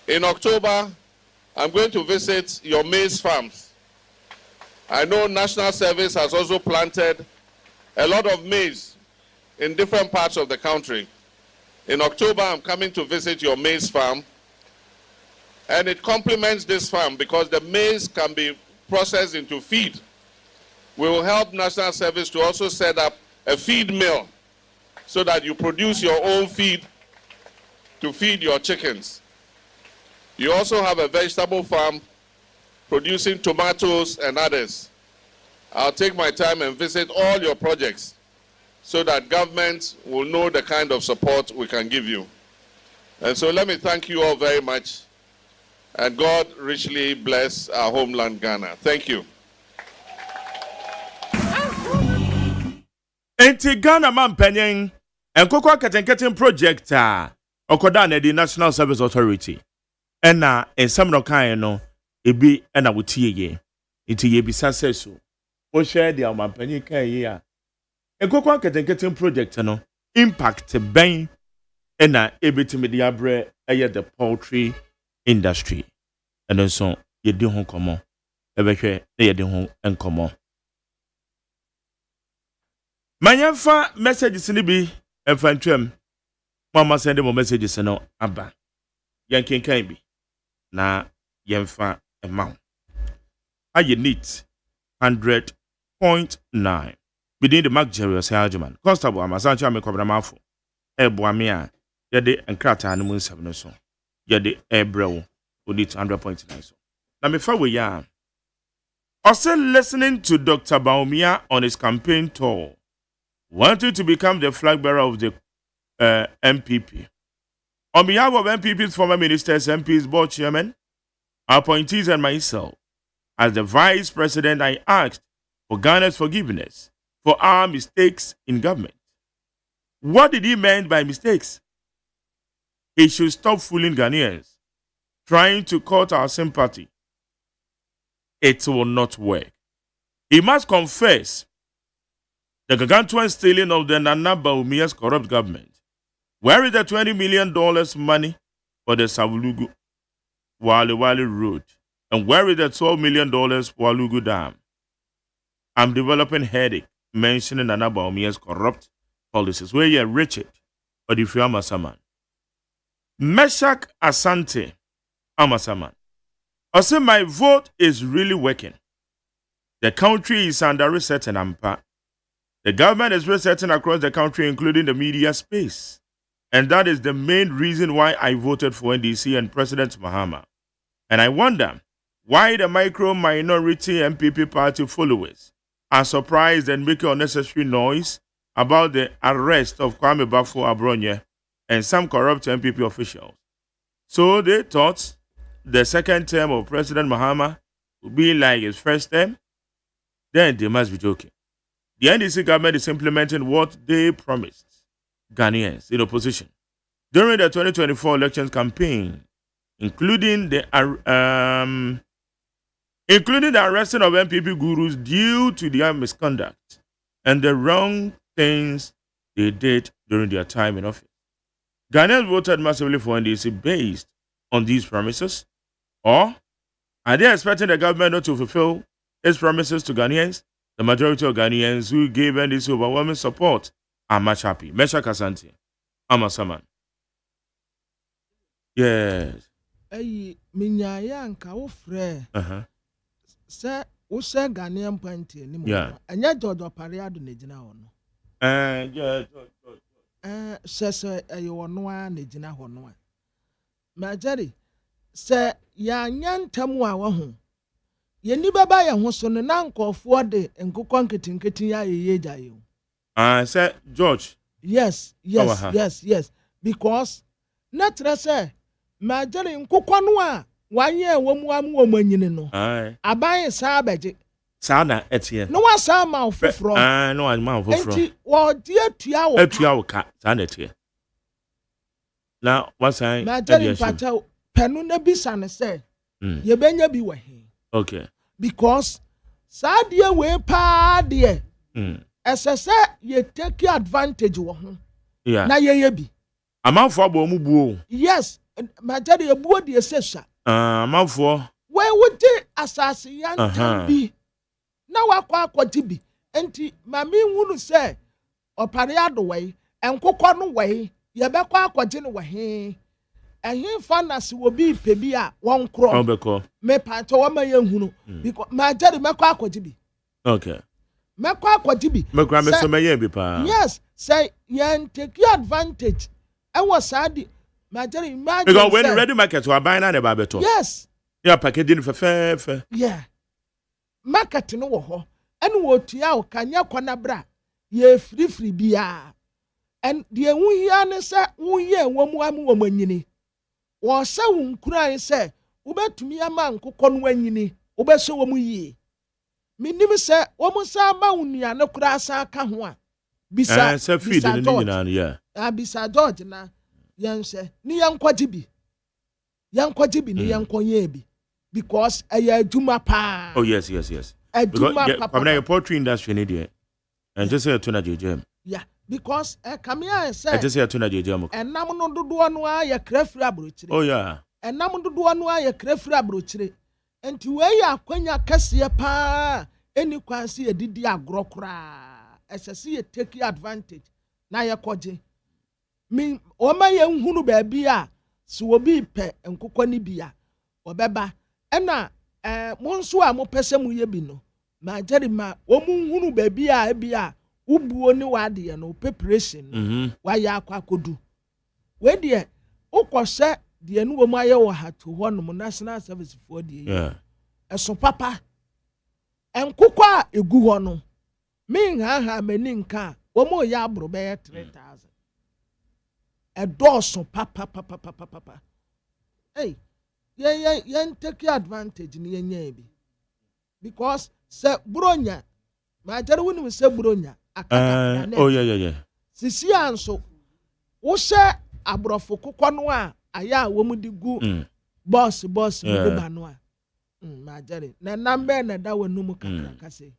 In October, I'm going to visit your maize farms. I know National Service has also planted a lot of maize in different parts of the country. In October, I'm coming to visit your maize farm, and it complements this farm because the maize can be processed into feed. We will help National Service to also set up a feed mill so that you produce your own feed to feed your chickens. You also have a vegetable farm producing tomatoes and others. I'll take my time and visit all your projects so that government will know the kind of support we can give you. And so let me thank you all very much, and God richly bless our homeland, Ghana. Thank you. Enti Ghana man penyen enkokwa ketenketin project okoda na di National Service Authority ena ensam no kan no ebi ena wotie ye enti ye bisa seso o share dia man penyen kan ye a enkokwa ketenketin project no impact ben ena ebetimi dia bre eye the poultry industry and so ye di ho komo ebehwe na ye di ho enkomo. Manyafa messages ni bi enfantwem mama send mo messages no aba yankenkan bi na yemfa ema aye neat 100.9 within the Mark Judicial Agyeman Constable Amasancho Amekwabramafo eboame a yede enkrata no munsam no so yede ebrewo audit 100.9 so na me fa we ya also listening to Dr. Baumia on his campaign tour, wanted to become the flag bearer of the MPP. On behalf of MPP's former ministers, MPs, board chairman, appointees, and myself, as the vice president, I asked for Ghana's forgiveness for our mistakes in government. What did he mean by mistakes? He should stop fooling Ghanaians, trying to court our sympathy. It will not work. He must confess the gargantuan stealing of the Nana Baumia's corrupt government. Where is the $20 million money for the Savulugu Wali Road? And where is the $12 million for Walugu Dam? I'm developing headache mentioning Nana Baumia's corrupt policies. Where you're Richard, but if you are Masaman. Meshach Asante Amasaman. I say my vote is really working. The country is under reset and ampa. The government is resetting across the country, including the media space. And that is the main reason why I voted for NDC and President Mahama. And I wonder why the micro-minority MPP party followers are surprised and making unnecessary noise about the arrest of Kwame Bafo Abronye and some corrupt MPP officials. So they thought the second term of President Mahama would be like his first term. Then they must be joking. The NDC government is implementing what they promised Ghanaians in opposition during the 2024 elections campaign, including the arresting of MPP gurus due to their misconduct and the wrong things they did during their time in office. Ghanaians voted massively for NDC based on these promises, or are they expecting the government not to fulfill its promises to Ghanaians? The majority of Ghanaians who gave NDC overwhelming support are much happy. Meshach Asante Amasaman. Yes. Hey, minyaya nka wo frɛ. Sɛ wo sɛ Ghanaian party ni mo. Anya Jojo Pariado na gina ho no. Sɛ ɛyɛ wɔno a na gina ho no a. Majari sɛ ya nyantam a wo ho. Yeni baba ya ho so no na nkɔfo de nkokɔ nketenkete ya yeye gyaye. Say George. Yes. Because na trese majari nkokɔ no a wanye wo mu anyine no. Aban sa abeje. Sa na etie. No wa sa ma ofofro. No wa ma ofofro. Enti wo die atua wo. Atua wo ka sa na etie. Na wa sai. Majari pata penu na bisa ne se. Ye benya bi we. Okay. Because sadie we pa de esese ye take advantage wo ho. Yeah. Na ye bi. Amanfo abo mu buo. Yes, majari ebuo de esesa Amafo. we wote asase yantam bi na wakwa akɔgye bi enti mami hunu se opare ado wai enkokɔ no wai yɛbɛkɔ akɔgye no wɔ he fa na se obi pe bi a wɔn korɔ Obeko. me panto wa ma yɛhunu because majari mɛkɔ akɔgye bi Okay. mɛkɔ akɔgye bi Mekura me so meye bi pa. yes say yɛn take advantage ɛwɔ saadi majari imagine Because when ready market we buy na the babeto. yes Yeah, packaging fe. yeah market no wɔ hɔ ɛne wɔtua wo kanya kɔna bra yɛ free bia and deɛ wohia ne sɛ woyɛ wɔ mu amu wɔ manyini wɔsɛ wo nkura sɛ wobɛtumi ama nkokɔ no anyini wobɛsɛ wɔ mu yie menim sɛ wɔ mu sa ma wo nua ne kora sa ka ho a bisa sɛ feed ne nyina no yeah. Bisa George na yɛn sɛ ne yɛnkɔgye bi ne yɛnkɔyɛ bi because ɛyɛ adwuma paa. Oh yes. Adwuma papa. Because poultry industry ne there. And just say to na jejem. Yeah, because kamia sɛ And just say to na jejem. Ɛnam no dodoɔ no a yɛ krafiri aburokyire. Oh yeah. Ɛnam dodoɔ no a yɛ krafiri aburokyire. Enti wei yɛ akwanya kɛseɛ paa ɛni kwan sɛ yɛdidi agorɔ koraa. Ɛsɛ sɛ yɛ take advantage na yɛkɔgye. Ɔma yɛnhunu baabi a so obi pɛ nkokɔ ne bi a ɔbɛba ɛna mo nso a mo pɛ sɛ mo yɛ bi no ma gyeri ma wɔn nhunu baabi a ebi a ubuo ne wadeɛ no preparation no wayɛ akɔdu we deɛ wokɔhyɛ deɛ no wɔn ayɛ wɔ ha to hɔ nom national service foɔ deɛ ɛso papa nkokɔ a egu hɔ no me nhaha mani nka wɔn yɛ aboro bɛyɛ 3,000 ɛdɔɔso papa hey yɛn take advantage ni yɛn bi because sɛ bronya ma gyere wunim sɛ bronya akaka oh yeah sisi anso wo hyɛ aborɔfo kokɔ no a ayɛ a wɔn di gu boss mo de ba no a ma gyere na number na da wɔ num kakra kase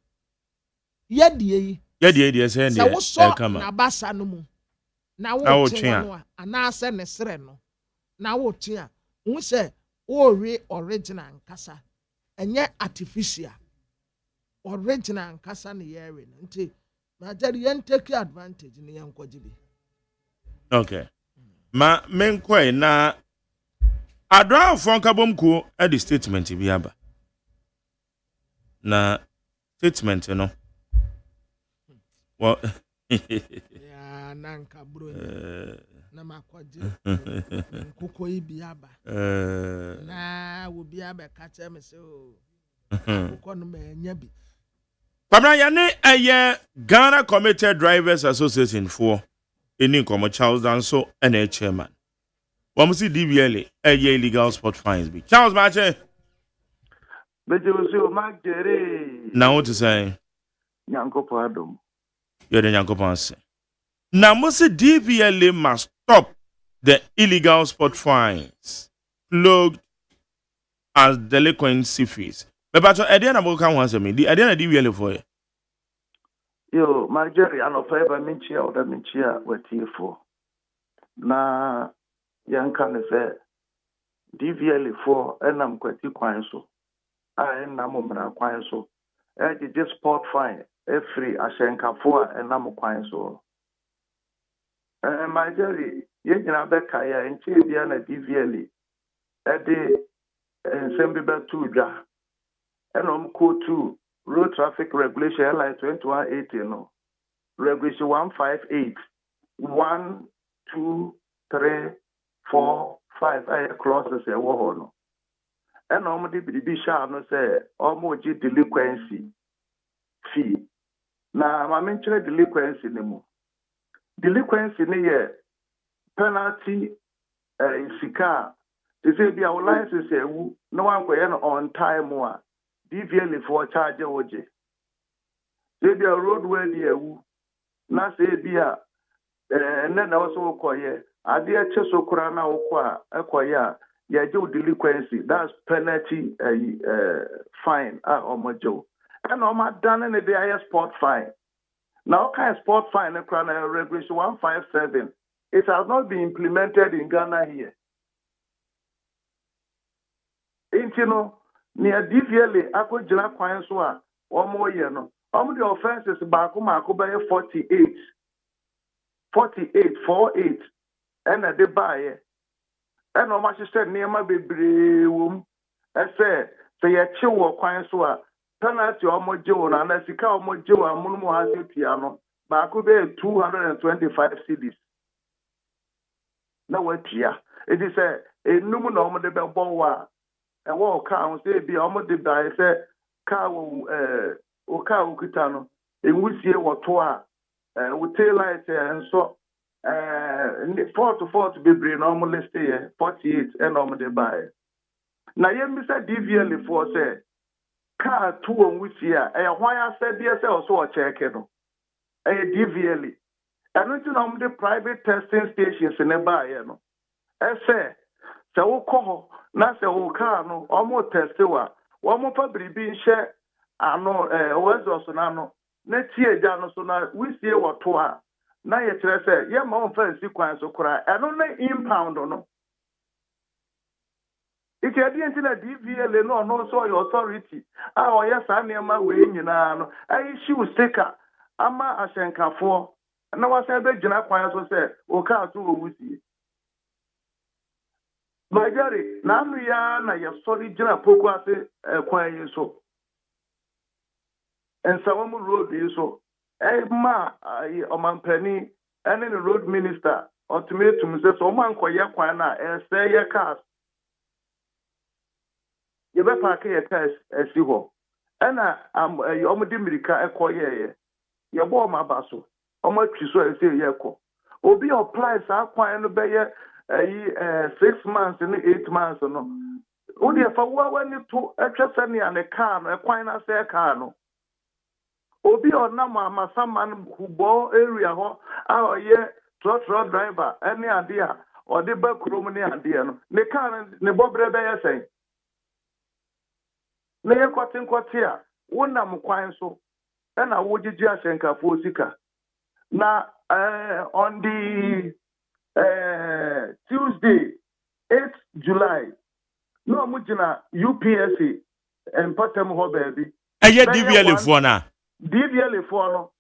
yɛdie sɛ wo sɔ na basa no mu na wo tia no anaasɛ ne sere no na wo tia wo sɛ wo we original nkasa enye artificial original nkasa ne yɛre no nti na jadi yen take advantage ne yen kwaji bi okay ma menkoi na adwa fon kabom ko e di statement bi aba na statement no well ya nanka bro na makwaji nkoko ibi aba na wo bi aba ka che me so nkoko no me nya bi Pamna yane eye Ghana Committed Drivers Association for eni komo Charles Danso ene chairman wamusi DBL eye illegal sport fines bi Charles Mache beje o Mark Jerry na what to say Nyankopo adom you're the Nyankopo say now must DBL must stop the illegal sport fines plugged as delinquency fees. But at na boka wan say me the na DBL for you. Yo Mark Jerry anofa minchia o da minchia watifo na yanka ne se DBL for enam kwati kwan so a enam mra kwan so e sport fine every ashenkafo a enam kwan so Mark Jerry yegyina beka ya enche bia na DBL e de ensemble ba tu dwa enom code 2 road traffic regulation LI 2180 no regulation 158 1 2 3 4 5 ay clauses e wo ho no enom de bibi sha no say omoji delinquency fee na ma menkyere delinquency ne mu delinquency ne ye penalty sika they say be our license ewu no one go on time one DVL for charge oje they be a roadway ewu na say be a na also koye ade a cheso kura na okwa ekoye a ye je delinquency that's penalty fine omojo and o ma done ne the sport fine now kind sport fine kura na regulation 157 it has not been implemented in Ghana here no near DVLA akɔgyina kwan so a wɔn yɛ no the offenses baako maako bɛyɛ 48 ɛna de baayɛ ɛna wɔn ahyehyɛ nneɛma bebree wɔ mu ɛsɛ sɛ yɛkye wɔ kwan so a penalty wɔn gye wɔ no ana sika wɔn gye wɔ amono mu ha sɛ pia no baako bɛyɛ 225 cedis na watua edi sɛ enum na wɔn de bɛbɔ wɔ a ɛwɔ kaa ho sɛ ebi wɔn de baayɛ sɛ kaa wɔ o kaa okuta no enwusie wɔ to a wo tail light nso fort bebree na wɔn list yɛ 48 ɛna wɔn de baayɛ na yɛn bisa DVL for sɛ kaa to wɔn wusie a ɛyɛ hwan asɛdeɛ sɛ ɔso ɔkyɛɛke no ɛyɛ DVL ɛno nti na wɔn de private testing stations ne baayɛ no ɛsɛ sɛ wokɔ hɔ na sɛ wo kaa no wɔn test wa wɔn fa biribi nhyɛ ano wɔzɔ so na no na tie gya no so na wusie wɔ to a na yɛ kyerɛ sɛ yɛ ma wɔn fa nsi kwan so koraa ɛno ne impound no iti adi nti na DVL no ɔno nso ɔyɛ authority a ɔyɛ saa nneɛma wei nyinaa no ayi hyiw sticker ama ahyɛnkafoɔ na wasan bɛgyina kwan so sɛ ɔkaa so wɔ wusie Majari na anu ya na yɛsɔre gyina poko ase kwan yi so Nsawam road yi so ma ɔmampani ɛne ne road minister ultimatum sɛ sɛ ɔmo ankɔyɛ kwan na ɛsɛ yɛ cars yɛbɛpaake yɛ cars asi hɔ ɛna ɔmo de mirika ɛkɔyɛɛ yɛbɔ ɔmo aba so ɔmo atwi so a ɛsɛ yɛkɔ obi apply saa kwan no bɛyɛ 6 months and 8 months no wo de fa wo wani to atwa sɛnea ne car no ɛkwan na sɛ car no obi ɔnam amasaman hubɔ area hɔ a ɔyɛ truck driver ɛne ade a ɔde ba kurom ne ade no ne car no ne bɔbrɛ bɛyɛ sɛn na yɛ kɔte a wonam kwan so ɛna wogyegye ahyɛnkafoɔ sika na on the Tuesday 8 July no mujina UPSC and patem ho baby ɛyɛ DVL for na DVL for no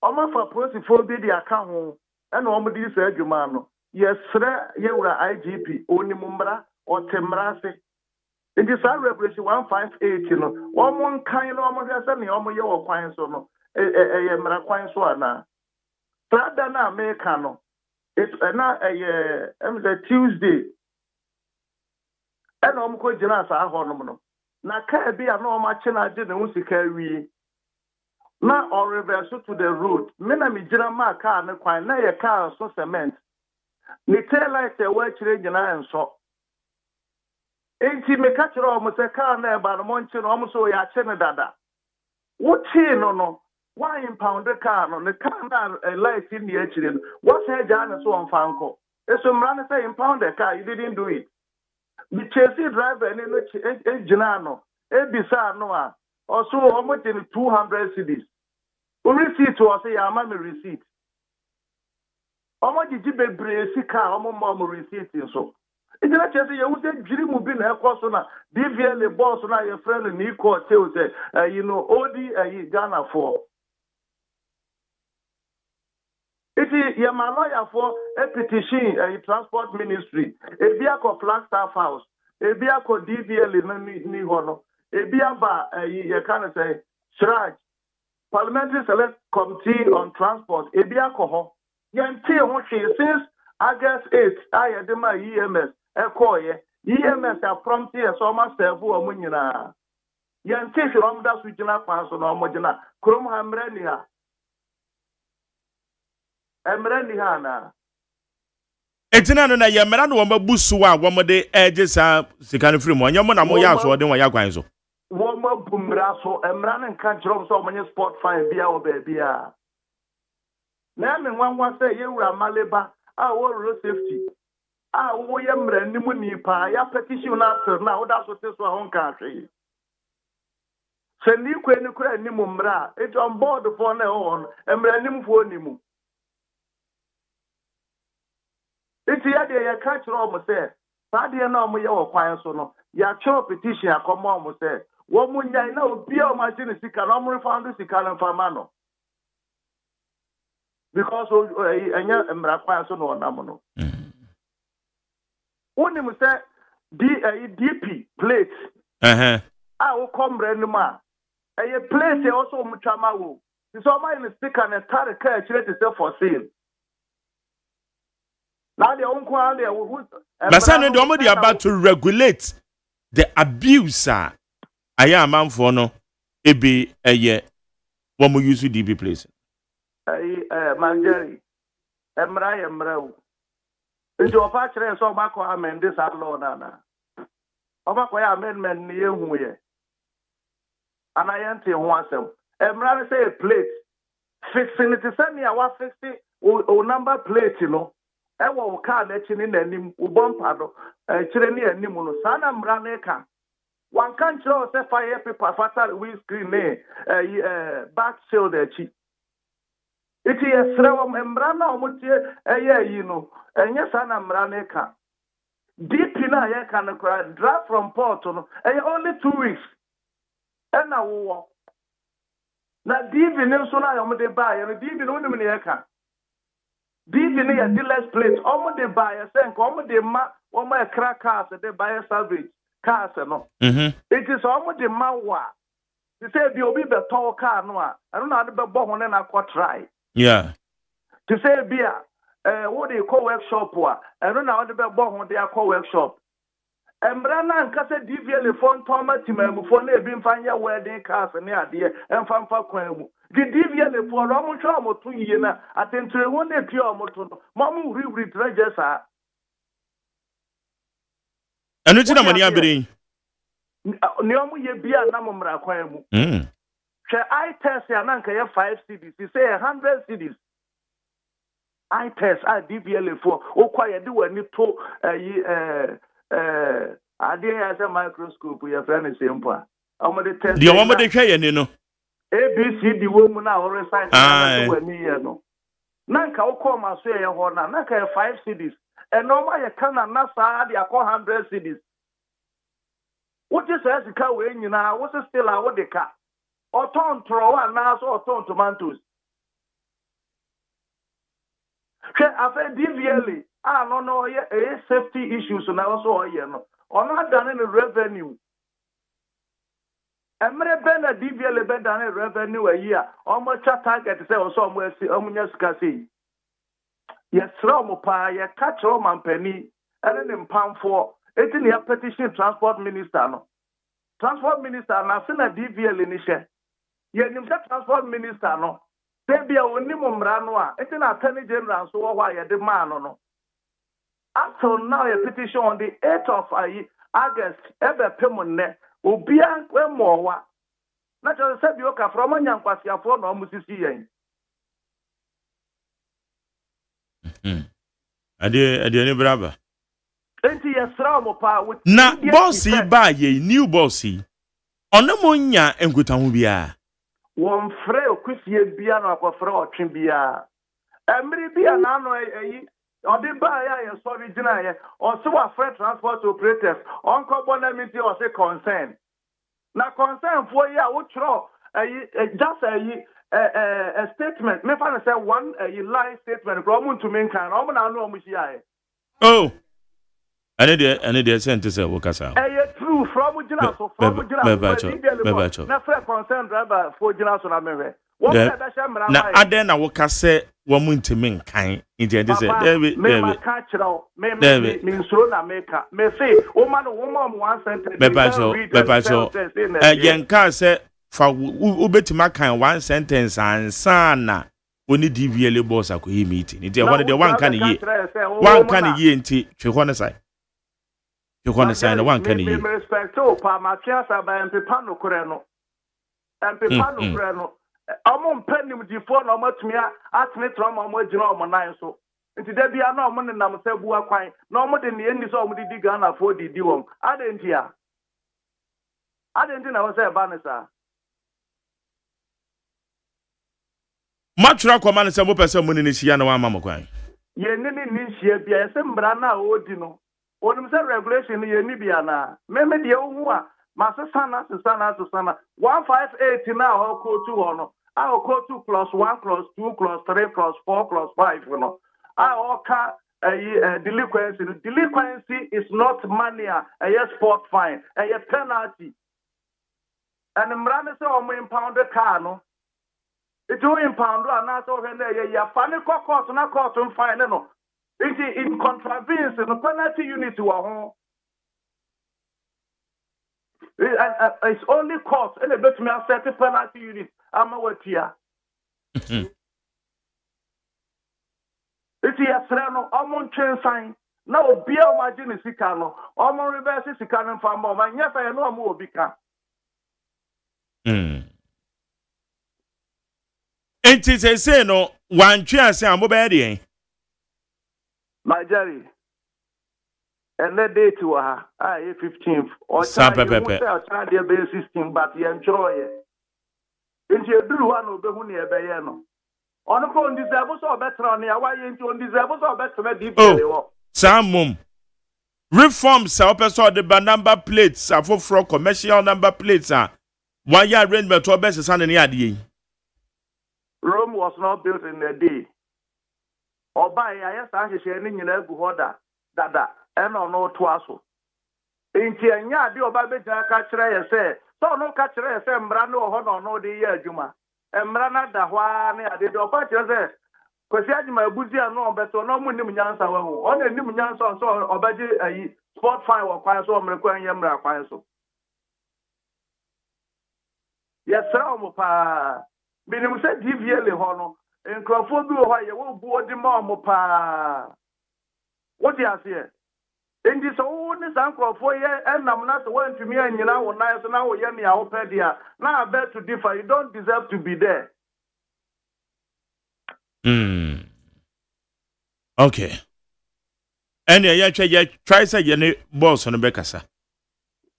ɔma fa police for bi di aka ho ɛna ɔmo di sɛ adwuma no yɛsrɛ yɛwura IGP onimumbra ɔtemra ase nti saa regulation 158 no ɔmo nkan no ɔmo hwɛ sɛ ne ɔmo yɛ wɔ kwan so no ɛyɛ mmara kwan so ana sada na America no it's na Tuesday and I'm going to say no na car bi a na o ma che na je ne ho sika wi na o reverse to the road me na me gina ma car ne kwan na ye car so cement ni tail light e wa kire gina enso enti me ka kire o mo se car na e ba no mo nche no o mo so ya che ne dada wo chi no 1 pound car no the car na light in the actually what's her jana so on fanko eso mrane say impound the car you didn't do it the chassis driver ni no ejina no ebisa no a also almost 200 cedis o receipt o say ya ma me receipt omo jiji bebre sika omo mo receipt so ejina chassis ye wo say dwiri mu bi na ekoso na DVL boss na your friend ni ko tell say you know odi Ghana for if you my lawyer for a petition a transport ministry, a vehicle Flagstaff House, a vehicle DVL ni hono, a vehicle you can say Shraj, Parliamentary Select Committee on Transport, a vehicle since August 8th, I had my EMS, a coy, EMS are prompted as almost serve a munina. Yanti from that switching up on Mojana, Krum Hamrenia. Emrani hana etina no na ye mera no woma busu a woma de eje sa sika no free mo nyemo na mo ya so de wo ya kwan so woma bumra so emra ne kan kiro so mo nye sport fine bia wo ba bia na me nwanwa se ye wura maleba a wo road safety a wo ye mra nimu ni pa ya petition na after na wo da so te so a hon kan hwe se ni kweni kura nimu mra it on board for na on emra nimu fo nimu iti ya de ya ka kiro mo se Sadia na omo ye okwan so no ya cho petition akomo omo say wo mu nyai na obi o ma chini sika na omo refund sika na fama no because enya emra kwan so no onam no woni mu say DP plate a wo komre no ma eye plate e also mu twama wo so ma in sika na tare ka chire te say for sale now the uncle and the about to regulate the abuse I am man for no ebi eye what we use DB place Manjeri emra nti ofa kire so ma ko amend this law na ofa ko ya amendment ni ehu ye anayente ho asem emra say a plate fixing it say me wa fix o number plate no ewo car na chi ni nanim u bumper do kire ni anim no sana mra na ka one can show say fire paper fatal windscreen back shield chi iti yesrewa mra na omutie yi no enye sana mra na ka deep na ye kan draft from port no only 2 weeks and na wo na divi ne so na yom de ba ye no divi no nim ne ye ka divi ne ye dealer's plate omo de ba ye sen ko omo de ma omo e crack cars de ba ye salvage cars no it is omo de ma wa they say bi obi be to car no a eno na de be bo ho ne na ko try yeah to say bia what they call workshop wa eno na de be bo ho de akọ workshop embra na nkase DVL phone toma timamu phone na ebi mfanya wedding cars ne ade emfa kwan mu the DVL phone ro mo twa mo to yiye na atentre ho na pia o mo to no mo wuri register enu ti na mani abere ni o mo ye bia na mo mra kwan mu hwe I test ya na nka ye 5 cedis say 100 cedis I test DVL phone o kwa ye de wani to ade ya say microscope ya friend simple omo de test the omo de hwe ye ni no ABCD wo mu na o resign na wani ye no na nka o call ma so ye ho na nka 5 cedis e normal ye kana na sa de akọ 100 cedis what is as ka we nyina what is still a what de ka o ton tro wa na so o ton tomatoes ke afa DVL no ye safety issues na also ye no ono adane ne revenue emre be na DVL be dane revenue ayi a omo cha target say also omo asi omunya sika sei yes ro pa ye catch ro mampani ene ne mpamfo eti ne petition transport minister na se na DVL ni hye ye nim transport minister no se bia oni mumra no a eti na attorney general so wo hwa ye de man no until now a petition on the 8th of August ebe pemonne obia kwemowa na cho se bi o ka from nyankwasiafo na omusisi yen ade ni braba enti yesra mo pa na bossy ba ye new bossy ono mo nya enkuta ho bia won frɛ okusie bia na akɔfrɛ ɔtwe bia emri bia na no odi ba ya sorry jina ye o so wa free transport operators on ko bona meeting o say concern na concern for ya wo tro just a statement me fa say one lie statement from mun to men kan o na no o mu hia oh ane de sent say wo kasa true from jina so from jina na free concern driver for jina so na mewe wo be na aden na wo kasa wo mu ntimi nkan inti say David me ka chiro me nsuro na meka me say o ma no wo ma mo one sentence be ba cho yenka say fa ubetima kan one sentence ansa na oni DVL boss akoyi meeting inti one de one kan ye nti twehɔ ne sai na one kan ye me respect o pa ma tia sa ba mpepa no kore no omo mpanim difo na omo tumi atene trauma omo agina omo nan so nti da bia na omo nenam sabu akwan na omo de ne eni so omo didi Ghana fo didi wom adenti na wo say ba ne sa matura ko man se mo pese mo ne hia na wa ma mo kwan ye ne hia bia se mbra na odi no When say regulation ye ni bia na me de hu a masesana 158 now how code 2 no how code 2 plus 1 plus 2 plus 3 plus 4 plus 5 no how ka delinquency. Delinquency is not money a sport fine a penalty and mrane say o mo impound car no it will impound na so he na ya fa ne court na court fine no it in contravenes the penalty unit wa ho. It's only cost and a bit me set penalty unit. I'm a what here. It's a friend of Amon chain sign. Now, be a margin is Sicano. Amon reverse is Sicano for more. And yes, I know more become. It is a say no one chance I'm obedient. My Jerry. And that day to her, 15th or Sam Pepe. 16, but you enjoy it. If you do one of the Hunia Bayano. On the phone, disables or better on the Hawaii into disables or better. Oh, Sam Mum. Reforms are also the number plates are for commercial number plates. 1 year arrangement to best son in the Rome was not built in a day. Or by I started sharing in every order that. No no twaso enti anya de oba beja ka kire ye se so no ka kire ye se mra no ho no no de ye adwuma mra na da hwa na ade de oba kire se kwesi adwuma abuzi no obeto no mu nim nyansa wa ho o na nim nyansa so obaje ayi sport fine wa kwan so omre kwan ye mra kwan so yesra mo pa binim se DVL ho no enkrofo bi ho ye wo bu odi ma mo pa what do you say? In this own uncle for ye, and I'm not one to me and you know, nice and now yummy pedia. Now I bet to differ. You don't deserve to be there. Okay. And yeah, try say you boss on the Becassa.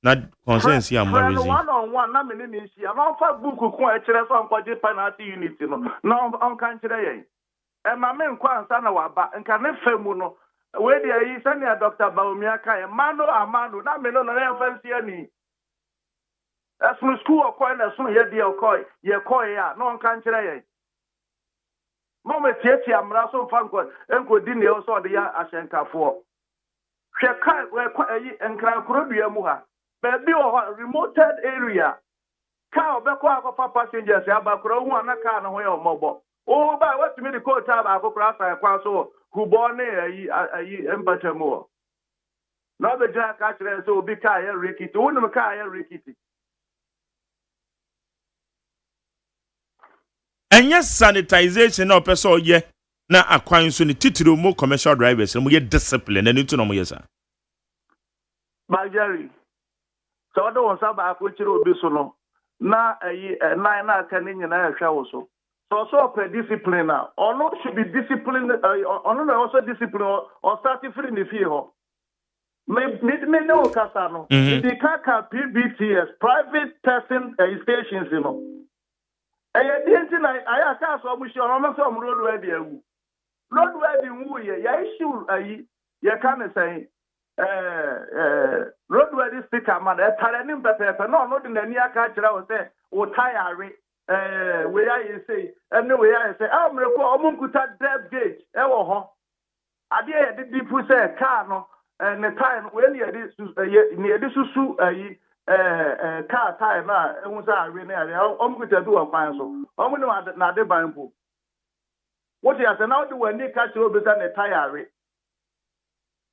Not consensus here, Marizzi. One on one, not many minutes. I'm not for book quite on penalty unit. No, I'm country. And my men quite son of our back and can never where there is any Dr. Baumiaka, Mano Amano, not me no fancy any. As from school or coin as soon as you coy, ye coy, no one can try. Moment yet, I'm Rasso Fanco, and could dinner also the Ashanka for. She can't wear and cry Kurubia Muha, but be a remote area. Cow back of passengers, Abacro, one a car away or mobile. Oh, by what to me the court tab, Abocras and Quaso. Who born a empathy more. Now the jack actually so be Kaya Ricky to one of Kaya Ricky. And yes, sanitization of person, yeah. Now acquiring soon titulu more commercial drivers and we get discipline and into no yes. By Jerry. So I don't want which will be so long. Now a 9 canning and I shall also. So per discipline now. Or not should be disciplined, or also discipline or starting free in the field. Me no Casano. The Kaka PBTS, private testing stations, you know. I didn't I asked so much on some road where they road where the woo ye, issue, you can't say, road where this sticker man, a Taranim Pepper, no, not in the near catcher, I was there, or tire. Where I say, and the way I say, I'm Munkuta death gate, ever. I did the pussy car, no, and the time when you near this Susu, car time, and was I really, I'm going to do a fine so. I'm going to not the bamboo. What you have to now do when they catch you over the tire.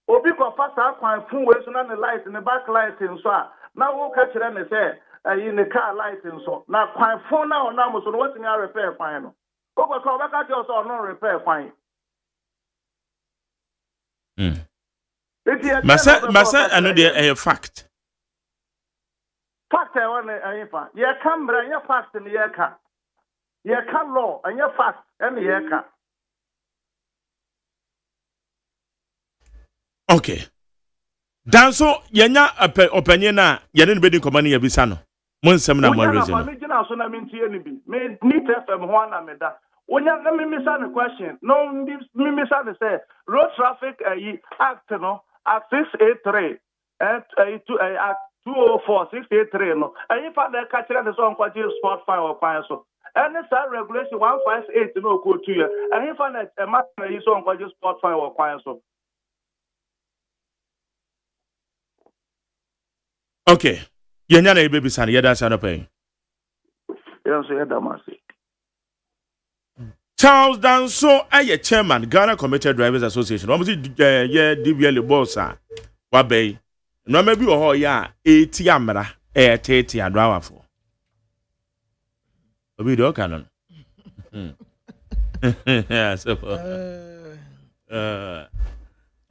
Or because fast up my phone, wasting on the lights in the back lights and so on. Now we'll catch it and say, in the car license so now quite phone now so what's in our repair fine no go call back at yours or no repair fine Massa I know the fact I want a yeah camera and your fact in the year car yeah can law and your fact and the year car okay dan so yenya opinion na yene ne bedi komani ya bisano Monsem na Marizzi. So na mintie ni bi. Me need FM ho na me da. Onya na me misa the question. No me misa the say road traffic act no at 683 at 204 683 no and if I catch the song kwa sport fine or fine so and this regulation 158 no go to you and if I a song kwa sport fine or fine so okay yenya na baby san yeda san pay yes yeda masi Charles Danso aye chairman Ghana Commuter Drivers Association omo ye DVL boss a wa bay no ma bi wo ho ya eti amra tete adrawa fo obi do kanon yeah so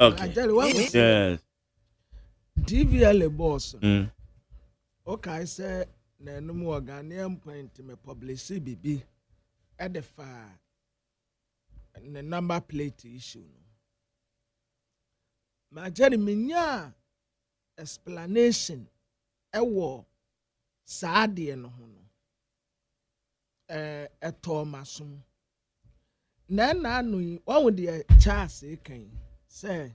okay yes DVL boss okay say na no mo Ghanaian point me publish bibi at the far the number plate issue no ma jeri menya explanation ewo saade no ho no etomasum na anu won de chance kan say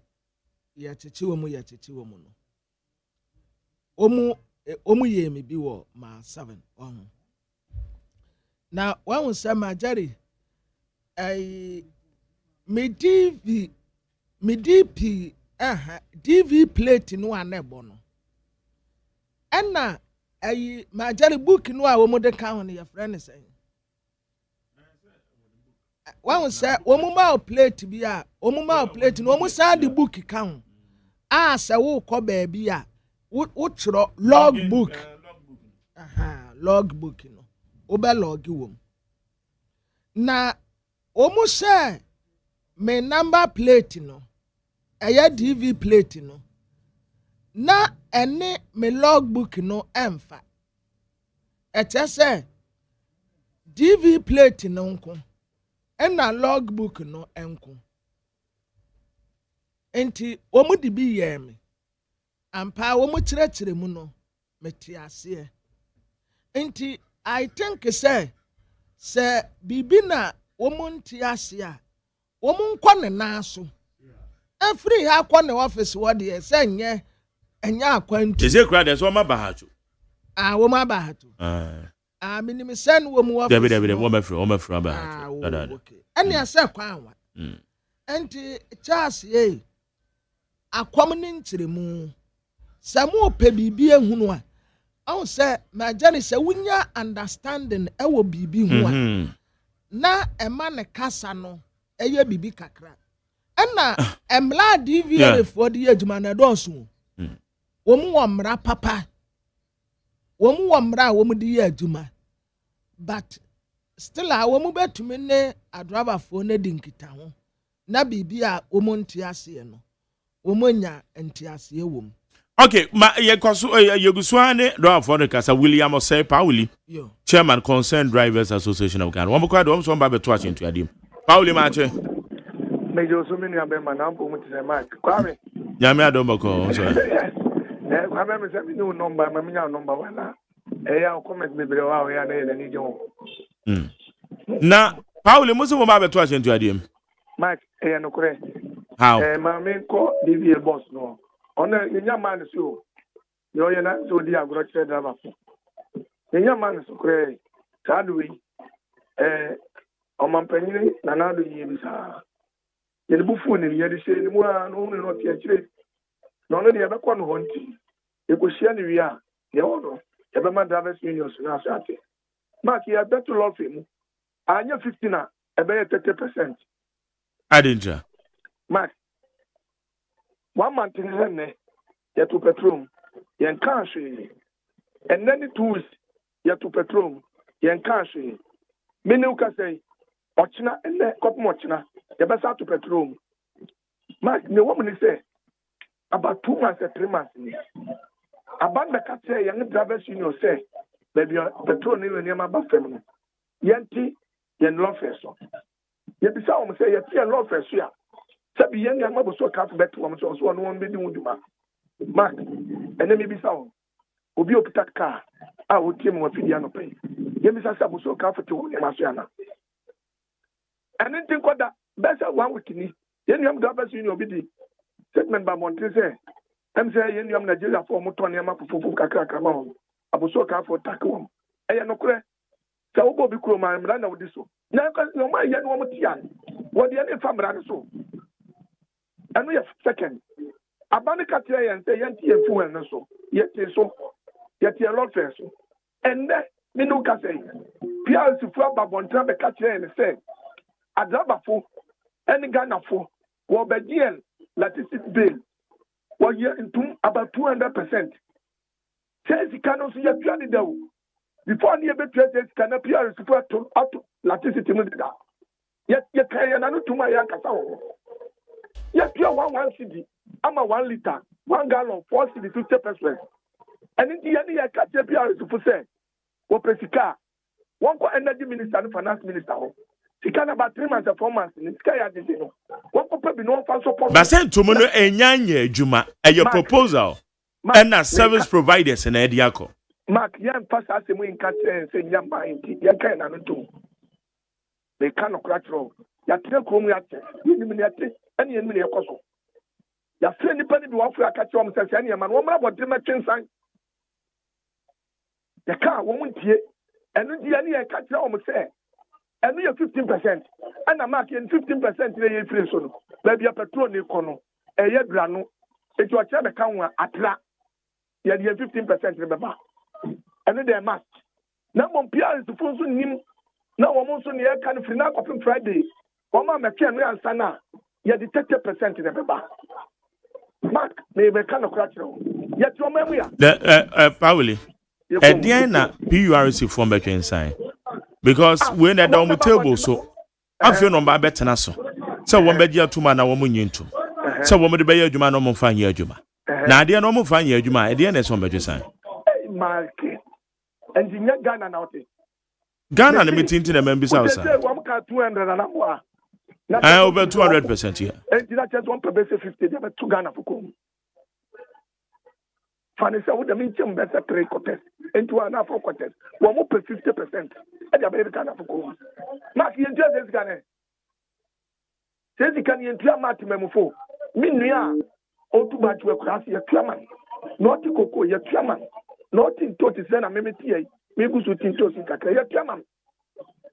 ya chichiwo mu no omu ye me bi wo ma 7 on na won say ma jeri me DP DV plate no anebo no ena ma jari book no a wo mo de kan no your friend say won say wo mo ma plate bi a wo mo ma plate no wo mo sa de book kan a say wo ko ba bi a wo tro log book log book no wo be log wo na wo mo say me number plate no DV plate no na ene me logbook no emfa say DV plate no nko ena logbook no enko enti omu di bi ye me ampa omu kire mu no meti ase enti I think say bibi na omu nti ase a omu nko ne na so free ha kwa ne office wo de say enya akwantu is it crowd so ma bahato wo ma bahato minim sen wo mu office David wo ma fra bahato dada okay ene ase kwa anwa enti Charles akwam ne nkyeremu samu pe bibi ehunu a on say ma jani say wunya understanding wo bibi hu a na ema ne kasa no eye bibi kakra ena emla DVL for the adwuma na donso wo mu wo mra papa wo mu wo mra wo mu di adwuma but still a wo mu betumi ne adriver for na dinkita ho na bibia wo mu ntiase no wo mu nya ntiase wo mu okay ma ye kwaso yeguswane do for the kasa William Osei Pauli chairman Concerned Drivers Association of Ghana wo kwa do so mba beto achentu adim Pauli ma che Major so many abema na mpo muti se mark kwame nyame adombako so kwame me se mi no number ma mi nya number wala ya comment bebre wa ya na ni jo na Pauli muso mo ba beto achentu adim mark no kure how ma me ko DVL boss no ona nya man so yo ye na so di agro chere driver nya man so kure sadwe o mampanyini na na do yi bisa yele bufu ne yele se ni mu a no no tie kire no no de be ko no honti e ko hia ne wi a ye wono e be ma drivers union so na asate mark ya beto law firm anya 50 na e be 30%. adinja mark 1 month ne ya to petrol yen cash and then 2 weeks ya to petrol yen cash menu ka say ochina ene kopo ochina ya be sa to petrol mark me woman say about 2 months or 3 months ni abanda ka say young drivers union say baby petrol ni we ma ba fam no yenti yen law first so ye bi sa o say ye law first ya sabi yen ya ma bo so ka to beto o so no won be di wuduma mark ene me bi sa o obi opita car a o tie mo afidi ano pe ye bi sa bo so ka fete wo ma so ya na anything koda best 1 week ni yen yam drivers union obi di statement by MONTIE say em say yen yam Nigeria for mo ton yam fufu kakra ma ho aboso ka for takwom eye no kure se wo bi kuro ma mra na wo diso na ka no ma yen wo mo tia wo de ne fa mra so eno ye second abani ka tia yen say yen tie fu en so ye tie lot first so and then me no ka say pia si fu ababontra be ka tia yen say adrabafo eni ganafo wo be dien latitude bill wo ye into about 200%. Says he cannot see a piano though. Before near the treasures can appear as support to up latitude. Yet you can to my Yankasa. Yet you are one city. I'm a 1 liter, 1 gallon, 4 city, 50%. And in the end, I catch a PR to say, what Pesica, one energy minister and finance minister. She can about 3 months or 4 months in the sky at the zero. One could be no fan support. But send to Mono and Yanya Juma and your proposal. And as service providers in Ediaco. Mark, young pass as a wing cat and say, young mind, young kind of two. They cannot crack roll. Yatel Comiat, Illuminati, any enemy of Koso. Your friend depended on for a catch on says any man, woman, what the merchant sign. The car won't hear, and the any catch almost say. And we are 15%. And I'm marking 15% in the inflation. Maybe a petrol econo, a year grano, it was a count at la. You have 15%, remember. And then they're must. Now, one PR is supposed to name. Now, I'm also near kind of final of Friday. One man, McKen and Sana, you have 30% in the bar. Mark, maybe kind of crash. Yet, your memory. Pauli, at the end, PURC form back inside. Because when they're down the table, so I feel no better than so. So one bed year 2 man, a woman into. So one with the Bayer Juma, no more fine year Juma. Now, dear, no more fine year Juma, at the end, that's one better sign. Mark, and the Ghana now. Ghana, the meeting to the members outside. 200 and I over 200% here. And did I just want to be 50? They have 2 Ghana for come. Fanny said, what the meeting better 3 contest into an Afro contest. One more 50%. And the American for come. Mark, you just this Ghana. Says you can enter Martin Memofo. Minia, or too much work, your chairman. Not to cocoa, your chairman. Not in total, then I'm maybe to Tintos in Kaka, your chairman.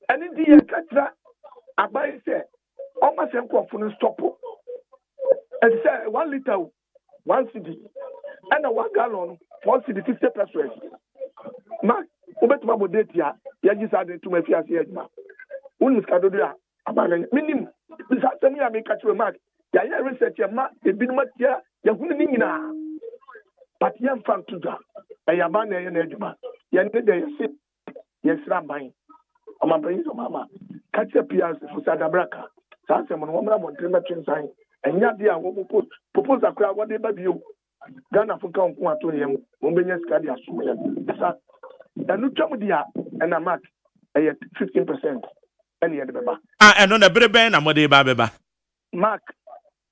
And in the Katra, I buy say, almost a phone stop. And say 1 liter, 1 CD, and a 1 gallon, 1 CD, 50%. Mark, Ubet Mabodetia, Yagis added to my fiancé. Unis Cadodia, Abagan, minimum. Besides, I make catch a mark. Yaya research your mark, the Binumatia, Yagunina. But young fan to that. A Yabana and Edma. Yanda, sit, yes, Rabbi. I'm a brain of Mamma. Catch a piazza for Sadabraka. Sassam and woman on Trimatrin sign. And Yadia will propose a crowd what they baby you. Ghana for Count Quantonium, Mombinian Scadia Sumia. And look at the and a mark, 15%. Any other baba. And on a better band, I'm what they baba. Mark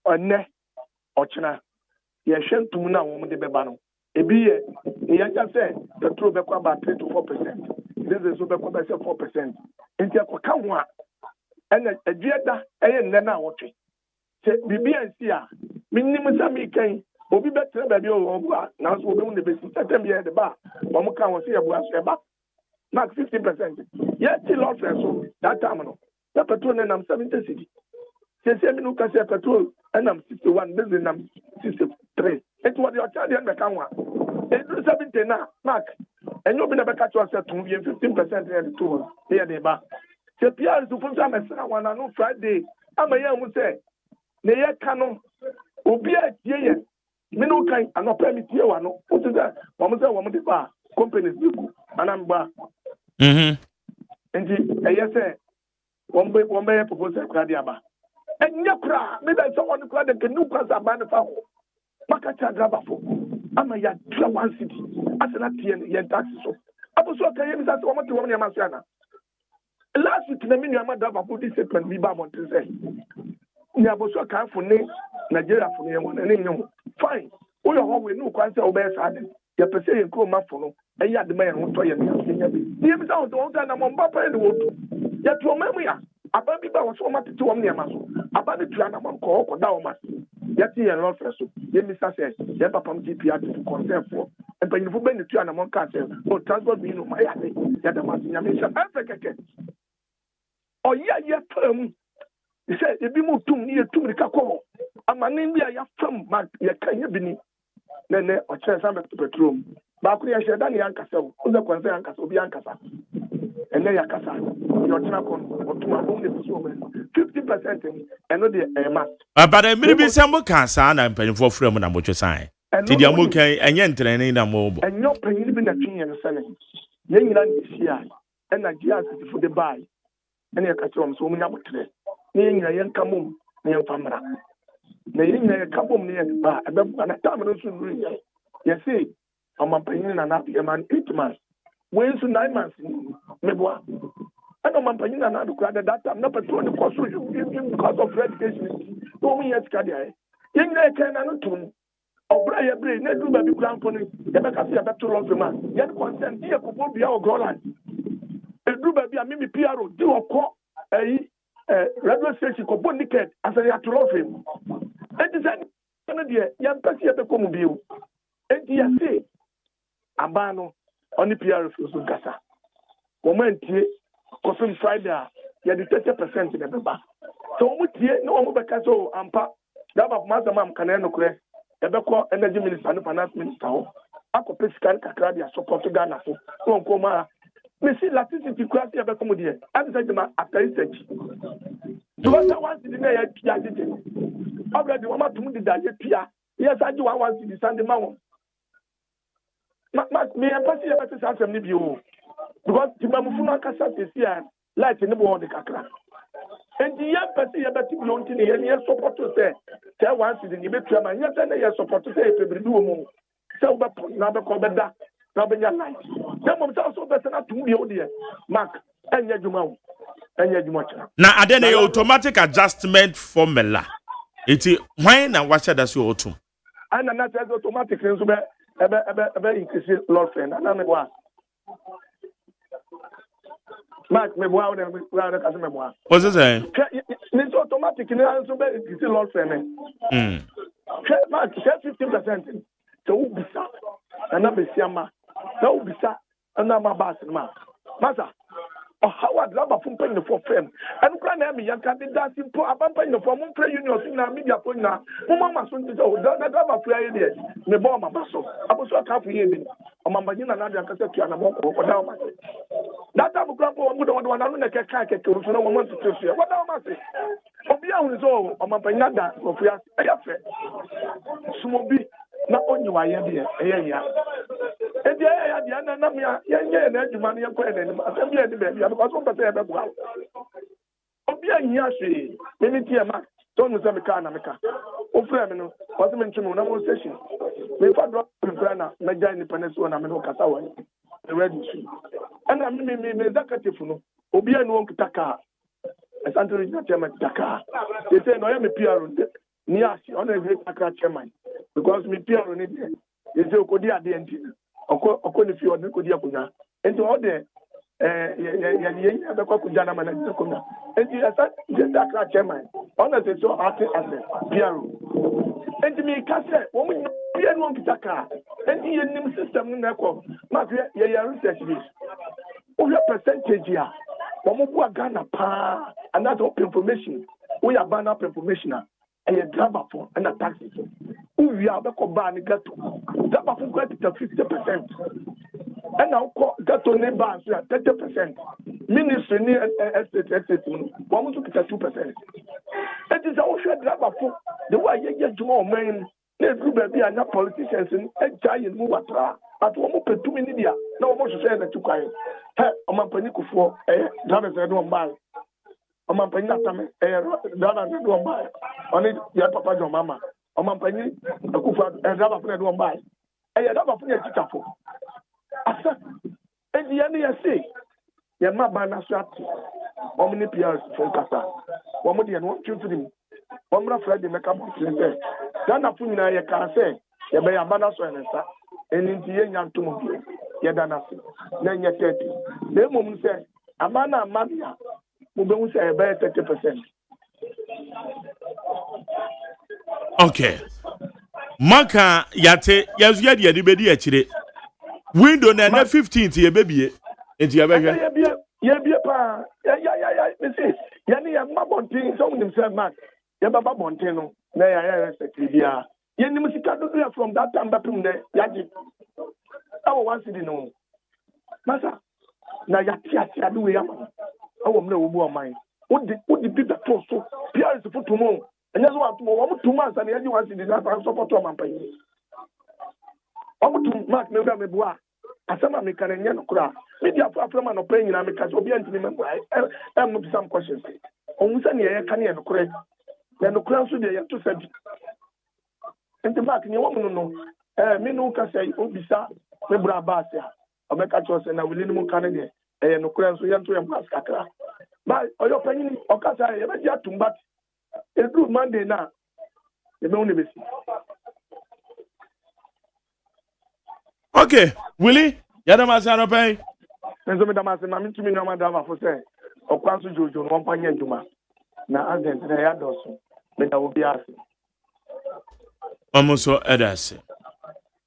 or ne or China. Ye shen to Muna woman de Bebano. A beer, the young said, the true Bequa about 3 to 4%. This is over 4%. In Tiakokawa and a dieta, and then I watch it. Say, Bibi and Sia, minimum Sammy Kane, will be better than you. Now, we're going to be certain at the bar. Momoka will see a brass bar. Mark 50%. Yet, till lost that time. The petrol and I'm 70 city. Say, no can say petrol and I'm 61, business I'm 63. It's what your child and the camera. It's 70 now, Mark. And you'll be never catch yourself to be 15% in the tour. Here they bar. Say, Pierre is to put some one on Friday. I'm a young say, Naya Canon, Ubia, yeah, Minukai, and not permit you one. What is that? Woman, the bar, companies, and I'm bar. And yes, one way proposal, Cradiaba. And Yakra, maybe someone who cried the new class of Manifao. Makacha Drabafo. I'm a yard 1 city. As an Atian, yen taxes. I was so carrying that woman to woman Yamasiana. Last week, the minion Madaba put this statement, we bound to say. Yaboso can't for name Nigeria for me one and no. Fine. We are always no quite obey Sadden. Your Pacific crew maffono, and yet the man who told you. The episode of the one Papa in the wood. Yet to a memory. About people was so much to Omniamas. About the Trianaman call or Daumas. yɛte yɛn lɔfɛ so yɛmisa sɛ yɛ papam gpa to consent for mpanyinfo bɛ ne tu anamɔ nka sɛ o transport bi no ma yɛ ade yɛda ma se nyame nhyɛ ɛfɛ kɛkɛ ɔyɛ yɛfam sɛ ebi mu tum ne yɛtum rika kɔ ama ne bi a yɛfam ma yɛka yɛ bi ni nɛnɛ ɔkyerɛ sa bɛto petrol mu baako yɛhyɛ da ne yɛankasa wo wosɛ kɔnsɛ yɛankasa obi ankasa ɛnɛ yɛakasa yɛɔkyena kɔ no ɔtom abom ne bi so ɔmɛ 50% ɛno deɛ ɛyɛ must abada mmiri bi sɛ mo ka saa na mpanyinfoɔ frɛ mu na mo twɛsan ti deɛ mo kan ɛnyɛ ntrɛne na mo bɔ ɛnyɛ panyin bi na twe yɛn sɛne yɛn nyina ne si a ɛna gye asesifo de bae ɛne yɛka kyerɛ wɔm sɛ wɔm nya botrɛ ne yɛn nyina yɛnka mom na yɛmfa mmara na yɛn nyina yɛka bom ne yɛn ba ɛbɛboa na tam no nso nnuru yɛ yɛse ɔmampanyin na na yɛma no 8 months wei nso 9 months meboa ɛna ɔmampanyin na na adokora de that time na petrol ne kɔ so because of education na wɔn yɛ sika deɛ yɛn nyina yɛka na no tom ɔbra yɛbere na duru baabi kura mpo no yɛbɛka sɛ yɛbɛto lɔfem a yɛde consent yɛ kɔbɔ bia wɔ groland ɛduru baabi a mimi pro de wɔkɔ ayi radio station kɔbɔ naked asɛ yɛato lɔfem ɛnti sɛ no deɛ yɛmpɛ sɛ yɛbɛkɔ mu bio ɛnti yɛse abaa no ɔne pro firi so nkasa wɔma ntie kɔfem friday a yɛde 30% na ɛbɛba sɛ wɔn tie na wɔn bɛka sɛ ampa daba foma asɛm am kana nokorɛ ɛbɛkɔ energy minister ne finance minister hɔ akɔpɛ sika no kakra de asɔpɔto ghana so na wɔn kɔn mu a mesi electricity kura se yɛbɛkɔ mu deɛ adi sɛ gyina after research tubasa 1 cedi na yɛ pia tete ɔbɛrɛ de wɔn atum deda yɛ pia yɛ sa gye 1 cedi sande ma wɔn me yɛ pɛ si yɛ bɛ te sa asɛm ne bi o because timamufu no akasa sisi a light ne bɔ wɔn de kakra. And the young person you better be on to the end, support to say, tell once in the better man, yes, and you support to say, if you do more. So, never call that, now be your life. Some of also better not to be on the Mark, and yet you know, and yet you much. Now, are there any automatic adjustment formula? It's when and what should I say autumn? And another automatic things about increasing law friend, and I'm one. Mark, me boa o me kasi me boa. What's it saying? It's automatic. Ni also be it's law frame. Mark, 15%. So ubisa. Na be siama. Na ubisa. Na ma bas ma. Masa. Oh, how would love from paying for frame? And plan me yan candidate simple abampa no for mon play union na media point na. Mo mama so nti so na driver play there. Me boa ma baso. Aboso ka fu ye bi. O mama nyina na de akasa tu na mo ko da o ma. That time grandpa would want to know keka keke so no moment to say. What do I say? Obi a hu so o mama nyada of ya eyafe. Sumobi na onyi wa ye de eya. Edi ya dia na me ye na adwuma no ye ko na ni asem ye ni be bia because one person e be bua. Obi a hia hwe me tie ma to no se me ka na me ka. O frɛ me no o se me ntwe na mo station. Me fa drop me frɛ na me gya ni pane so na me no kasa wa. Ready. And I mean, executive no, Obi and one Taka, a Santa Chairman Taka. They say, no, I am a PR near on a great Taka chairman because me PR on it. They say, Kodia the engine, or Koni Fio, Kodia Kuna, and to all the Kujana Manakuna. And he has the Taka chairman, honestly, so acting as a PR. And to me, Cassa, woman, PR one Taka, and he in the system in the call. Mafia, research this. We have percentage here. Wamubu Ghana pa, and that's open information. We have ban up information and a driver for and a taxi. We are the Koban Gato. Driver for credit 50%. And now Gato neighbors 30%. Ministry near estate, one to 2%. It is our share driver for the way you get more men. There's be enough politicians and giant move at 1 minutes. No one to say that you can. I'm a panic for a drivers I don't buy. I'm a panic drivers I don't buy. Only your papa, your mama. I'm a panic a driver I don't buy. A driver for your teacher for. I said, and the end, I say, your mama shot. How many PRs from Casa? 1 million, 1 2 3. One Friday, make up to Ghana Puna, you can say, you may have banner so and in the young tomorrow, you done nothing. Then you're 30. The woman said, Amana Mania, who don't say about 30%. Okay. Maka yate yazu yadi yadi bedi achire. Window na 15th ye baby. Enti ya behwe. Yeah, pa. Yeah. Me say, yani ya mabontin so nim say man. Ya baba bontin no. Na ya respect bia. Ye nim sika do from that time back in there. Yaji. Awo one city no. Masa. Na ya tia do we am. Awo mna wo bu oman. Odi bi da to so. Pia is for tomorrow. Enya so atu wo mu ansa na yaji one city na support o man pan. O mu mark me bia me bua. Asama me kan enya no kura. Media aframa no pay nyina me ka so obi antimi me am some questions. On say na ye kan ye no kura. Na no kura so de ye to sabi. Enti mark ni wo mu no me no ka say obisa me bra ba ase. Obeka cho say na wili ni mu kan de ye no kura so ye to ye pass kakra. Ba oyo panyin o ka say ye be dia tumbat. E do Monday na. Ye be only be see. Okay, Willie, yada masano pay. Nso me damase ma mitumi no madama fo say okwanso jojo no mpanya adwuma na agent na ya doso me da obi ase Almost edase.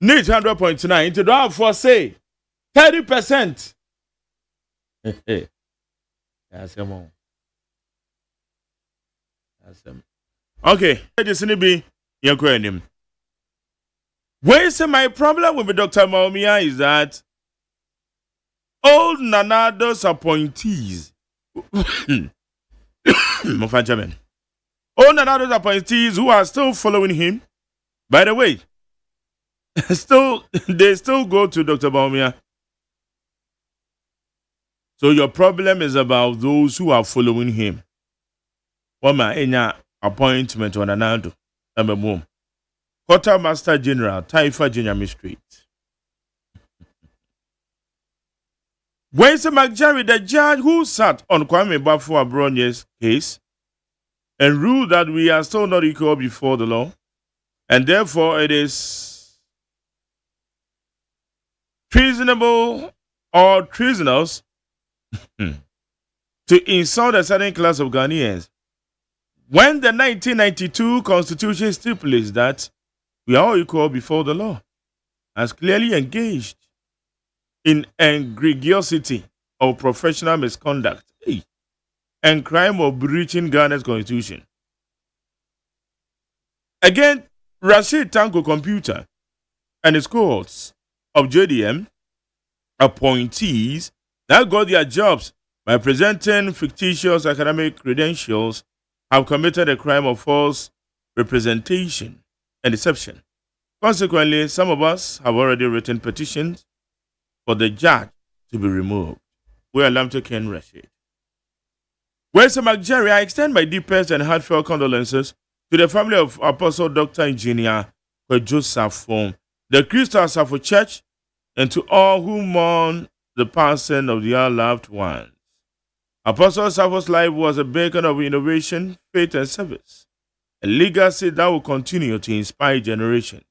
Need 100.9 into do for say 30%. That's come. Okay, this need be your question. Where say my problem with Dr. Maumia is that old Nanado's appointees, Mofanjaman, old Nanado's appointees who are still following him, by the way, they still go to Dr. Maumia. So your problem is about those who are following him. Wama enya appointment on Nanado, boom. Quartermaster General, Taifa Junior Magistrate. Where's McJerry, the judge who sat on Kwame Bafo Abronye's case and ruled that we are still not equal before the law, and therefore it is treasonable or treasonous to insult a certain class of Ghanaians. When the 1992 Constitution stipulates that we are all equal before the law, as clearly engaged in egregiosity of professional misconduct and crime of breaching Ghana's constitution. Again, Rashid Tanko Computer and his cohorts of JDM appointees that got their jobs by presenting fictitious academic credentials have committed a crime of false representation and deception. Consequently, some of us have already written petitions for the judge to be removed. We are Lamto Ken Rashid. Where's McJerry? I extend my deepest and heartfelt condolences to the family of Apostle Dr. Engineer Joseph from the Crystal Safo Church and to all who mourn the passing of their loved ones. Apostle Safo's life was a beacon of innovation, faith, and service, a legacy that will continue to inspire generations.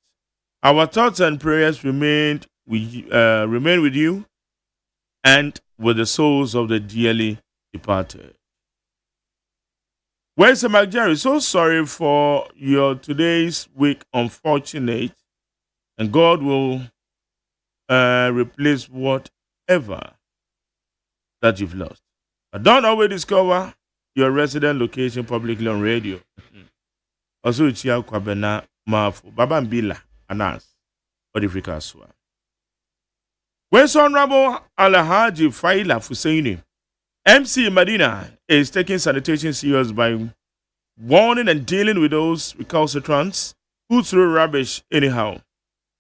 Our thoughts and prayers remain with you and with the souls of the dearly departed. Where's McJerry? So sorry for your today's week, unfortunate, and God will replace whatever that you've lost. But don't always discover your resident location publicly on radio. Also, Chia Kwabena Mafu, Baba Mbila, Anas, Odifrika Aswa. Where's Honorable Alhaji Faila Fusaini? MC Medina is taking sanitation serious by warning and dealing with those recalcitrants who throw rubbish anyhow.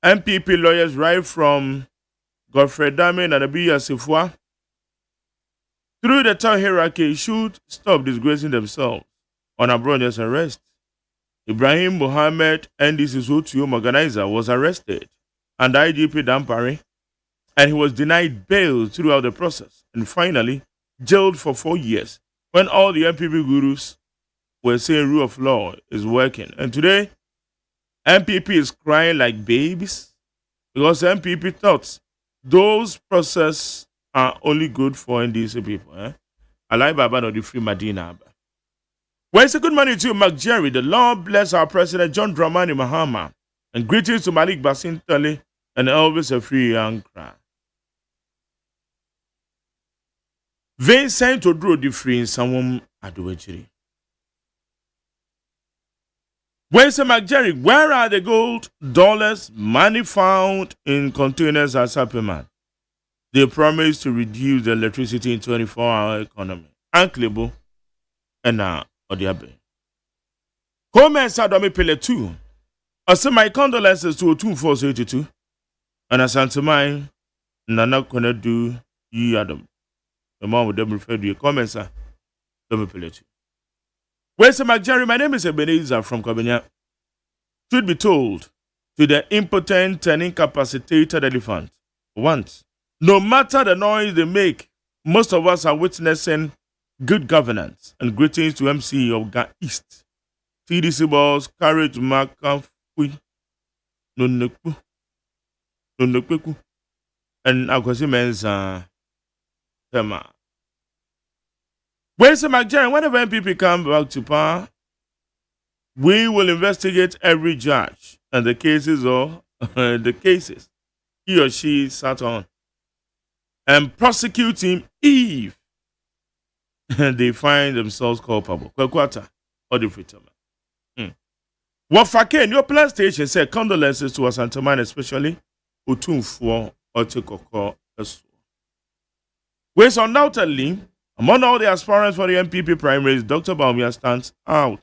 MPP lawyers right from Godfrey Dame and Abiya Sifwa through the town hierarchy should stop disgracing themselves on Abronya's arrest. Ibrahim Mohammed, NDC's Otuum organizer, was arrested under IGP Dampari, and he was denied bail throughout the process and finally jailed for 4 years when all the MPP gurus were saying rule of law is working. And today, MPP is crying like babies because MPP thought those processes are only good for NDC people. I like Baba no the free Medina. Well, it's a good morning to you, Mark Jerry. The Lord bless our President John Dramani Mahama. And greetings to Malik Basintali and Elvis Afri Ankra. Vincent Odro di free in someone Adwechiri. Where's Mark Jerry? Where are the gold, dollars, money found in containers at Supplement? They promised to reduce the electricity in 24-hour economy. Unclable and now Odiabe. Comment Sadomi Pele 2. I send my condolences to 2482. And I sent to mine, Nana Kona do ye Adam. The mom would them refer to your comments, sir. Domi Pele 2. Where's Mark Jerry? My name is Ebenezer from Kabenya. Should be told to the impotent and incapacitated elephant once. No matter the noise they make, most of us are witnessing good governance. And greetings to MC of Ga East. TDC boss, courage, Makafui, Nunukwu, and Akwasimen's Tema. Where's the McJarren? Whenever MPP come back to power, we will investigate every judge and the cases or the cases he or she sat on and prosecute him if they find themselves culpable. Kwakwata or the freedom. Wafake, your plan station said condolences to Asantaman, especially Utumfo or Tekoko. Whereas undoubtedly, among all the aspirants for the MPP primaries, Dr. Baumia stands out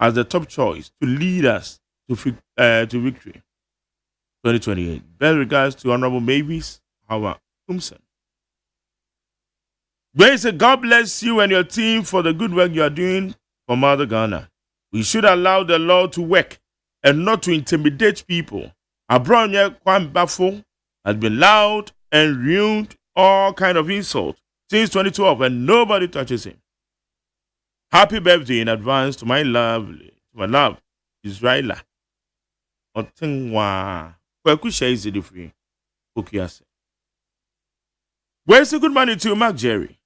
as the top choice to lead us to victory 2028. Best regards to Honorable Mavis Howard Thompson. Whereas God bless you and your team for the good work you are doing for Mother Ghana. We should allow the law to work and not to intimidate people. Abronya Kwan Bafo has been loud and ruined all kind of insult since 2012 and nobody touches him. Happy birthday in advance to my love, Israela. Otingwa. Kwakusha is the free. Okiase. Where's the good money to Mark Jerry?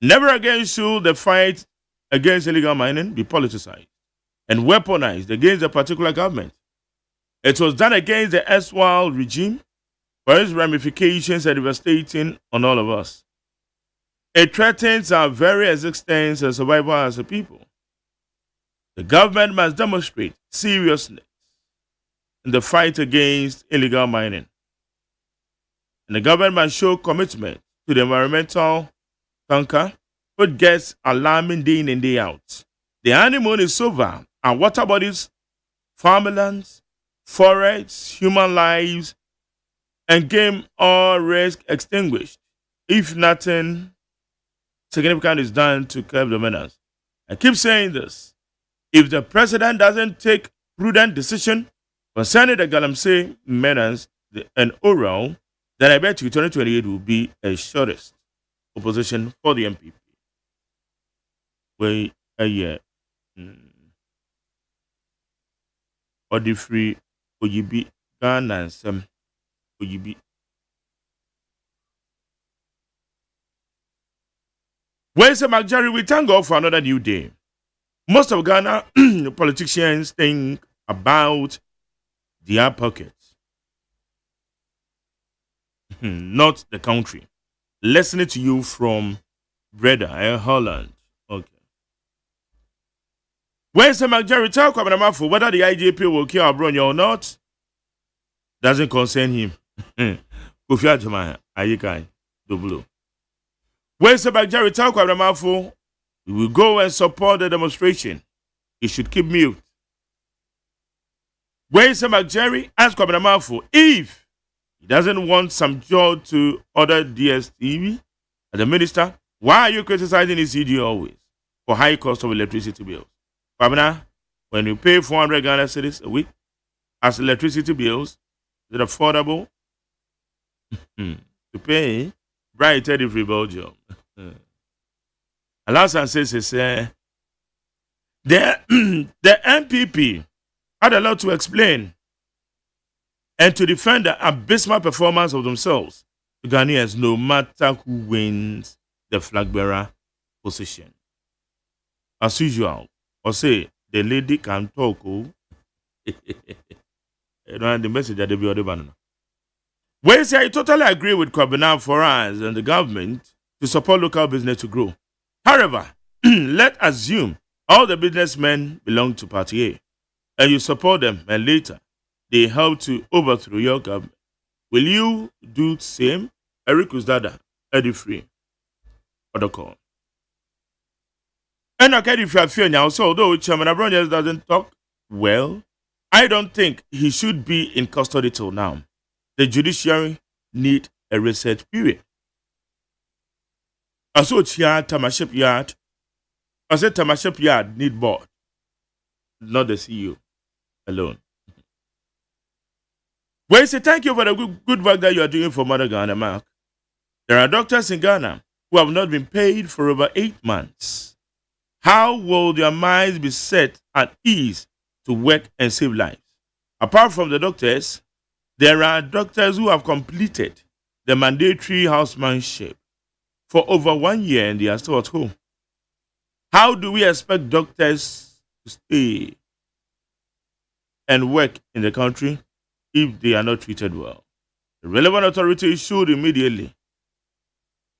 Never again should the fight against illegal mining be politicized and weaponized against a particular government. It was done against the erstwhile regime, for its ramifications are devastating on all of us. It threatens our very existence and survival as a people. The government must demonstrate seriousness in the fight against illegal mining. And the government must show commitment to the environmental conquer, which gets alarming day in and day out. The honeymoon is over, and water bodies, farmlands, forests, human lives, and game all risk extinguished if nothing significant is done to curb the menace. I keep saying this. If the president doesn't take prudent decision concerning the Galamsey menace and oral, then I bet you 2028 will be a shortest opposition for the MPP. Wait a year. Or the free Oyibi Ghana and some Oyibi. Where's the Mark we thank God for another new day. Most of Ghana politicians think about their pockets, not the country. Listening to you from Breda and Holland. Okay. Where's the Mark talk about for whether the IJP will kill Abronya or not? Doesn't concern him. Kofi Adjumani, Ayikai, Doblo. Where's the Mark talk about for? We will go and support the demonstration. He should keep mute. Where's the Mark ask Kwabena if he doesn't want some job to order DSTV as a minister. Why are you criticizing his ED always for high cost of electricity bills? Kwabena, when you pay 400 Ghana cedis a week as electricity bills, is it affordable to pay bright Eddie free Belgium? Alasan says the MPP had a lot to explain and to defend the abysmal performance of themselves to Ghanaians, no matter who wins the flag bearer position. as usual, or say the lady can talk. Oh, the message that they be the banana. Well, say I totally agree with Kwabena for us and the government to support local business to grow. However, let's assume all the businessmen belong to Party A, and you support them, and later they help to overthrow your government. Will you do the same? Eric Uzdada, Eddie Free, or call. And okay, if you are fear now, so although Chairman Abronius doesn't talk well, I don't think he should be in custody till now. The judiciary need a reset period. I saw Tamaship Yard. I said Tamaship Yard need board, not the CEO alone. Well, say thank you for the good work that you are doing for Mother Ghana, Mark. There are doctors in Ghana who have not been paid for over 8 months. How will their minds be set at ease to work and save lives? Apart from the doctors, there are doctors who have completed the mandatory housemanship for over 1 year and they are still at home. How do we expect doctors to stay and work in the country if they are not treated well? The relevant authorities should immediately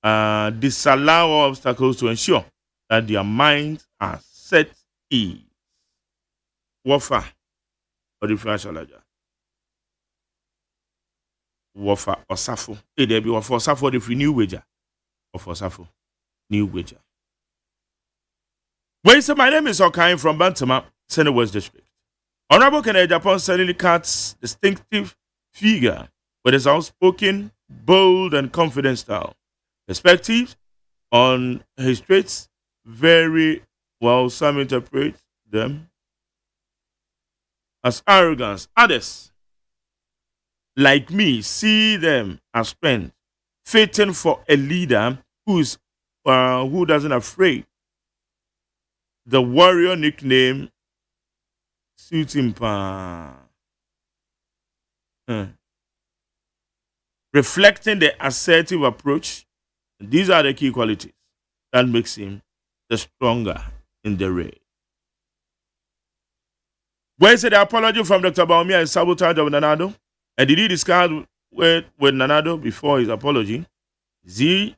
disallow obstacles to ensure that their minds are set ease. Wafa or the financial ledger. Wafa or Safo. There be Wafa or Safo the free new wager. Or for Safo, new wager. Well, so my name is Okain from Bantama, Senate West District. Honorable Kennedy Japan suddenly cuts distinctive figure with his outspoken, bold, and confident style. Perspectives on his traits very well. Some interpret them as arrogance. Others, like me, see them as strength, fitting for a leader who doesn't afraid. The warrior nickname suits him. Reflecting the assertive approach, these are the key qualities that makes him the stronger in the race. Where is the apology from Dr. Baumia and sabotage of Nanado? And did he discuss with Nanado before his apology? Is he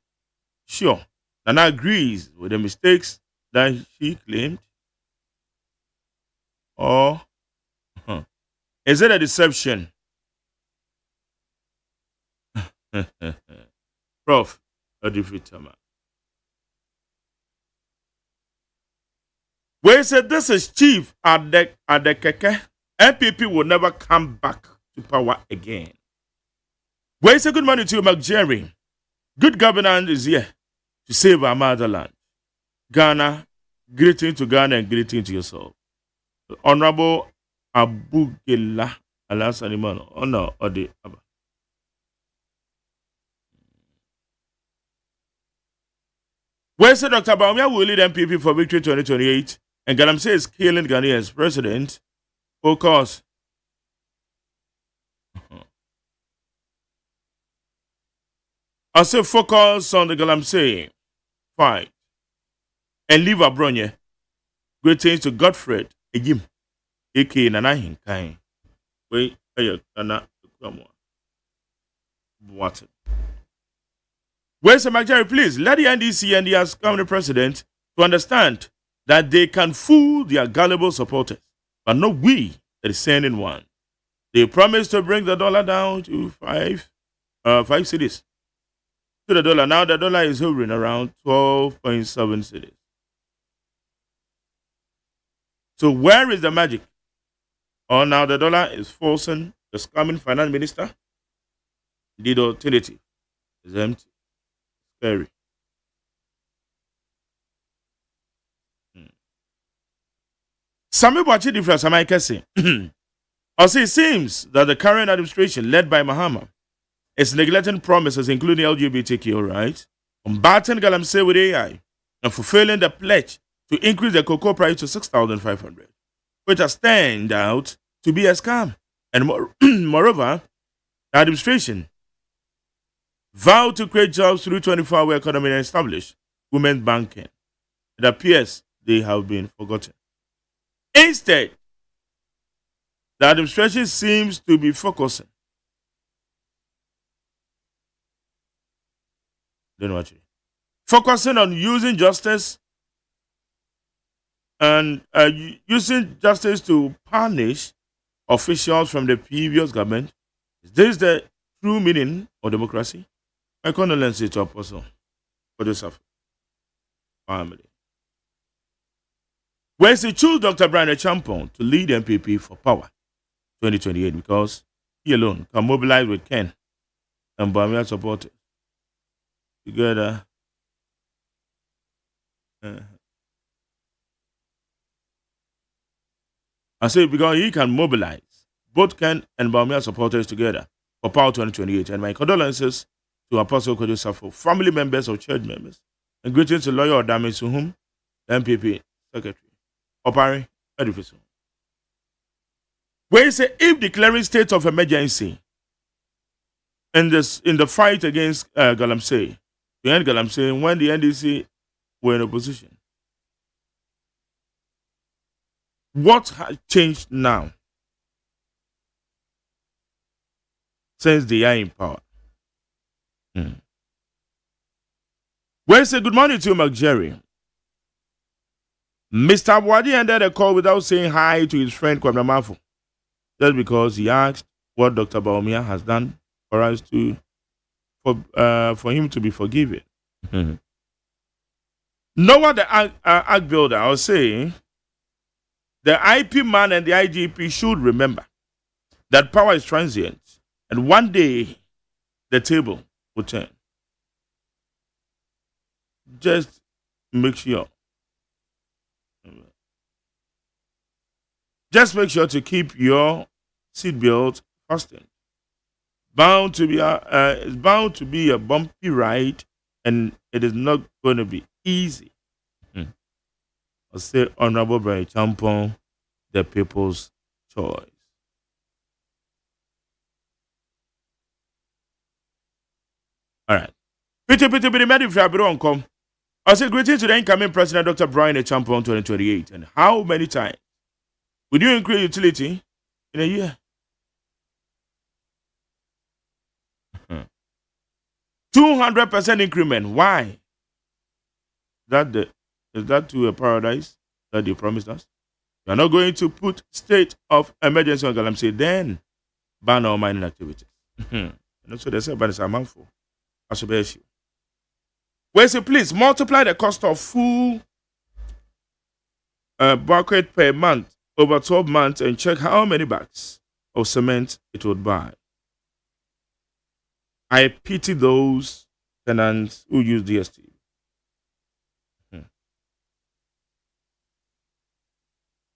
sure Nana agrees with the mistakes that she claimed? Or is it a deception? Prof. Odifitama. Where said this is chief at the keke, MPP will never come back to power again. Where say good morning to you, McJerry. Good governance is here to save our motherland. Ghana, greeting to Ghana and greeting to yourself. Honorable Abugela Alasanimano, honor Ode Abba. Where said Dr. Baumia will lead MPP for victory 2028 and Galamsey is killing Ghanaians president. Focus. I say focus on the Galamsey fight and leave Abronye. Greetings to Godfred Egim, aka Nana Hinkai. Wait, Nana, come on. What? Where's the Majority? Please let the NDC and the outgoing president to understand that they can fool their gullible supporters, but not we that is sending one. They promised to bring the dollar down to five cities to the dollar. Now the dollar is hovering around 12.7 cities. So where is the magic? Oh, now the dollar is forcing the scamming finance minister. The alternative is empty. Scary. Some people actually different. Some I can say. Also, it seems that the current administration, led by Mahama, is neglecting promises, including LGBTQ rights, combating Galamsey with AI, and fulfilling the pledge to increase the cocoa price to 6,500, which has turned out to be a scam. And moreover, the administration vowed to create jobs through 24-hour economy and establish women's banking. It appears they have been forgotten. Instead, the administration seems to be focusing. Focusing on using justice and using justice to punish officials from the previous government. Is this the true meaning of democracy? My condolences to Apostle for the suffering family. Where's the choose Dr. Brian Champon to lead MPP for power 2028 because he alone can mobilize with Ken and Bamia supporters together. I say because he can mobilize both Ken and Bamia supporters together for power 2028. And my condolences to Apostle Kodosafo, family members or church members, and greetings to lawyer Odame Suhum, MPP secretary. Opari, edifice. Where he say if declaring state of emergency in the fight against Galamsey, to end Galamsey, when the NDC were in opposition, what has changed now since they are in power? Where he say good morning to you, McJerry. Mr. Wadi ended the call without saying hi to his friend Kwamnamafo, just because he asked what Dr. Baumia has done for us for him to be forgiven. Noah, the act builder, I was saying, the IP man and the IGP should remember that power is transient, and one day the table will turn. Just make sure. Just make sure to keep your seatbelt fastened. It's bound to be a bumpy ride, and it is not going to be easy. I'll say, Honorable Brian Champon, the people's choice. All right. Pity, ready for Abiro come. I'll say, greetings to the incoming President, Dr. Brian Champon, 2028. And how many times would you increase utility in a year? 200% increment. Why? Is that to a paradise that they promised us? You are not going to put state of emergency on Galamsey, then ban all mining activities. And also they say, but it's a mouthful. I should be issue. Where say, please multiply the cost of full bucket per month over 12 months and check how many bags of cement it would buy. I pity those tenants who use DST.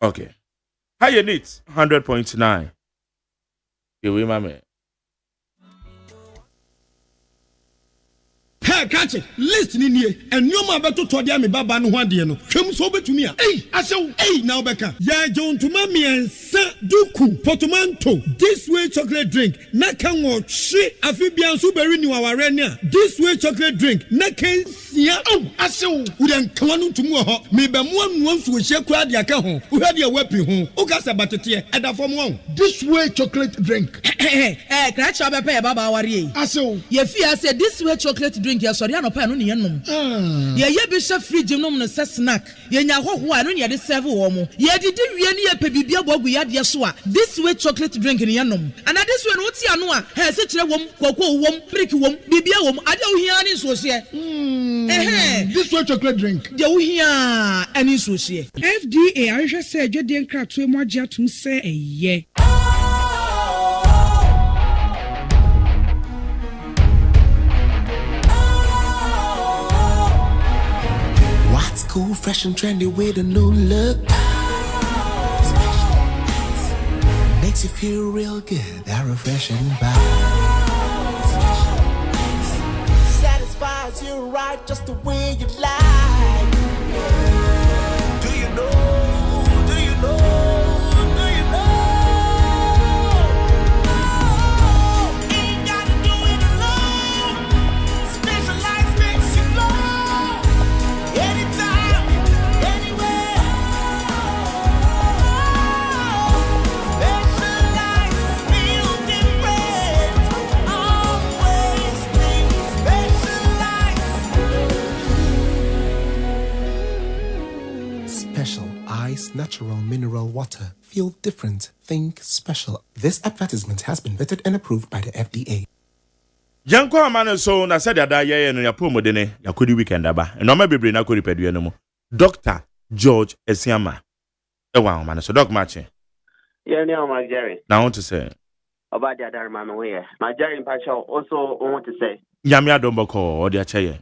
Okay. How you need 100.9. You will, my man. Hey, catch it. Listen in here. And you ma beto to dia me baba no hwade no. Hwem so betumi a. Hey, asew. Hey, now beka. Ya John to ma me ensa duku portmanteau. This way chocolate drink. Na kan wo hwe afibia so beri ni waware ne a. This way chocolate drink. Na kan sia. Oh, asew. Wo den kan no ntumu ho. Me be mo anu nsu hye kura de aka ho. Wo hwade a wapi ho. O ka sa batete e da fom ho. This way chocolate drink. Crash up a baba wari. Asew. Ye fi say this way chocolate drink. Sorry, I no pa no ne nom. Ye be chef fridge nom no se snack. Ye nya hoho a no ne de serve wo mo. Ye didi wie ne ye pe bibia bogu ya de so a. This way chocolate drink ne nom. And this way no ti ano a, he se kire wom, koko wom, brick wom, bibia wom. Ade wo hia ne so se. This way chocolate drink. De wo hia ani so se. FDA ahwehwe se adwede nkratoe mo agye atum se eye. Cool, fresh and trendy with a new look. Makes you feel real good, that refreshing vibe. Satisfies you right just the way you like. Do you know? Do you know? Do you know? Ain't gotta do it alone. Specialized makes you glow. Anytime, anywhere. This natural mineral water. Feel different. Think special. This advertisement has been vetted and approved by the FDA. Yanko amane so na said that ye no ya promodene yakodi weekend aba. No ma bebre na kodi pedue no mu. Dr. George Esiama. Ewa amane so doc match. Yeah, no, my Jerry. Now I want to say About the other man way. My Jerry in Pacho also want to say. Yami adomboko or the chaye.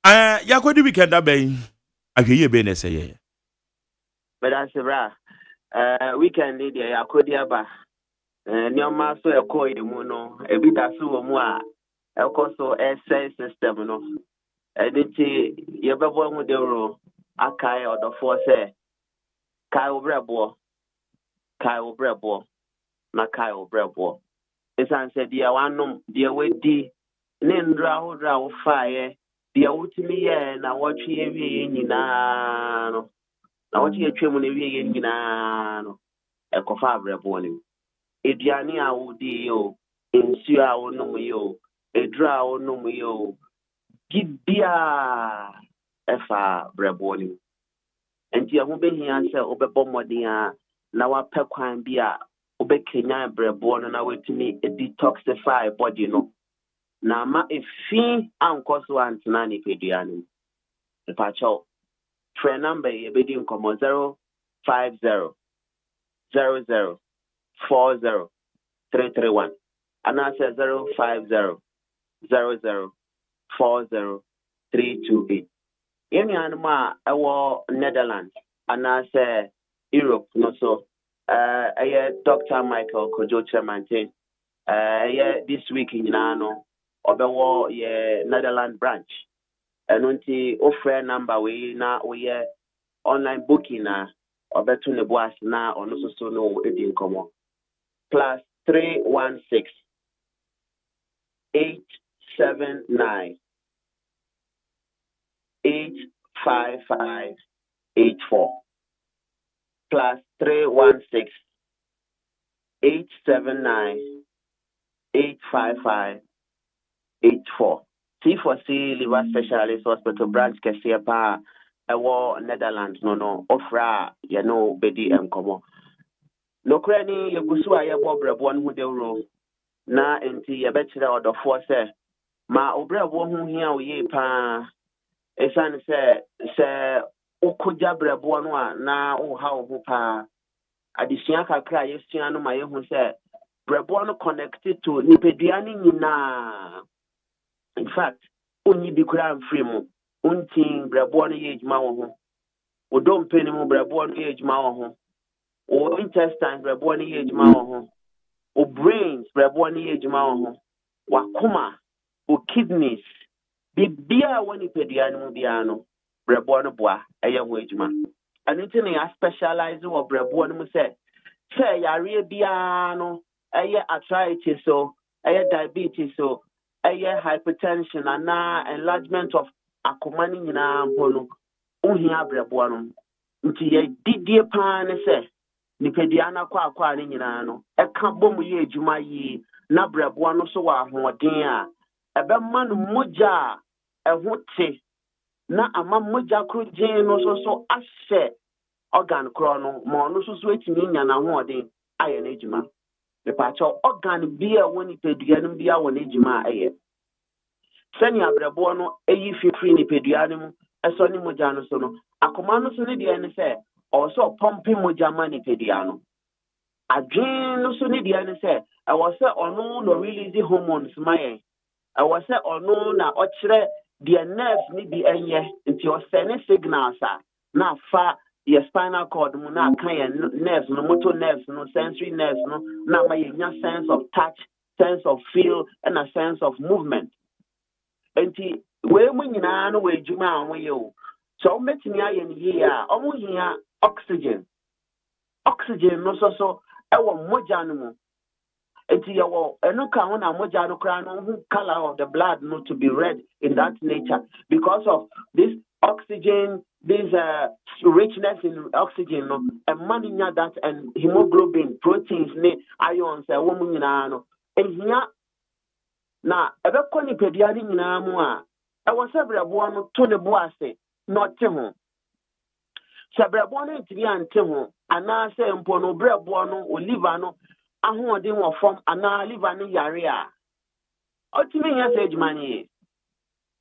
Yakodi weekend aba. Agye be na say ye. But that's bra. Weekend dey yakodi aba. Nyoma so ekọ emu no ebi da so wo mu a ekọ so essay system no editi ye bebo hu de ro akai odofo se kai obrebo na kai obrebo esan se dia wanom dia wedi ne ndra hodra wo faaye dia wutimi ye na wotwe ewie nyina no na wotwe atwemu ne ewie nyina no ekofa abrebo ni Ediani a wodi yo, ensu a wonom yo, edra a wonom yo, gibia efa breboni. Enti ahu behia se obebɔ mmɔden a na wapɛ kwan bi a obekenya brebo no na wetumi detoxify body no. Na ma efi ankɔ so antena ne peduane. Epacho. Frɛ number ye bedi nkomo 050 00 40331 and I said 050 00 40328. Any animal our Netherlands and I say Europe no so Dr. Michael Kojo Tremantin this week in Nano or the Netherlands branch and until offer number we na we online booking na or better ne boas na or no so no edin komo plus 316 879 855 84 plus 316 879 855 84 C4C liver specialist hospital branch Kesiepa Ewo Netherlands no ofra ye no bedi enkomo no krani ye gusu aye bobrebo no de ro na enti ye betire odofo se ma obrebo hu hia oye pa esan se okoja brebo no a na o ha o pa adisua kakra ye sua no ma ye hu se brebo no connected to nipeduane nyina. In fact onyi bi kura mfiri mu untin brebo no ye ejuma wo ho o dom peni mu brebo no ye ejuma wo ho o intestine brebo no ye ejuma wo ho o brains brebo no ye ejuma wo ho wakoma o kidneys bibia woni peduane mu bia no brebo no boa eye ho ejuma aniti ne ya specialize wo brebo no mu se yare bia no eye arthritis so eye diabetes so eye hypertension and enlargement of akomani nyina mpono ohia brebo no nti ye didie pa ne se nipedia kwa ne nyina no eka bom ye ejuma yi na brebo no so wa ahoden a ebe man moja ehote na ama moja krojin no so ahye organ kro no mo no so etimi nya na hoden aye na ejuma me pa cho organ bia woni pedua no bia woni ejuma aye sani abrebo no eyi fifiri ni pedua no mu eso ni moja no so no akoma no so ne de ne se o so pompi moja ma ni pedua no adwen no so ne de ne se e wo se ono no release hormones maye e wo se ono na o kire the nerves ni bi enye nti o se ne signals na fa your spinal cord mu na kan ye nerves no motor nerves no sensory nerves no na ma ye nya sense of touch, sense of feel and a sense of movement. Enti we mu nyina no we juma anwo ye o so metimi aye ni ye a omo hia oxygen no so e wo moja no mu enti ye wo eno ka ho na moja no kra no hu color of the blood no to be red in that nature because of this oxygen, this richness in oxygen no and money that and hemoglobin proteins ne ions e wo mu nyina no ehia na ebe koni pediari nyina mu a e wo sebrebo no to ne bo ase no te ho Sabrabo no ntimi ante ho ana se mpo no brebo no o liver no ahoɔden wɔ fam ana liver no yare a ɔtumi nya sɛ adwuma ne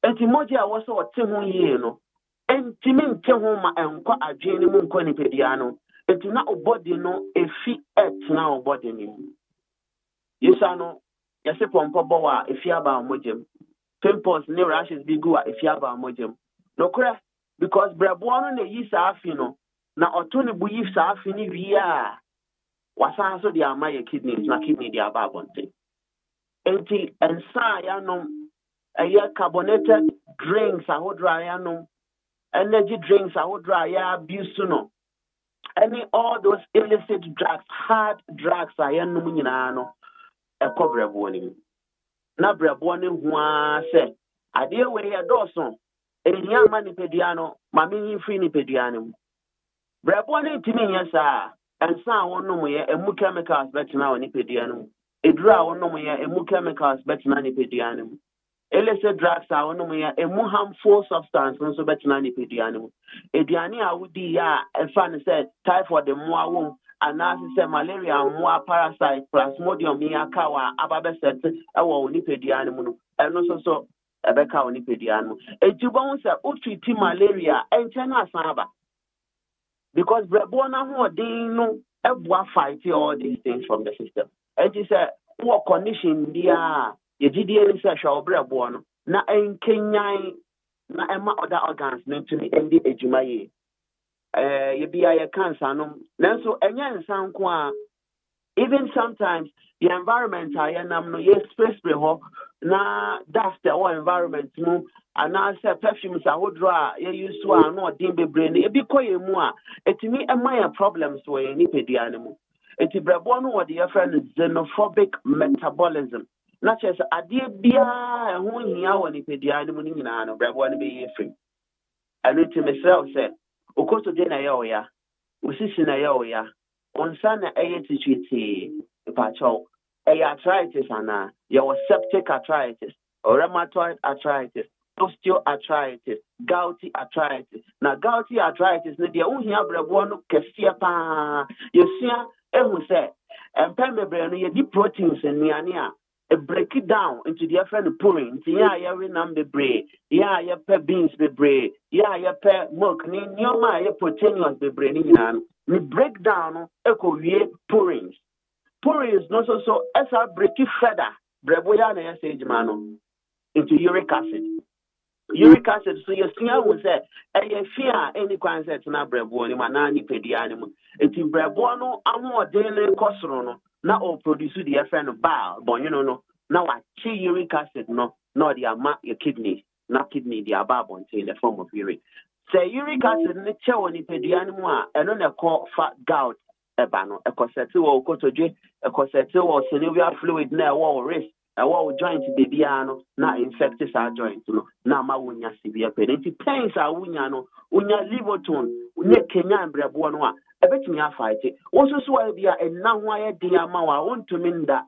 enti mogya a wɔsɛ ɔte ho yie no entimi nte ho ma ɛnkɔ adwene no mu nkɔ nipadia no enti na body no efi ɛtena o body no yesa no yɛse pɔmpɔ bɔ wɔ a efi aba mogyam pimples ne rashes bi gu a efi aba mogyam nokora because brabo no na yi saa afi no na ɔto ne bu yi saa afi ne wie a wasan so de ama yɛ kidneys na kidney de aba abɔnten enti ensa ya nom ɛyɛ carbonated drinks ahodoɔ a yɛanom energy drinks ahodoɔ a yɛabuse no any all those illicit drugs hard drugs a yɛanom nyinaa no ɛkɔ brɛboɔ no mu na brɛboɔ no ho a sɛ adeɛ wei yɛ dɔɔso ɛhia ama nipadua no ma menyi firi nipadua no mu brɛboɔ no ntimi nyɛ saa ɛnsa a wɔnom yɛ emu chemicals bɛtena wɔ nipadua no mu eduru a wɔnom yɛ emu chemicals bɛtena nipadua no mu illicit drugs a wɔnom yɛ emu harmful substance nso bɛtena nipadua no mu aduane a wodi yɛ a ɛfa no sɛ typhoid mmoa wom anaasɛ sɛ malaria mmoa parasite plasmodium yi aka wɔ a aba bɛsɛte ɛwɔ wo nipadua no mu no ɛno nso so ɛbɛka wo nipadua no mu enti wobɛhu sɛ wotreati malaria ɛnkyɛ no asan aba because brɛboɔ no ahoɔden no ɛboa fight all these things from the system enti sɛ wɔ condition bi a yɛgyidie ne sɛ hwɛ wo brɛboɔ no na ɛnkenyan na ɛma other organs no ntumi ɛndi adwuma yie yɛbia yɛ cancer no nanso ɛnyɛ nsa nko a even sometimes the environment a yɛnam no yɛspray hɔ na dust ɛwɔ environment mu anaasɛ perfumes ahodoɔ a yɛyi so a na ɔden bebree no ebi kɔ yɛn mu a ɛtumi ɛma yɛ problems wɔ yɛn nipadua no mu enti brɛboɔ no wɔde yɛfrɛ no xenophobic metabolism na kyerɛ sɛ adeɛ biara ɛho hia wɔ nipadua no mu no nyinaa no brɛboɔ no bɛyɛ firi ɛno nti mesrɛ wo sɛ okoto de na ɛyɛ wo ya osisi na ɛyɛ wo ya onsa na ɛyɛ titwitee mpakyɛw ɛyɛ arthritis anaa yɛwɔ septic arthritis rheumatoid arthritis osteoarthritis gouty arthritis na gouty arthritis no deɛ wohia brɛboɔ no kɛseɛ paa yɛsua ehu sɛ mpɛn bebree no yɛdi proteins nnuane a break it down into the different pouring. Yeah, every number bebree. Yeah, you pay beans bebree. Yeah, you pay milk. Ni nyoma you proteinous bebree ni nyina. We break down eko wie pourings. Pourings no so esa break it further. Breboya na yɛ sɛ adwuma no into uric acid. Uric acid so yɛsua wo sɛ ɛyɛ fi a ɛni kwan sɛ tena brɛboɔ no mu anaa nipadua no mu. Enti brɛboɔ no ahoɔden no kɔ soro no na o produce the effect bile but you know now what uric acid no the amount your kidney not kidney the above in the form of urine say uric acid ne che woni pedua no mu a eno na call fat gout eba no ekosete wo kotoje ekosete wo synovial fluid na wo wrist wo joint de bia no na infected our joint no na ma wonya severe pain it pains a wonya no wonya livoton wonya kenya brebo no a ebetumi afight wo so bia enna ho aye din ama wa wontumi nda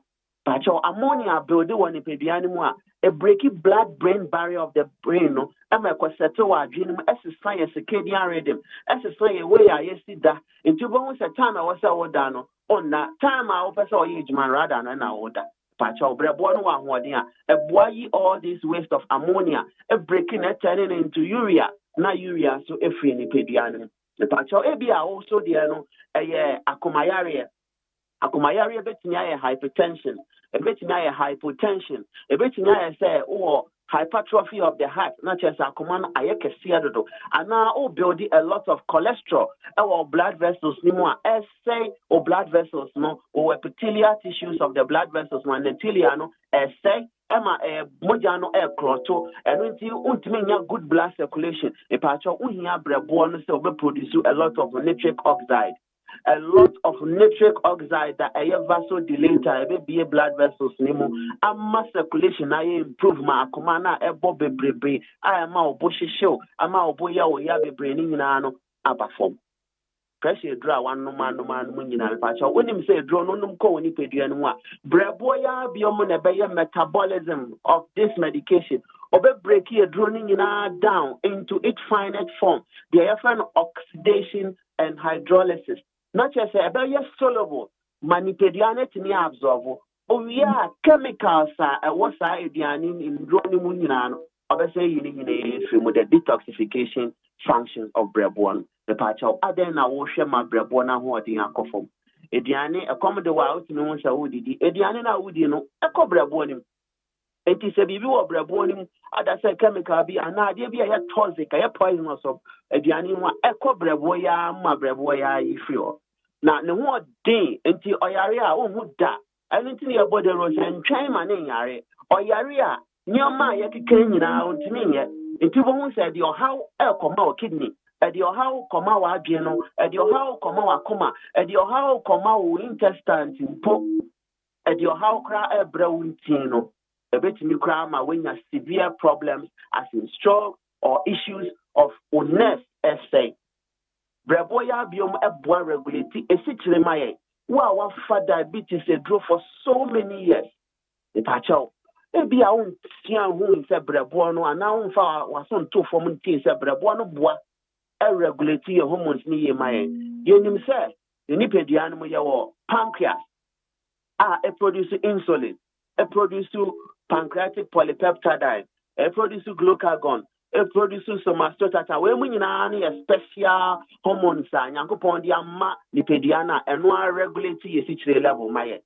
pacho ammonia build won ipedua no mu a a breaking blood brain barrier of the brain no ama ekosete wa adwene mu exercise circadian rhythm exercise way a yesi da ntubo ho se time a wo se wo da no onna time a wo pese o ye ejuma rather na wo da pacho brebo no wa hoɔden a eboa yi all this waste of ammonia a breaking and turning into urea na urea so efri ni pedua no pacho ebi a also there no akomayare betumi ayɛ hypertension betumi ayɛ hypotension betumi ayɛ sɛ hypertrophy of the heart na kyerɛ sɛ akoma no ayɛ kɛseɛ dodo anaa o build a lot of cholesterol our blood vessels ni mu a ɛsɛe o blood vessels no o epithelial tissues of the blood vessels no endothelial no ɛsɛe ɛma mogya no ɛkorɔto ɛno nti wontumi nya good blood circulation epatwɛ wohia brɛboɔ no sɛ wobɛproduce a lot of nitric oxide that a vasodilator be blood vessels nimo amma circulation I improve ma akoma na ebo bebrebe ama obohye show ama oboya oya bebre ni nyina no abafom pressure draw one no man nyina pacha wonim say draw no num ko woni pedua no a brebo ya biom na be metabolism of this medication obe break here draw ni nyina down into its finite form the effect oxidation and hydrolysis. Not just a very soluble, manipediane to me absorb. Oh, yeah, chemicals are what's aduane in dronimunano. Obviously, you need the detoxification functions of breadborn. The patch of other now wash my breadborn who are the alcohol. Ediane, a commodore out no one shall would the Ediana would you know, a cobra born. It is a review of breadborn, other say chemical be an idea be a toxic, a poisonous of Edianima, a cobra boya, my breadboya, if you. Now, no more day until Oyaria won't da. Anything about the rose and train my name, Oyaria, near my yakin now to me yet. If you won't say your how come kidney. At your how come our geno, at your how come our coma, at your how come our intestines in pop, at your how cry a brown tino. A bit me cry when you have severe problems as in stroke or issues of illness, essay. Breboya biome a boy regulate a situation my wow for diabetes a draw for so many years. The patcho. Maybe I won't see who is a brebono and now was on 2 forming things a brebono bois. Regulate your hormones near my you himself, the nipedianimo your pancreas. It produces insulin, it produces pancreatic polypeptide, it produces glucagon, it produces somatostatin. When we need a special hormones, Yankopon the amma nipediana and one regulate your situation level my.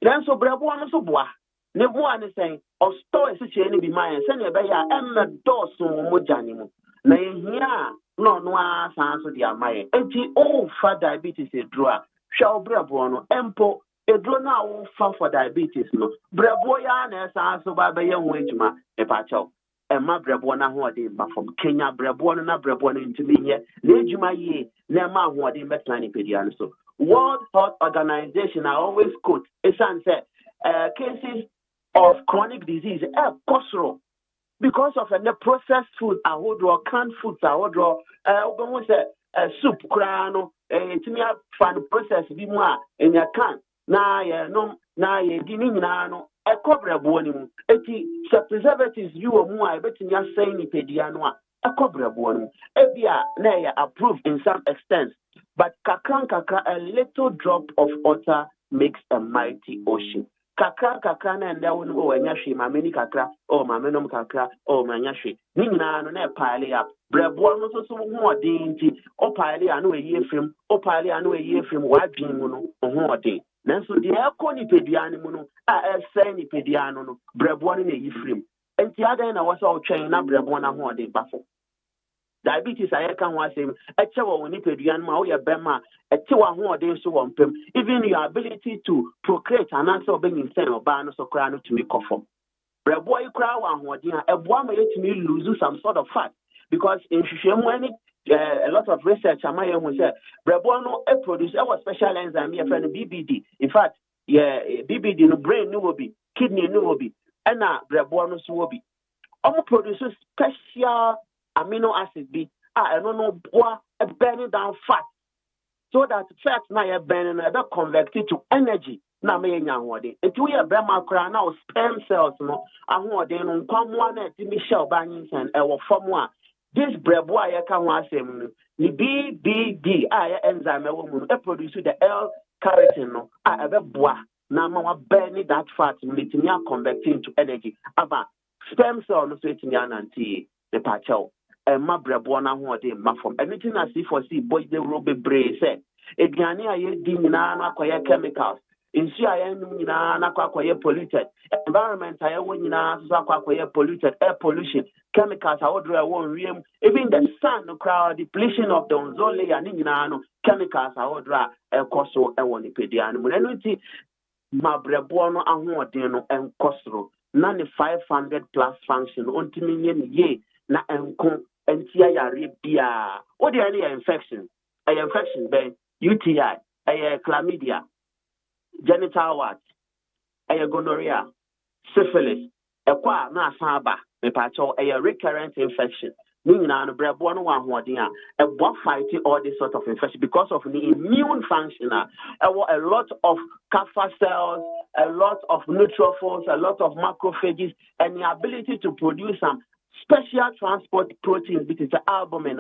Then so brabo so bois. Never one is saying, or store a situation be my and send a bear and a door so mojanimu. Na here. No, sans the amay. Oh, for diabetes, a draw. Shall brabono, empo, a draw now for diabetes. No, braboyan as answer by a young wage ma, a patcho. And my brabona who are from Kenya, brabona, brabona into me yet. Nejuma ye, Nema who are the Metlani pedian. So, World Health Organization, I always quote, a sunset, cases of chronic disease, cosro. Because of the processed food, I would draw canned foods, I would draw soup, crano, to me, fan process be more in your can. Na no, na ye dinino, a cobra bonim, preservatives you or more, I bet in your saying pediano, a cobra bonim, ebia, nay, approved in some extent, but kakran kakra, a little drop of water makes a mighty ocean. Kakra na nda wonu o anyashi ma meni kakra o ma menom kakra o ma anyashi ni nyina no na pile up brebo no so ho odin nti o pile anu eyi efrim wa dwen mu no ho odin nanso de ekọ ni pedua ni mu no a ese ni pedua no brebo no na eyi frim enti adan na wo so otwen na brebo na ho odin bafo diabetes ayeka ho asem eche wo ni pedua no ma wo ye bema eche wa ho odin so wo mpem even your ability to procreate and answer being insane or ban so kra no to me kofo brebo yi kra wa ho odin a eboa ma yetimi lose some sort of fat because in hwehwemu ani a lot of research amaye hu say brebo no produce our special enzyme here friend BBD in fact BBD no brain no will be kidney no will be and brebo no so will be produce special amino acid be I don't know burning down fat so that fat now burning and converted to energy na me nya hode enti we be makra na sperm cells no ahode no kwamwa na ti Michelle Banyinsen e wo form a this brebo ayeka ho asem no ni BBD enzyme e wo mu e produce the L-carnitine no e be boa na ma wa burn that fat metimi converting to energy aba sperm cell no so etimi ananti the pacho ma brebo na ho de ma form anything as if for see boy the robe brain say eduane aye di nyina na akoye chemicals insu aye nyina na akoye polluted environment aye wo nyina so akoye polluted air pollution chemicals awodro won wiem even the sun no crowd depletion of the ozone layer ni nyina no chemicals awodro ekoso e won ipedian mo nti ma brebo no ahoden no enkosoro na ne 500 plus function ontimi nye ye na enko entia yare bia o de any infection ben UTI chlamydia genital wart gonorrhea syphilis ekwa na asaba me pacho recurrent infection ni nyina no brebo no wa hoden a fight all this sort of infection because of the immune function a lot of Kappa cells, a lot of neutrophils, a lot of macrophages, and the ability to produce some special transport proteins which is the albumin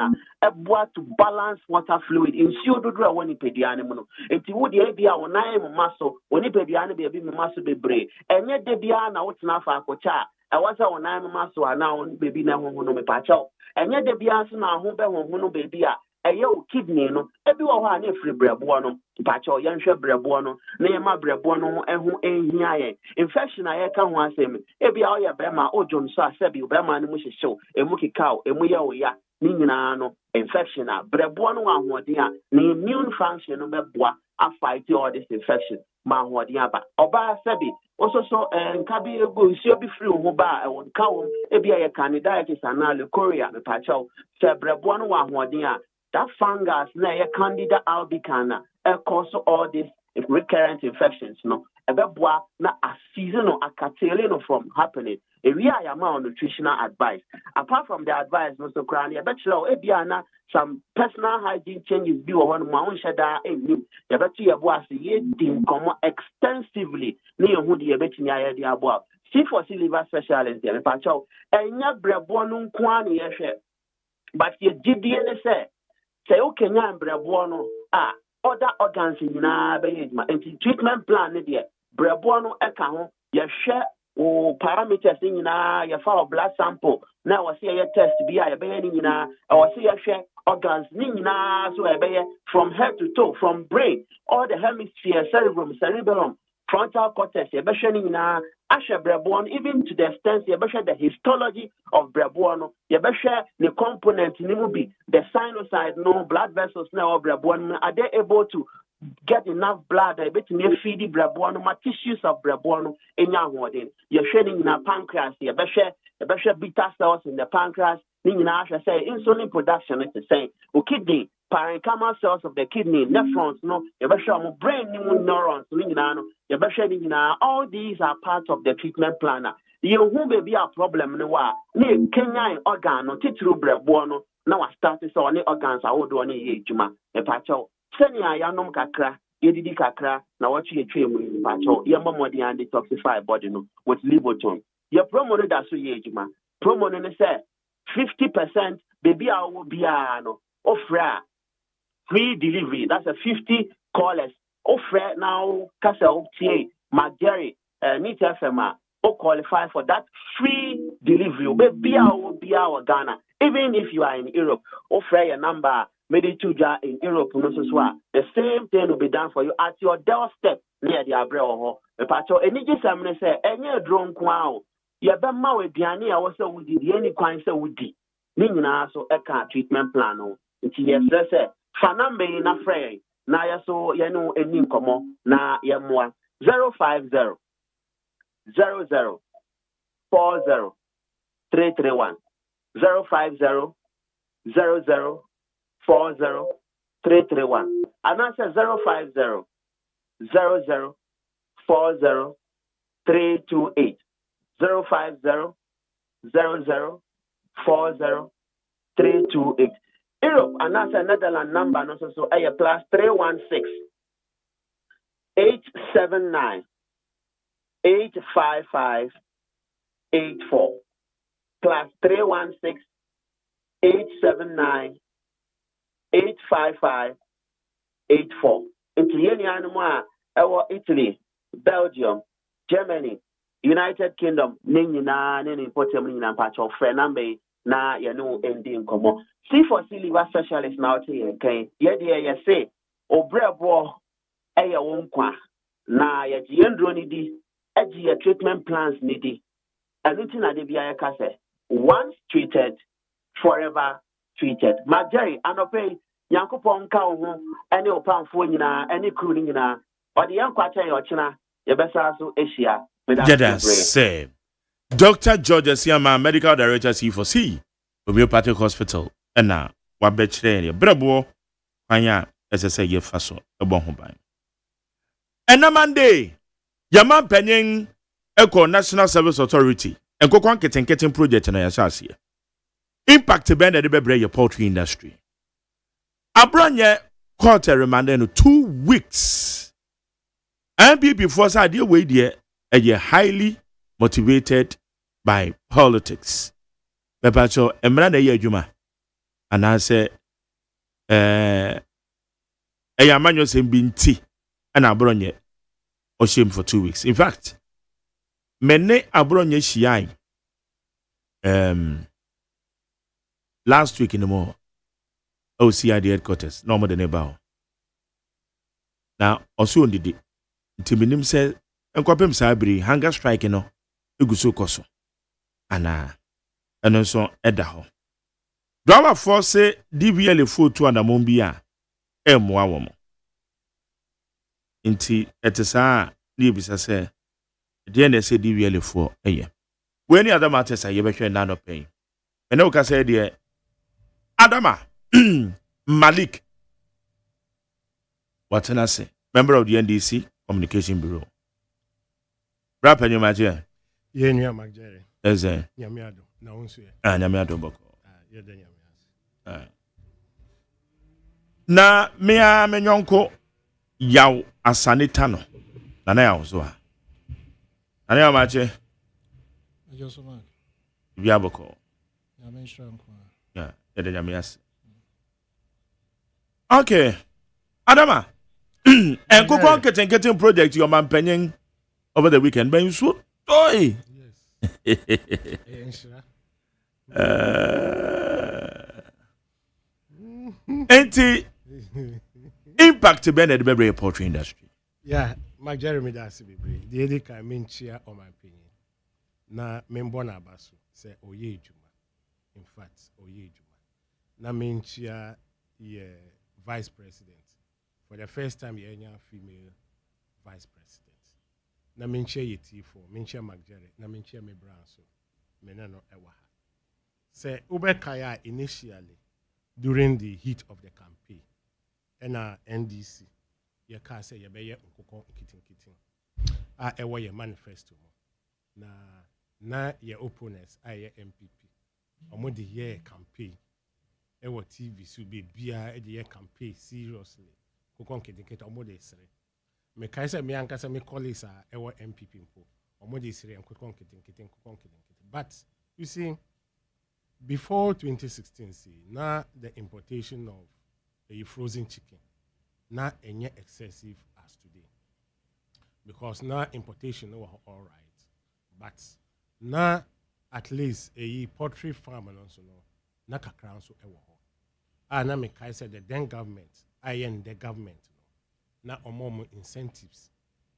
to balance water fluid in do one pediani mono enti wo de bia wona em maso woni pediani be bi maso bebre enye de bia na wo tena fa akocha e wasa wona em maso ana won bebi na ho no me pa chaw enye de bia so na ho be ho no bebi a eye o kidney no ebi wo ho a na free brebo no pa chaw ye nhwe brebo no na ye ma brebo no ehu ehia ye infection a ye ka ho asem ebi a ye be ma ojon so asebi be ma no mu hyehyw emu kikao emu ye o ya ni nyina no infection a brebo no ahoɔden a na immune function no bɛboa a fight all this infection ma ahoɔden aba ɔbaa sɛbi ososo nka bi egu nsuo bi firi ho ba ɛwɔ nka wo ebi a yɛ candidiasis anaa leukorrhea mepakyɛw sɛ brebo no ahoɔden a that fungus na yɛ candida albicans cause all this recurrent infections no ɛbɛboa na aseize no akatele no from happening area yama on nutritional advice apart from the advice no so kran ya bɛkyerɛ ebia na some personal hygiene changes bi wɔ hɔ no ma wonhyɛ da enim ya bɛto yɛ bo ase yɛ di nkɔmmɔ extensively ne yɛ hu de yɛ bɛtumi ayɛ de aboa C4C liver specialist deɛ mepakyɛw ɛnyɛ brɛboɔ no nko a ne yɛhwɛ but yɛ gyidie ne sɛ wokanya brɛboɔ no a other organs nyinaa bɛyɛ adwuma nti treatment plan ne deɛ brɛboɔ no ɛka ho yɛhwɛ o parameters nyinaa yɛfa blood sample na wɔse yɛyɛ test bi a yɛbɛyɛ ne nyinaa wɔse yɛhwɛ organs ne nyinaa so yɛbɛyɛ from head to toe from brain all the hemisphere cerebellum frontal cortex yɛbɛhwɛ ne nyinaa ahwɛ brɛboɔ no even to the extent yɛbɛhwɛ the histology of brɛboɔ no yɛbɛhwɛ ne component ne mu bi the sinusoid no blood vessels na ɛwɔ brɛboɔ no are they able to get enough blood a bit near feed brɛboɔ no ma tissues of brɛboɔ no enya ahoɔden yɛhwɛ ne nyinaa pancreas yɛbɛhwɛ beta cells in the pancreas ne nyinaa ahwɛ sɛ insulin production is the same o kidney parenchymal cells of the kidney nephrons no yɛbɛhwɛ ɔmo brain ne mu neurons ne nyinaa no yɛbɛhwɛ ne nyinaa all these are part of the treatment plan yɛhu baabi a problem ne wɔ a ne yɛkenyan organ no titiri brɛboɔ no na wastart sɛ ɔne organs ahodoɔ ne yɛ adwuma mepakyɛw sɛnea yɛanom kakra yɛdidi kakra na wɔtwe yɛtwa mu mepakyɛw yɛmmɔ mmɔden a detoxify body no with Livoton yɛ promo no da so yɛ adwuma promo no ne sɛ 50% baabi a wɔwɔ biara no ofrɛ a free delivery that's a 50 callers ofrɛ now kasa tie magari Meet FM or qualify for that free delivery baabi a wɔwɔ biara wɔ Ghana even if you are in Europe ofrɛ your number maybe to in Europe no so the same thing will be done for you at your doorstep near the abrɛ wɔ hɔ mepakyɛw enigye sɛm ne sɛ ɛnyɛ aduro nko a o yɛbɛma wo aduane a wɔ sɛ wodi deɛ ani kwan sɛ wodi ne nyinaa so ɛka treatment plan no nti yɛsrɛ sɛ fa number yi na frɛ na yɛ so yɛne ani nkɔmmɔ na yɛmmoa 050 00 40 331 050 00 40 331 anaasɛ 050 00 40 328 050 00 40 328 Europe anaasɛ Netherlands number no so ɛyɛ plus 316 879 855 84 plus 316 879 855 84 nti yɛn nuanom a ɛwɔ Italy, Belgium, Germany, United Kingdom ne nyinaa ne important ne nyinaa mpakyɛw frɛ number yi na yɛne endi nkɔmmɔ C4C liver specialist na ɔte yɛn kan yɛdeɛ yɛse obrɛboɔ ɛyɛ wo nkwa na yɛgye yɛn duro ne di agye yɛ treatment plans ne di ɛno nti na de bia yɛka sɛ once treated forever treated magari anɔpɛ nyankopɔn nka wo ho ɛne ɔpamfoɔ nyinaa ɛne kuru no nyinaa ɔde yɛn nkwa kyɛn yɛ ɔkyena yɛbɛsa so ahyia Jada say Dr. George Agyeman, Medical Director C4C, Homeopathic Hospital, and now what betray Brabo, Panya, as I say, ye faso, a bon hobine. And a Monday, Yaman Penning, Echo National Service Authority, and Kokwan getting project in Ayasasia. Impact bend at the bebre poultry industry. A brand yet quarter remanded 2 weeks. And be before I deal with ye. A highly motivated by politics. Pepacho, emra na ye adwuma. And I say, Eyamanyo sembinti, and abronye, or shame for 2 weeks. In fact, mene abronye shiai, last week in the more, OSEI headquarters, no more than about. Now, also did it. Timinim said, and Quapem Sabri, hunger strike, Uguso Koso. And also Edaho. Drama force DBL food to an amombia, M1. Inti etesa, Libisa say, the NSA DBL for a year. When the other matters are ever none of paying. And Oka said, dear Adama Malik. What can I say? Member of the NDC Communication Bureau. Rap and your magic. Yenya Magere. As a Yamiado. Na unsu. Yamiado Boko. Yeda Yamias. Na mea menyonko yaw asanitano. Na ya ozoa. Na ya mache. Ajosoma. Biaboko. Yamensha nkwa. Yeah, yeda Yamias. Okay. Adama. And Coco getting project your man penning over the weekend. Ben so toy. Yes. Anti impact Bennett Bebre poultry industry. Yeah, my Jeremy Darcy Bebre. The Edika Menchia or my opinion. Na Membona Basu say Oye Juma. In fact, Oye Juma. Na Menchia ye vice president. For the first time, you're a female vice president. Na menchia ye T4, menchia Magjere, na menchia me branso, menano ewaha. Say Ube Kaya initially during the heat of the campaign, and NDC, ye can say ye be unkukon kitin. Ewa ye manifesto. Na ye opponents, ye MPP. Omo di ye campaign. Ewa TV so be bia e ye campaign seriously. Kukon omode sere me kaisa me ankasa me colleagues are ewo MPP mpo omode sere en kukon but you see before 2016 now the importation of a frozen chicken now enye excessive as today because now importation no all right but now at least a poultry farm and also no na kakra so ewo ho na me kaisa the then government in the government na omo incentives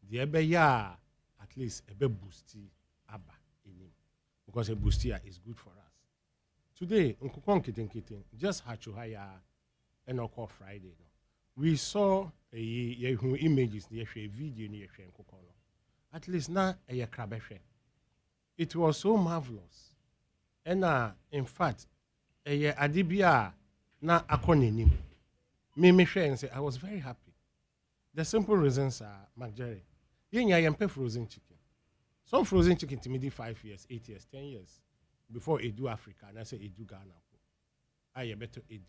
the ebe at least ebe boost aba in because a boost is good for us today nkukon kitten just hachu haya and call Friday no we saw a images the video ni nkukon at least na a krabehwe it was so marvelous and in fact adibia na akonenim me share and say I was very happy. The simple reasons are Magere. You frozen chicken. Some frozen chicken to me 5 years, 8 years, 10 years before it do Africa and I say it do Ghana. I better eat.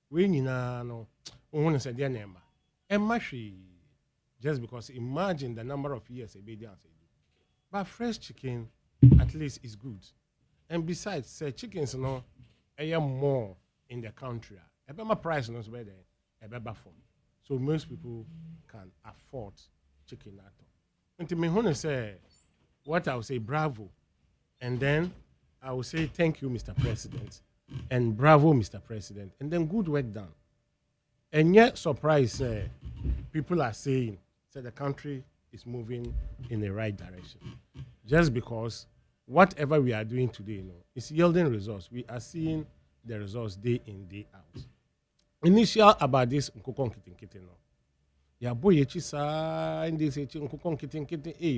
When you know, one say their name. And mashi just because imagine the number of years a baby answer. But fresh chicken at least is good. And besides, say chickens no more in the country. A better price no better. A better form. So most people can afford chicken at all. And to me, when I say what I will say, bravo. And then I will say, thank you, Mr. President. And bravo, Mr. President. And then good work done. And yet, surprise, people are saying that the country is moving in the right direction. Just because whatever we are doing today is yielding results. We are seeing the results day in, day out. Initial about this nkukon kitten no. Ya boy chisa in this nkukon kitten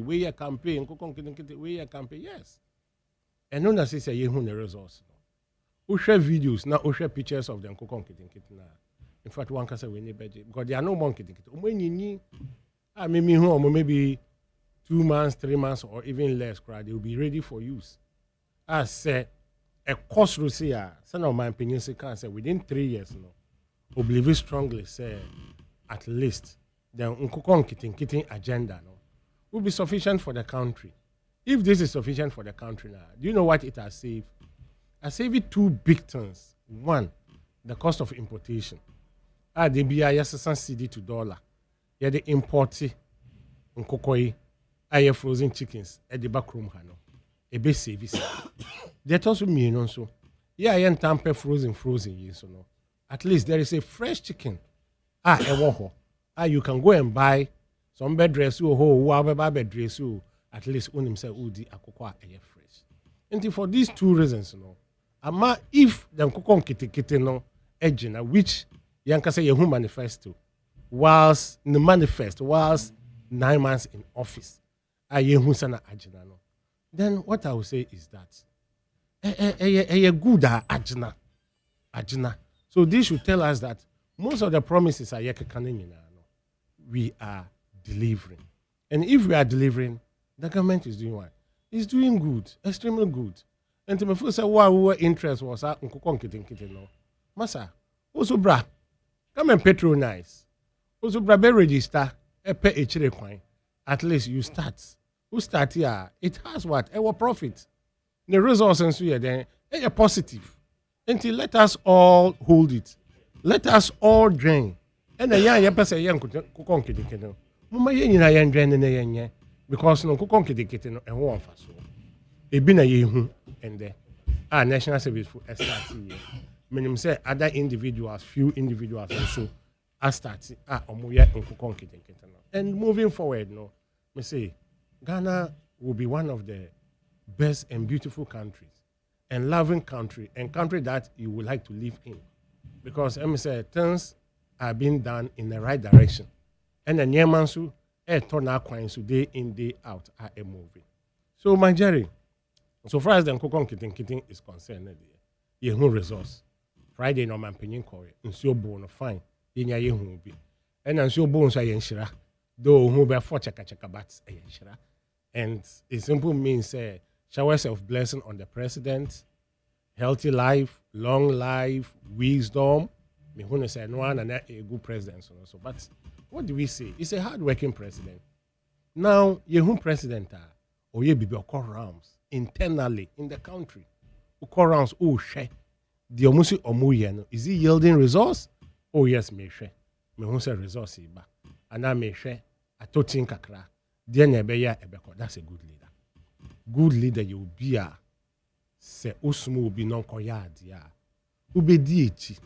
we ya campaign nkukon kitten we ya campaign yes. And no na say ye hu the results no. We share videos now we share pictures of the nkukon kitten na. In fact one can say we need budget because there are no more kitten. Omo maybe 2 months, 3 months or even less they will be ready for use. As say a cost Russia, some of my opinions can say within 3 years no. I believe strongly say at least the nkukon kitten agenda will be sufficient for the country. If this is sufficient for the country now, do you know what it has saved? I say even two big things. One, the cost of importation. They be a CD to dollar. Yeah, the importi nkokoi, frozen chickens at the back room hano. A base service. That also mean also. Yeah, I tamper frozen, yes or no. At least there is a fresh chicken. You can go and buy some bed dress bed dress at least when himself udi akokwa fresh. And for these two reasons, ama if the nkokon kete no ejina which yanka say yehu manifesto whilst 9 months in office yehu sana ajina no, then what I will say is that good ajina. So this should tell us that most of the promises are we are delivering. And if we are delivering, the government is doing what? It's doing good, extremely good. And to me, first say, what interest was at no. Masa, also bra, come and patronize. Also bra, be register, pay a coin. At least you start. Who start here? It has what? Our profit. The resources here then are positive. Until let us all hold it. Let us all drain. And the young person young kukon kidikino. Mama yen na yen drain na yen because no kukon kidikino and one fast. E bi na yehu and the national service for start here. Meaning say other individuals, few individuals also start omoya kukon kidikino. And moving forward, no, me say Ghana will be one of the best and beautiful countries and loving country and country that you would like to live in. Because I say things are being done in the right direction. And the Nyemansu, turn our coins day in, day out are moving. So my Jerry, so far as the Nkokon Kitten is concerned, you have resource. Friday no man opinion call it, and so bone fine, in your yehu be. And I'm so bones I enshira, though who be for chaka bats a enshira. And it simply means showers of blessing on the president, healthy life, long life, wisdom. Me who say no one and a good president also. But what do we say? It's a hard-working president. Now, you president or you be rounds internally in the country. Rounds share. The omusi omuyeno is he yielding resource? Oh yes, me share. Me who say resource ba. And I me share. I to think kakra. Dear nebeya ebeko. That's a good leader. Good leader you will be se usmu will be non koyadia. Ube dieti.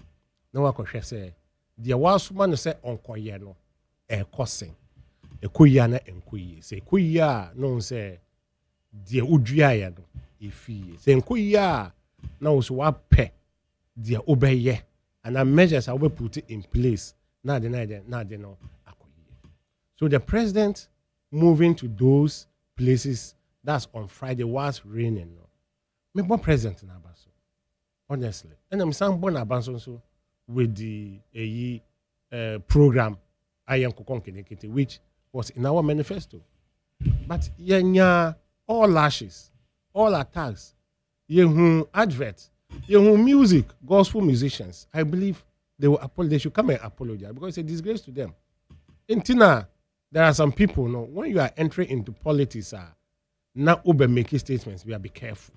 No one can say, the was man say onkoye no, cousin, a kuyana and kuye. Say kuya, no say, dear udria no, if he say kuya, no swap pe, dear obeye, and our measures are we put in place. Now the no akoye. So the president moving to those places that's on Friday was raining. No, me born president in Abaso, honestly, and I'm saying born Abaso so. With the program I am Kokonkete, which was in our manifesto. But yenya all lashes, all attacks, yehu adverts, yehu music, gospel musicians. I believe they should come and apologize because it's a disgrace to them. In Tina, there are some people, when you are entering into politics, now Uber making statements, we are be careful.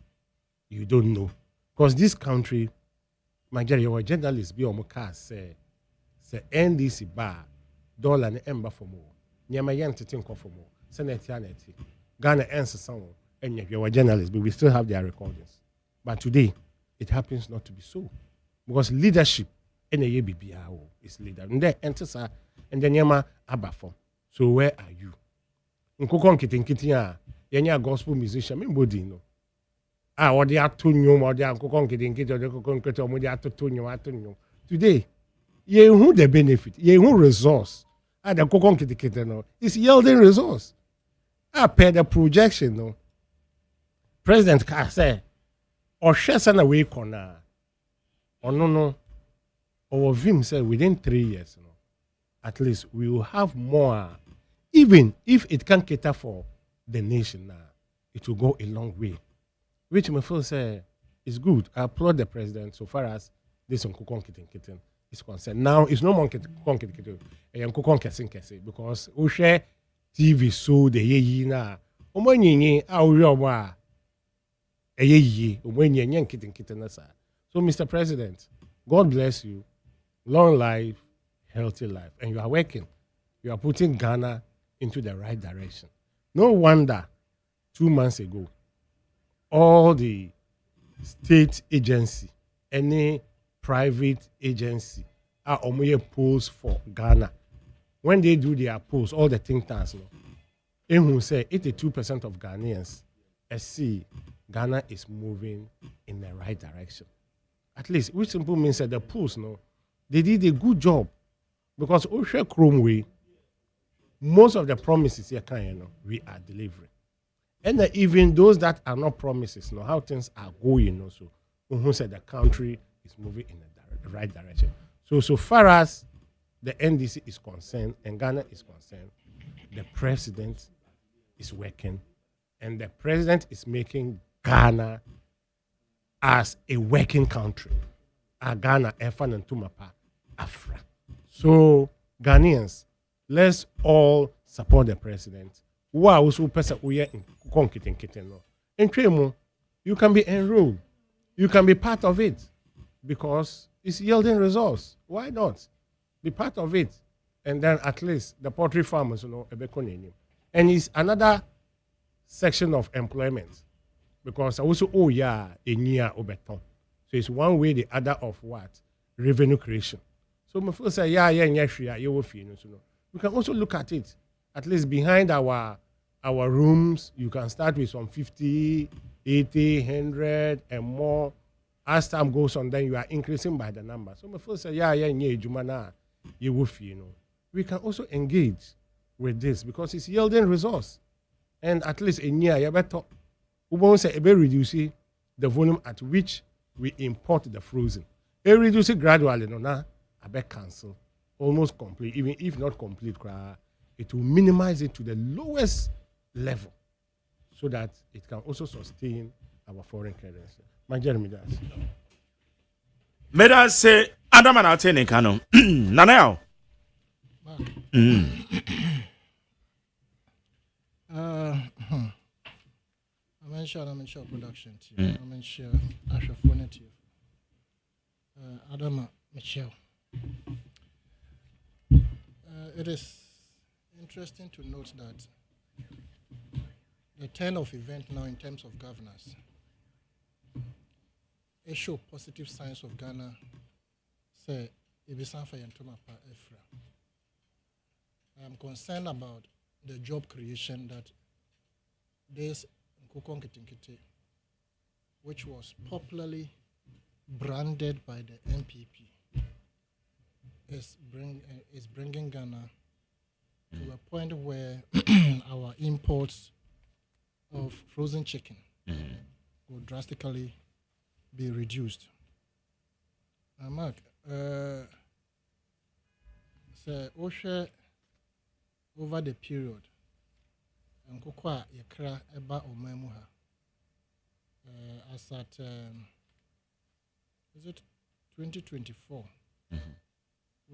You don't know. Because this country, my dear, your journalist be on my say NDC bar dollar and ember for more. Nyama yan to think for more. Senate yaneti. Ghana answer someone. And your journalists, but we still have their recordings. But today, it happens not to be so. Because leadership, NABBRO is leader. And they enter and then Nyama abafom. So where are you? Nkokon kitin yenya gospel musician, membody no. Or they are too new, or they are conquering, or they are too new. Today, you who the benefit, you who resource, and the conquering no, is yielding resource. I pay the projection, no. President can say, or share some away corner, or no, or Vim said within 3 years, no, at least we will have more, even if it can cater for the nation now, it will go a long way. Which me feel say is good. I applaud the president so far as this Nkokon Kitten is concerned. Now it's no more Nkokon Kitten, Nkokon Kessing because we share TV so the ye na. Omo nyinyi a ori omo a ye, when you're kitten. So, Mr. President, God bless you. Long life, healthy life. And you are working. You are putting Ghana into the right direction. No wonder 2 months ago, all the state agency, any private agency, are only polls for Ghana. When they do their polls, all the think tanks, who say 82% of Ghanaians see Ghana is moving in the right direction. At least, which simply means that the polls, they did a good job. Because Osha Cromway, most of the promises here, we are delivering. And even those that are not promises, how things are going also, who said the country is moving in the right direction. So far as the NDC is concerned and Ghana is concerned, the president is working, and the president is making Ghana as a working country. Ghana, Efan and Tumapa, Afra. So Ghanaians, let's all support the president. Who are also person who are in kitten. And you can be enrolled. You can be part of it because it's yielding results. Why not? Be part of it. And then at least the poultry farmers, and it's another section of employment because also, a year obeton. So it's one way, the other of what? Revenue creation. So my first say, we can also look at it. At least behind our rooms, you can start with some 50, 80, 100 and more. As time goes on, then you are increasing by the number. So my first say, we can also engage with this because it's yielding resource. And at least in year, you better reduce the volume at which we import the frozen. It reduce it gradually, I bet cancel almost complete, even if not complete, it will minimize it to the lowest level so that it can also sustain our foreign currency. My Jeremy does. Meda say Adam and Altene Kano. Nanao. I'm sure production team. I'm sure Asha Phonitive. Adam Michelle. It is interesting to note that the turn of event now in terms of governance, it shows positive signs of Ghana. Say, Ibisanfa Yantoma Pa Efra. I am concerned about the job creation that this Nkukon Kitinkiti, which was popularly branded by the MPP, is bringing Ghana to a point where our imports of frozen chicken will drastically be reduced. Mark, so OSHA over the period, and Kokwa Yakra Eba Omemuha, as at is it 2024?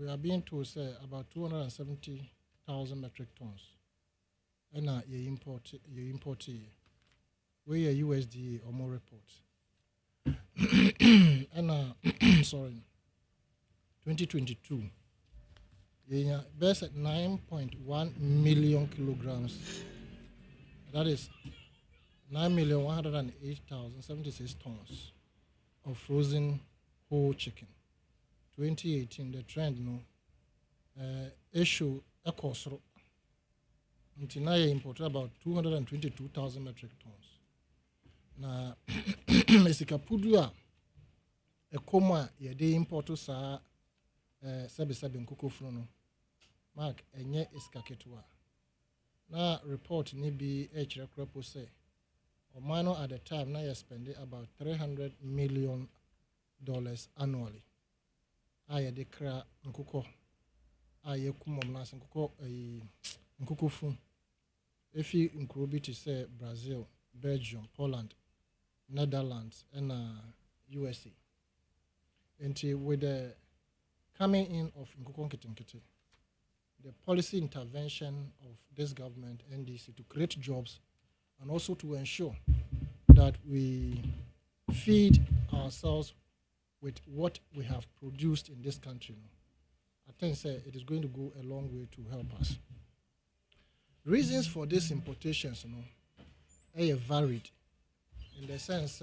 We are being told say about 270,000 metric tons. And you import where your USDA or more reports. And sorry, 2022. Yeah, best at 9.1 million kilograms. That is 9,108,076 tons of frozen whole chicken. 2018, the trend issue a cost. Until now, you import about 222,000 metric tons. Now, Mexico Pudua, a coma, ye import sa sabi nkuko frono. Mark, enye iskaketwa. Now, report ni be repo say, Omano at the time, now you spend about $300 million annually. Aye dekra nkuko. Aye kumom nas nkuko fun. If you include to say Brazil, Belgium, Poland, Netherlands, and USA. Until with the coming in of Nkukon Kitinkiti, the policy intervention of this government, NDC, to create jobs and also to ensure that we feed ourselves with what we have produced in this country, I think it is going to go a long way to help us. Reasons for these importations, are varied in the sense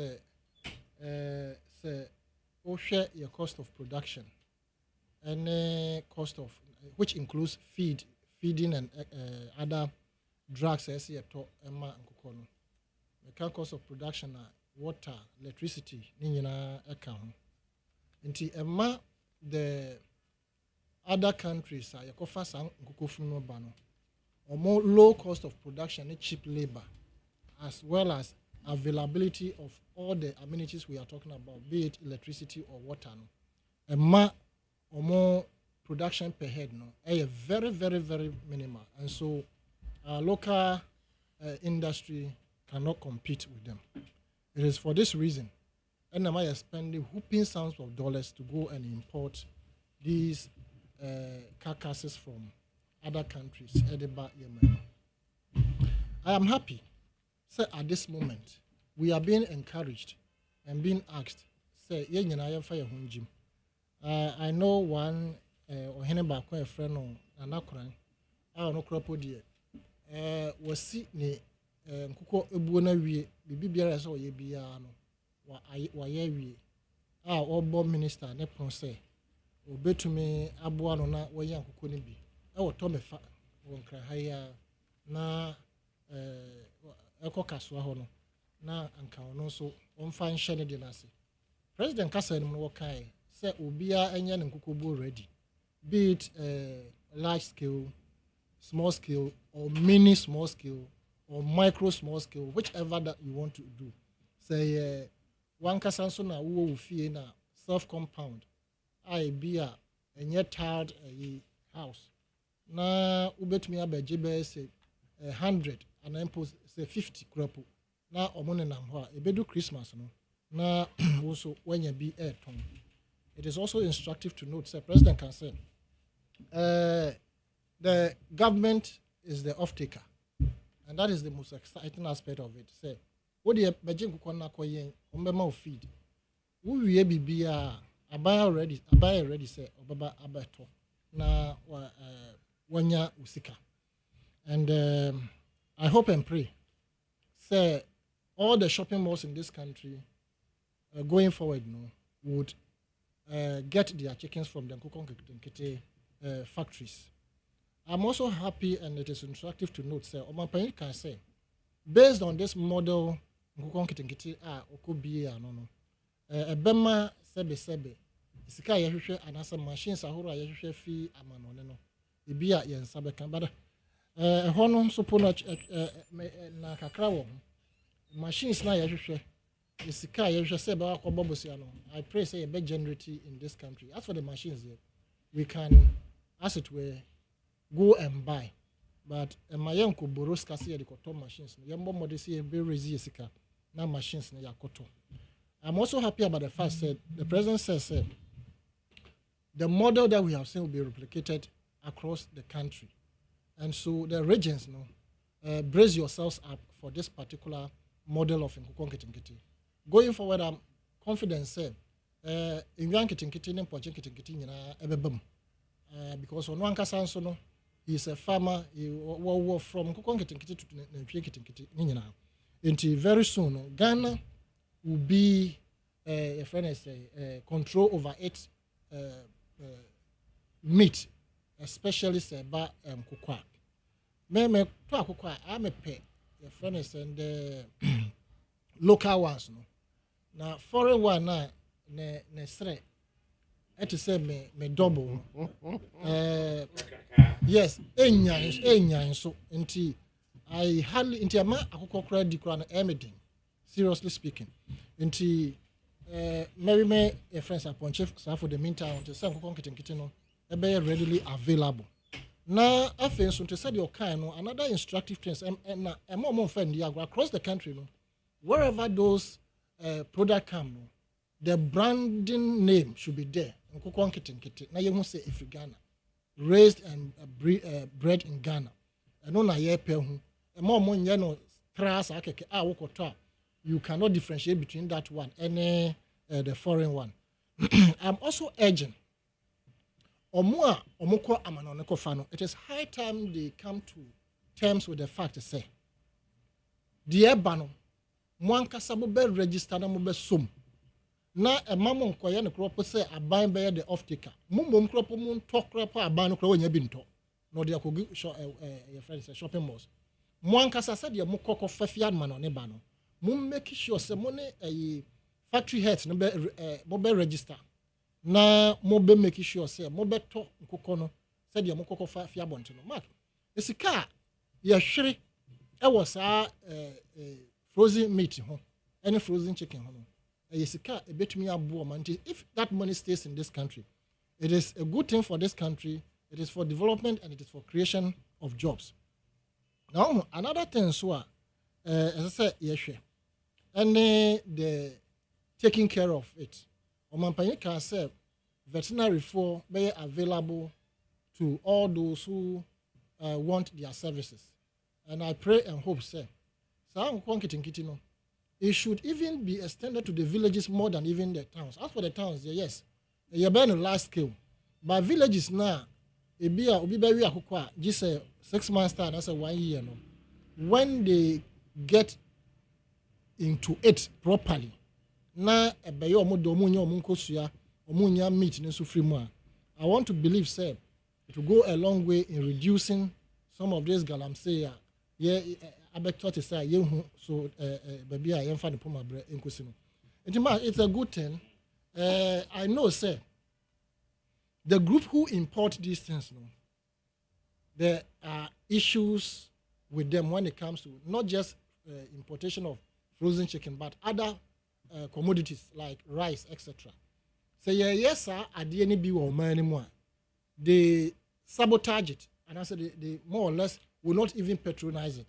share your cost of production and cost of which includes feeding and other drugs as you talk the cost of production water, electricity, account. Until the other countries or more low cost of production and cheap labor, as well as availability of all the amenities we are talking about, be it electricity or water. Or more production per head, very, very, very minimal. And so our local industry cannot compete with them. It is for this reason NMI is spending whooping sums of dollars to go and import these carcasses from other countries. I am happy. So at this moment, we are being encouraged and being asked, say, I know one or a friend on Anakran, I don't know Cropodier. Was see ne Kuko Ebuna we, Bibiara so ye biano, wa ye our old minister, Nepon say, obey to me, Abuano na way young Kukunibi. Our Tommy Fat won't cry higher na Eko Caswahono na and so on fine shiny dinasi. President Kasa Mwakai say Ubia and Yan and Kukubu ready, be it large scale, small scale, or mini small scale, or micro small scale, whichever that you want to do. Say one Kasansona who will fee na self compound, I be a yet tiled a house. Na ubet me abe jibe say 100 and then post say 50 crop. Na omone na mwa e bedu Christmas no. Na also when you be air tongue. It is also instructive to note, say President can say the government is the off-taker, and that is the most exciting aspect of it. Say, what do you imagine? Kukwanakoye, feed. We be abaya already say obaba abato na wanya usika, and I hope and pray, say all the shopping malls in this country going forward, would get their chickens from the Nkukon factories. I'm also happy, and it is instructive to note, sir, Omapayin can say, based on this model, Nkukon Kitinkiti Okubi no Bema Sebe, Sika Yahushe, and as a machine Sahura Yahushe fee Amanoneno, Ibia Yen Sabekan, but Honum Supona Nakakrawo, machines na Yahushe. I pray say a big generity in this country. As for the machines, we can, as it were, go and buy. But my young ko boros kasi the cotton machines. Yambo modesi be resisika na machines na yakoto. I'm also happy about the fact that the president says the model that we have seen will be replicated across the country, and so the regions, brace yourselves up for this particular model of Nkukon Kitinkiti. Going forward, I'm confident, in young Kitinkiti and Pochin Kitinkiti, because on one Kasansono, he's a farmer, he was from Nkukon Kitinkiti to Kitinkiti. Until very soon, Ghana will be, a friend is control over its meat, especially Seba Kukwa. Me Kukwa, I'm a pet, a friend is and local ones. Now, foreign one na sre. It is say me double. Yes, enya so inti I hardly inti ama akoko kra di kra na emedin. Seriously speaking, inti me a friends upon chief for the meantime to say akoko kitinkiti no e be readily available. Na afen so to say your kind no another instructive things na more friend across the country no. Wherever those product come, the branding name should be there. Nkukon Kitinkiti. Now you won't say if Ghana, raised and bred in Ghana. I know na ye pe hu. E mo mo nye no tras akeke a wokota. you cannot differentiate between that one and the foreign one. I'm also urging it is high time they come to terms with the fact to say the ebano mwankasa mo be register na mo be som na emamo nkoye ne kropo say aban be the off taker mum kropo mu nto kropo aban no kro wonya bi nto no de akogi your friends shopping malls mwankasa say de mo kokko fafia ma no ne ba no mum make sure say mo ne factory heads no be mo be register na mo be make sure say mo be to nkokko no say de mo kokko fafia bonte no mark esika ye hwere e was frozen meat ho any frozen chicken ho yesika ebetumi abo man if that money stays in this country it is a good thing for this country, it is for development and it is for creation of jobs. Now another thing so as I said yeshwe and the taking care of it omanpanyi can say veterinary for be available to all those who want their services, and I pray and hope say it should even be extended to the villages more than even the towns. As for the towns, yes, you're being a large scale. But villages now, it be very just 6 months time, that's 1 year. No? When they get into it properly, now I want to believe, say, it will go a long way in reducing some of these galamsey. Yeah, I bet to say so baby I am finding my bread in Kusino. It's a good thing. I know, say the group who import these things, no, there are issues with them when it comes to not just importation of frozen chicken, but other commodities like rice, etc. So yes, sir, at the end be anymore. They sabotage it, and I said they more or less will not even patronize it,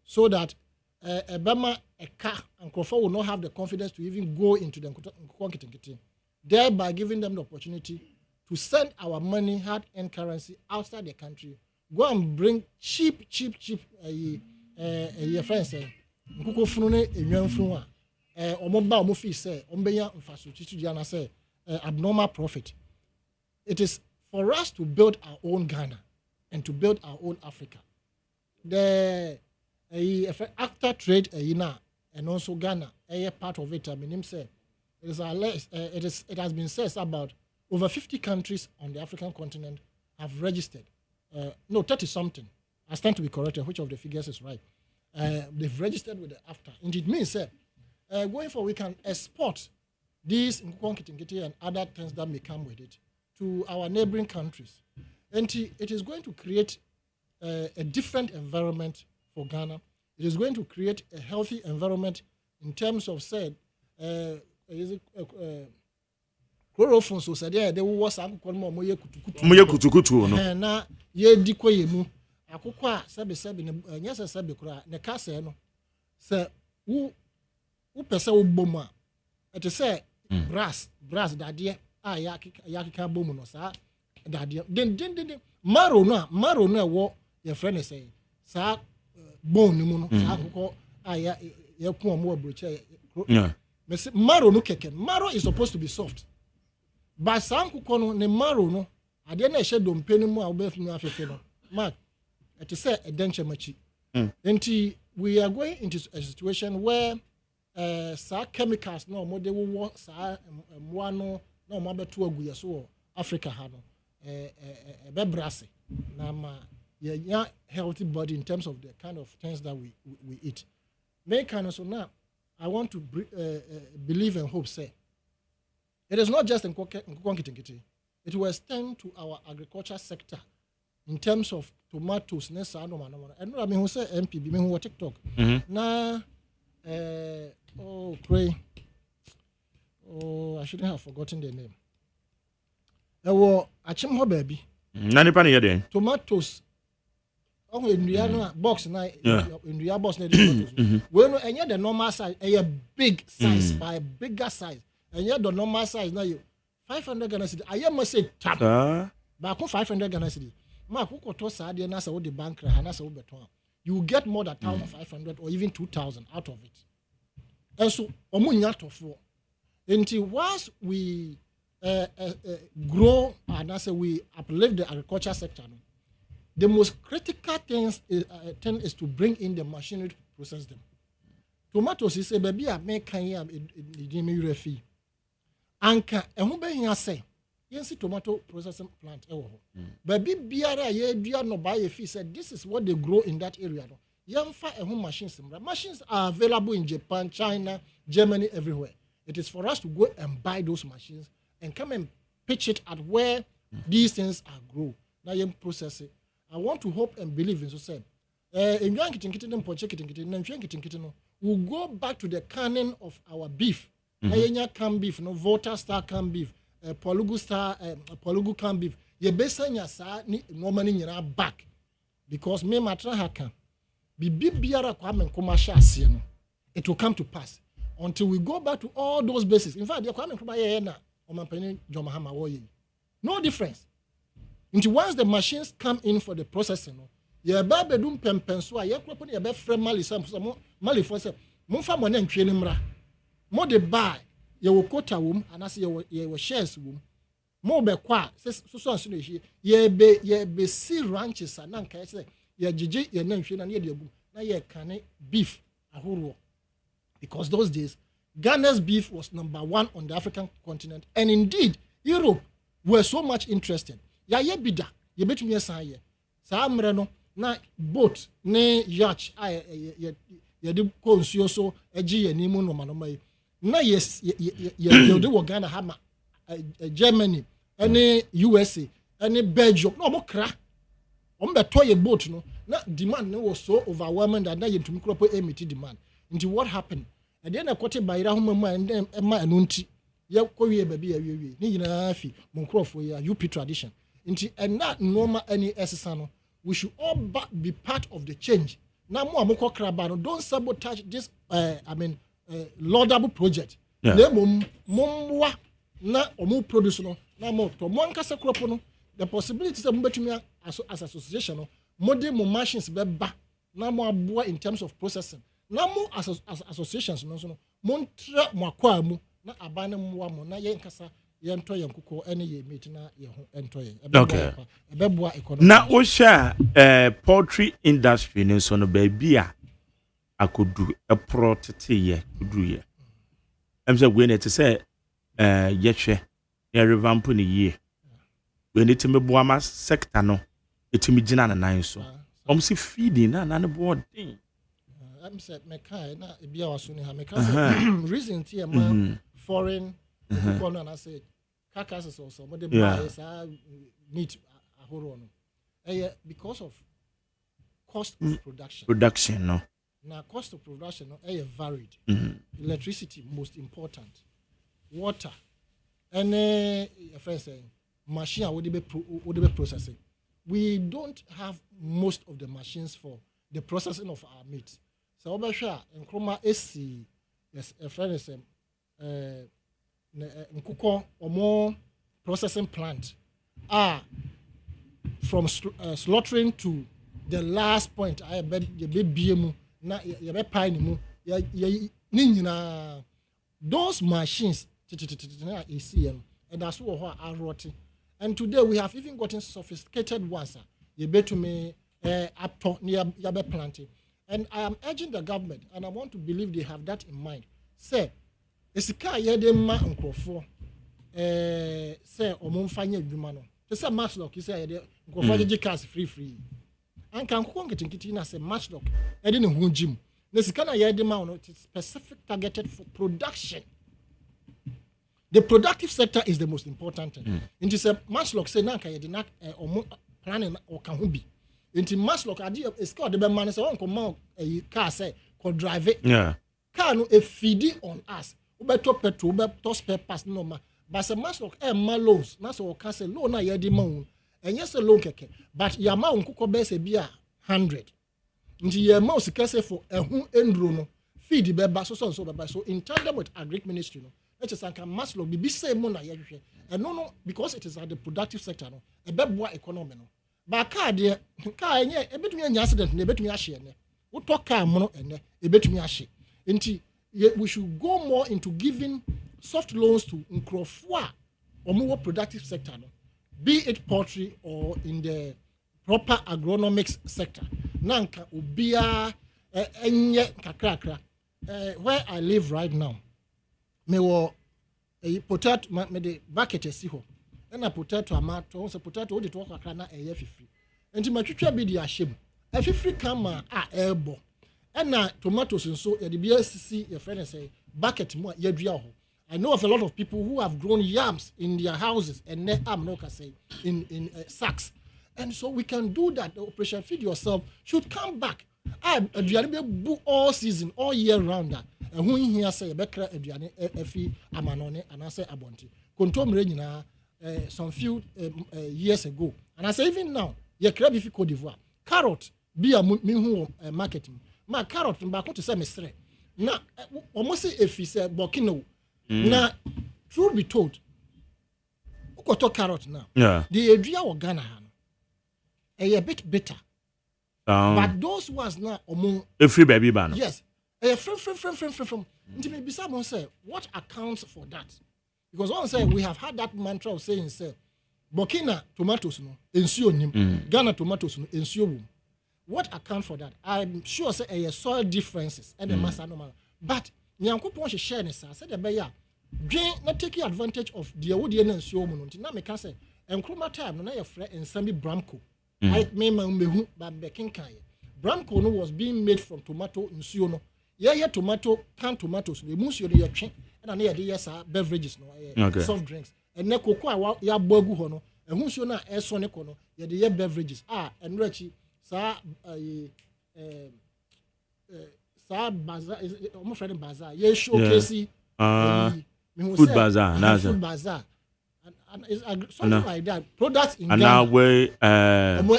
so that a Bama, a car, and Crawford will not have the confidence to even go into the Nkwankitingiti, thereby giving them the opportunity to send our money, hard-earned currency outside the country, go and bring cheap, friends, Nkuko Funune, a young Flua, Omoba Mufi say, Ombeya, Infrastructure, say, abnormal profit. It is for us to build our own Ghana and to build our own Africa. The after trade and also Ghana, a part of it. I mean, say it has been said about over 50 countries on the African continent have registered. 30 something. I stand to be corrected. Which of the figures is right? They've registered with the AFTA. And it means going forward we can export these Nkwankitingiti and other things that may come with it to our neighboring countries. And it is going to create a different environment for Ghana. It is going to create a healthy environment in terms of chlorophone so said they will was moye kutukutu no na ye diko yemu akokwa sebe nyesa sebe kura ne kase no se wo pese wo bom a ete se brass dade a ya kika bom no sa dade den maro no wo ye friend say sa bone mu no sa akokọ a ya ku omo abroche me say maro no keke maro is supposed to be soft. But some kukono ne maro no ade na ehye dompe ni mu a obefunu afefe no mark it is a denture machi enti we are going into a situation where chemicals no mo de wo sa mo no na mo abeto aguye so Africa ha no be brase na ma ya healthy body in terms of the kind of things that we eat make kind of so now I want to believe and hope say it is not just in Nkwankitingiti. It will extend to our agriculture sector in terms of tomatoes. And I mean, who say MPB, me who TikTok. Now, I shouldn't have forgotten the name. There were Achimho baby. Nani pani yede. Tomatoes. Oh, in the box na in the box na tomatoes. Well, no, and yet the normal size, a big size by a bigger size. And yet the normal size now you 500 Ghana cedi. I must say tap. But 500 Ghana cedi. Ma who koto sa ade na sa wo the bank na sa wo beton. You will get more than 1,500 or even 2,000 out of it. and so omunya tofo until once we grow and as we uplift the agriculture sector, the most critical thing is to bring in the machinery to process them. Tomatoes is a baby I make here in refi. Anka who be here say yes tomato processing plant baby biara ye dua no buy a fee said this is what they grow in that area. Yamfa machines are available in Japan, China, Germany, everywhere. It is for us to go and buy those machines and come and pitch it at where these things are grow. Now you process it. I want to hope and believe in so said. We'll go back to the canon of our beef. Canned beef, no Volta Star canned beef, Polugu canned beef. Ye besanya sa ni normally nyina back because me matra haka. Bibi biara kwa men commercial asie no. It will come to pass until we go back to all those bases. In fact, the kwa men kuma ye na omampani Jomahama wo ye. No difference. Until once the machines come in for the processing, ye ba bedum pempenso a ye kropo ye be frame mali sam mali for say momfa mo na ntwe ni mra mo de buy ye wo quota wom anase ye wo shares wom mo be kwa so anso no hie ye be see ranches ananka say ye gigi ye na nhwe na ye de agum na ye kane beef ahoro because those days Ghana's beef was number 1 on the African continent, and indeed Europe were so much interested. Ya ye bida ye betumi asan ye sa amre no na boat ne yacht ye de konsuo so agi ye nimu no manoma na yes ye de wo Ghana ha ma Germany any USA any Belgium no mo kra o mbe to ye boat no na demand no was so overwhelming that na ye ntumi kropo emit demand into what happened and then akote bayira ho mamu and then ma anu nti ye kowie baby ya wie ni nyina afi mo nkrofo ya UP tradition into and that normal any SSano we should all be part of the change. Now more amoko kraba don't sabotage this laudable project. Le mumwa na omu produce no na mo to mo nkasa crop no the possibilities of betumi as association no modern machines be ba na mo aboa in terms of processing. Na mo as associations no so no mo ntra mo akwa mu na abane mo mo na ye nkasa yento yankuko ene ye meet na ye ho ento ye ebeboa economy na o sha poultry industry ne so no ba bia akodu protete ye kudu ye em say we ne te say ye hwe ye revamp ne ye we ne te meboa ma sector no etimi gina na nan so si feeding na na board thing em say me kai na ebia waso ne ha me kai reason tie ma foreign people and I say carcasses also but the buys are meat ahoro no because of cost of production no now cost of production no varied electricity most important water and friend saying machine would be processing we don't have most of the machines for the processing of our meat so over sure and chroma AC yes a friend is nkuko omo processing plant from slaughtering to the last point I bet ye be biemu na ye be pie ni mu ye nyina those machines ACM and that's what are rotting and today we have even gotten sophisticated ones ye betumi up to near be planting and I am urging the government and I want to believe they have that in mind say esika ye de ma nkrofo say omomfanya adwuma no say matchlock say ye de nkrofo je cars free anka nkoko nketinkiti na say matchlock e de ne ho jim na sika na ye de ma no specific targeted for production. The productive sector is the most important thing. Into say matchlock say na ka ye de na planning or kan ho bi into matchlock ade esika de be man say won ko ma car say ko drive it car no e feed on us ubeto petrol ubeto spare parts no ma but se matchlock ma loans na so ka say loan na ye di ma won enye se loan keke but ya ma nkoko be se bia 100 nti ye ma osika se for ehun endro no feed be ba so be ba so in tandem with agric ministry no it is anka matchlock bi say mo na ye hwehwe and no because it is at the productive sector no e be boa economy no ba car de car enye e betumi anya accident na e betumi ahye ene wo to car mo no ene e betumi ahye nti we should go more into giving soft loans to nkrofua or more productive sector, no? Be it poultry or in the proper agronomics sector. Nanka ubia enye kakrakra. Where I live right now, me wo potato me the bucket esi ho. Na potato amato, so potato odi to kakra na eye fifiri. Enti matwetwa bi di ahyem. Afifiri kama elbow. Na tomatoes nso ye de bia sisi your friend say bucket mu ye dua ho. I know of a lot of people who have grown yams in their houses and in sacks. And so we can do that. The Operation Feed Yourself should come back. Aduane all season, all year round. And when here say bekra aduane efi amanone and I say abonti. Kontomre nyina some few years ago. And I say even now, ye crab if Cote d'Ivoire. Carrot be a minhu marketing. Ma carrot mbako to say mesre. Na almost if he say bokino. Now, truth be told, ukoto carrot now. Yeah. The area of Ghana a bit better. But those ones now among a free baby ban. Yes. A from. Maybe someone say what accounts for that? Because one say we have had that mantra of saying say Burkina tomatoes no ensure nim. Ghana tomatoes no ensure boom. What accounts for that? I'm sure say a soil differences and the mass normal. But nyankopon hye share ne sa said the beya dwen na take advantage of the wodi na nsuo mu no nti na me ka say enkroma time no na ye frɛ ensami bramco I me mehu ba be kenkan ye bramco no was being made from tomato nsuo no ye tomato canned tomatoes no emu nsuo no ye twe na na ye de ye sa beverages no soft drinks and na cocoa ya bogu ho no ehu nsuo na eso ne ko no ye de ye beverages enrachi sa bazaar is almost friend bazaar. Yeah, showcase. Food bazaar. Food bazaar. And it's something like that. Products in and Ghana. And now we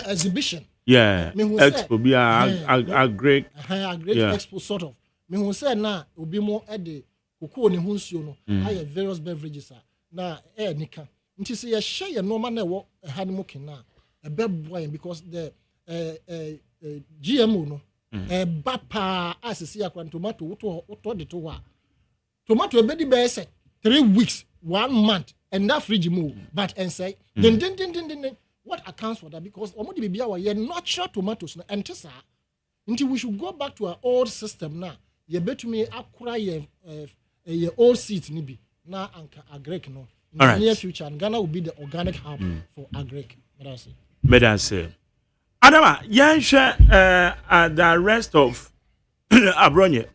exhibition. Yeah. Expo be a great. A great expo sort of. Me who say na obi mo e de cocoa ne ho nsuo no. Aye various beverages na nika. Nti say ye share your normal na wo ha ne mo kena. E be boy because the GMO no. Bapa asisi akwa tomato uto de to wa tomato ebedi be say 3 weeks 1 month and that fridge move but and say then what accounts for that because omodi bibia wa ye natural tomatoes no entesa until we should go back to our old system now ye betumi akura ye old seeds ni bi na anka agric no in the near future and Ghana will be the organic hub for agric medase Adama, yansha the arrest of Abronye.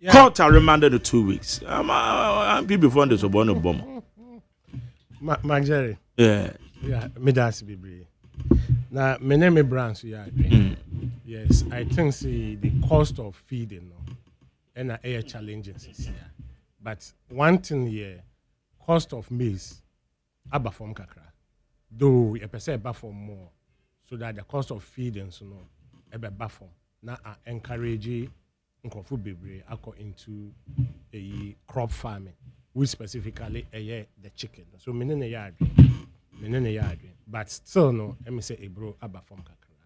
Court are remanded to 2 weeks. I'm before the Sobono bomb. Jerry. Yeah. Yeah, me that's be. Now, my name is Brands. Yes, I think the cost of feeding and air challenges is here. But one thing here, cost of maize, abba from kakra. Though you perceive abba from more. So that the cost of feeding so no ebe bafom na encourage nkofu bebre akọ into a crop farming which specifically the chicken so menene yard but still no let me say a bro aba from kakra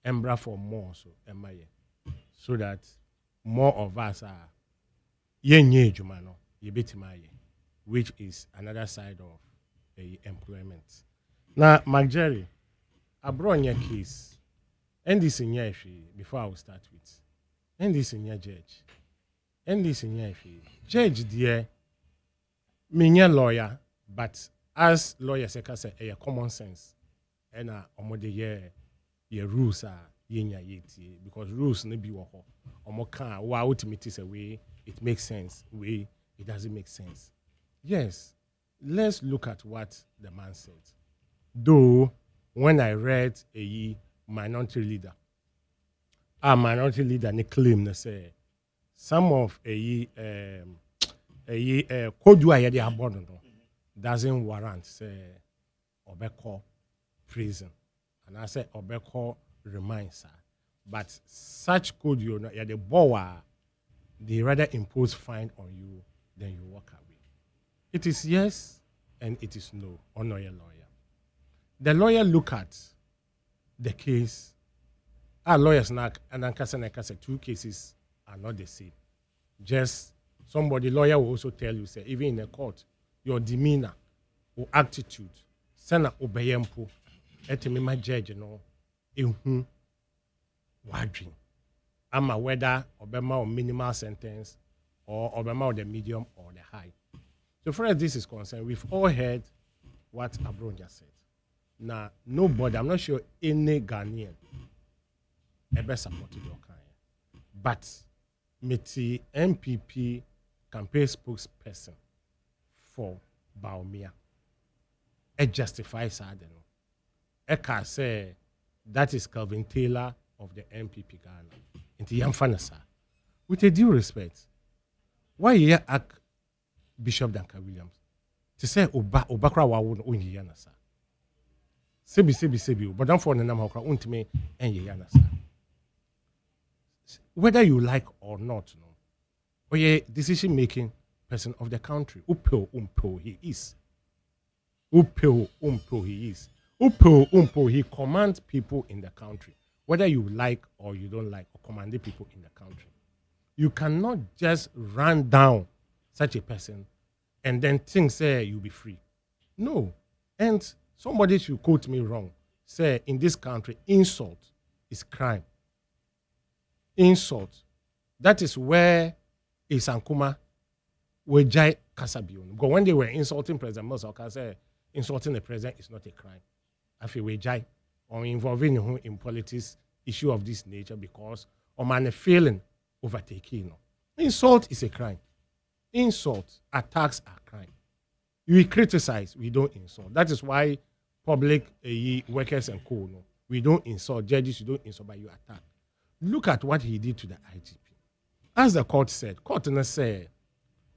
embra for more so emaye so that more of us are yenye adwuma no yebetimaye which is another side of employment now Jerry Abronya case, and this in before I will start with, and this in judge, and this in judge dear, me lawyer, but as lawyers say a common sense, and omode ye rules are yenya yeti because rules ne be woko omoka wa ultimately say way it makes sense, way it doesn't make sense. Yes, let's look at what the man said, though. When I read a minority leader they claim they say some of a code you are the doesn't warrant say obeko prison and I say obeko reminds her but such code you know the bower they rather impose fine on you than you walk away. It is yes and it is no on your lawyer. The lawyer look at the case. Our lawyers now and then say 2 cases are not the same. Just somebody, lawyer will also tell you, say, even in a court, your demeanor or attitude, sena obeyempo, etimi ma judge no, ehu, wadrin. Ama whether obema or minimal sentence or obema or the medium or the high. So far as this is concerned, we've all heard what Abron just said. Now, nobody, I'm not sure any Ghanaian ever supported your kind. But Meti MPP campaign spokesperson for Baumia, it justifies I don't know. Eka say that is Calvin Taylor of the MPP Ghana. Into Yamfanasa. With a due respect, why you ask Bishop Duncan Williams to say Obakra Wawun Unyi Yanasa? Sebi, but don't for the name of Untime and Yanasa. Whether you like or not, no, or a decision making person of the country, Upo he is. Upo he is. Upo he commands people in the country. Whether you like or you don't like, or command the people in the country. You cannot just run down such a person and then think, say, you'll be free. No. And somebody should quote me wrong. Say, in this country, insult is crime. Insult. That is where Isankuma Wejai Kasabion. Because when they were insulting President Mosoka, say, insulting the president is not a crime. Afi Wejai. Or involving him in politics issue of this nature because or man failing overtaking. Insult is a crime. Insult, attacks are crime. We criticize, we don't insult. That is why public workers and co, no, we don't insult judges, you don't insult, but you attack. Look at what he did to the IGP. As the court said, said,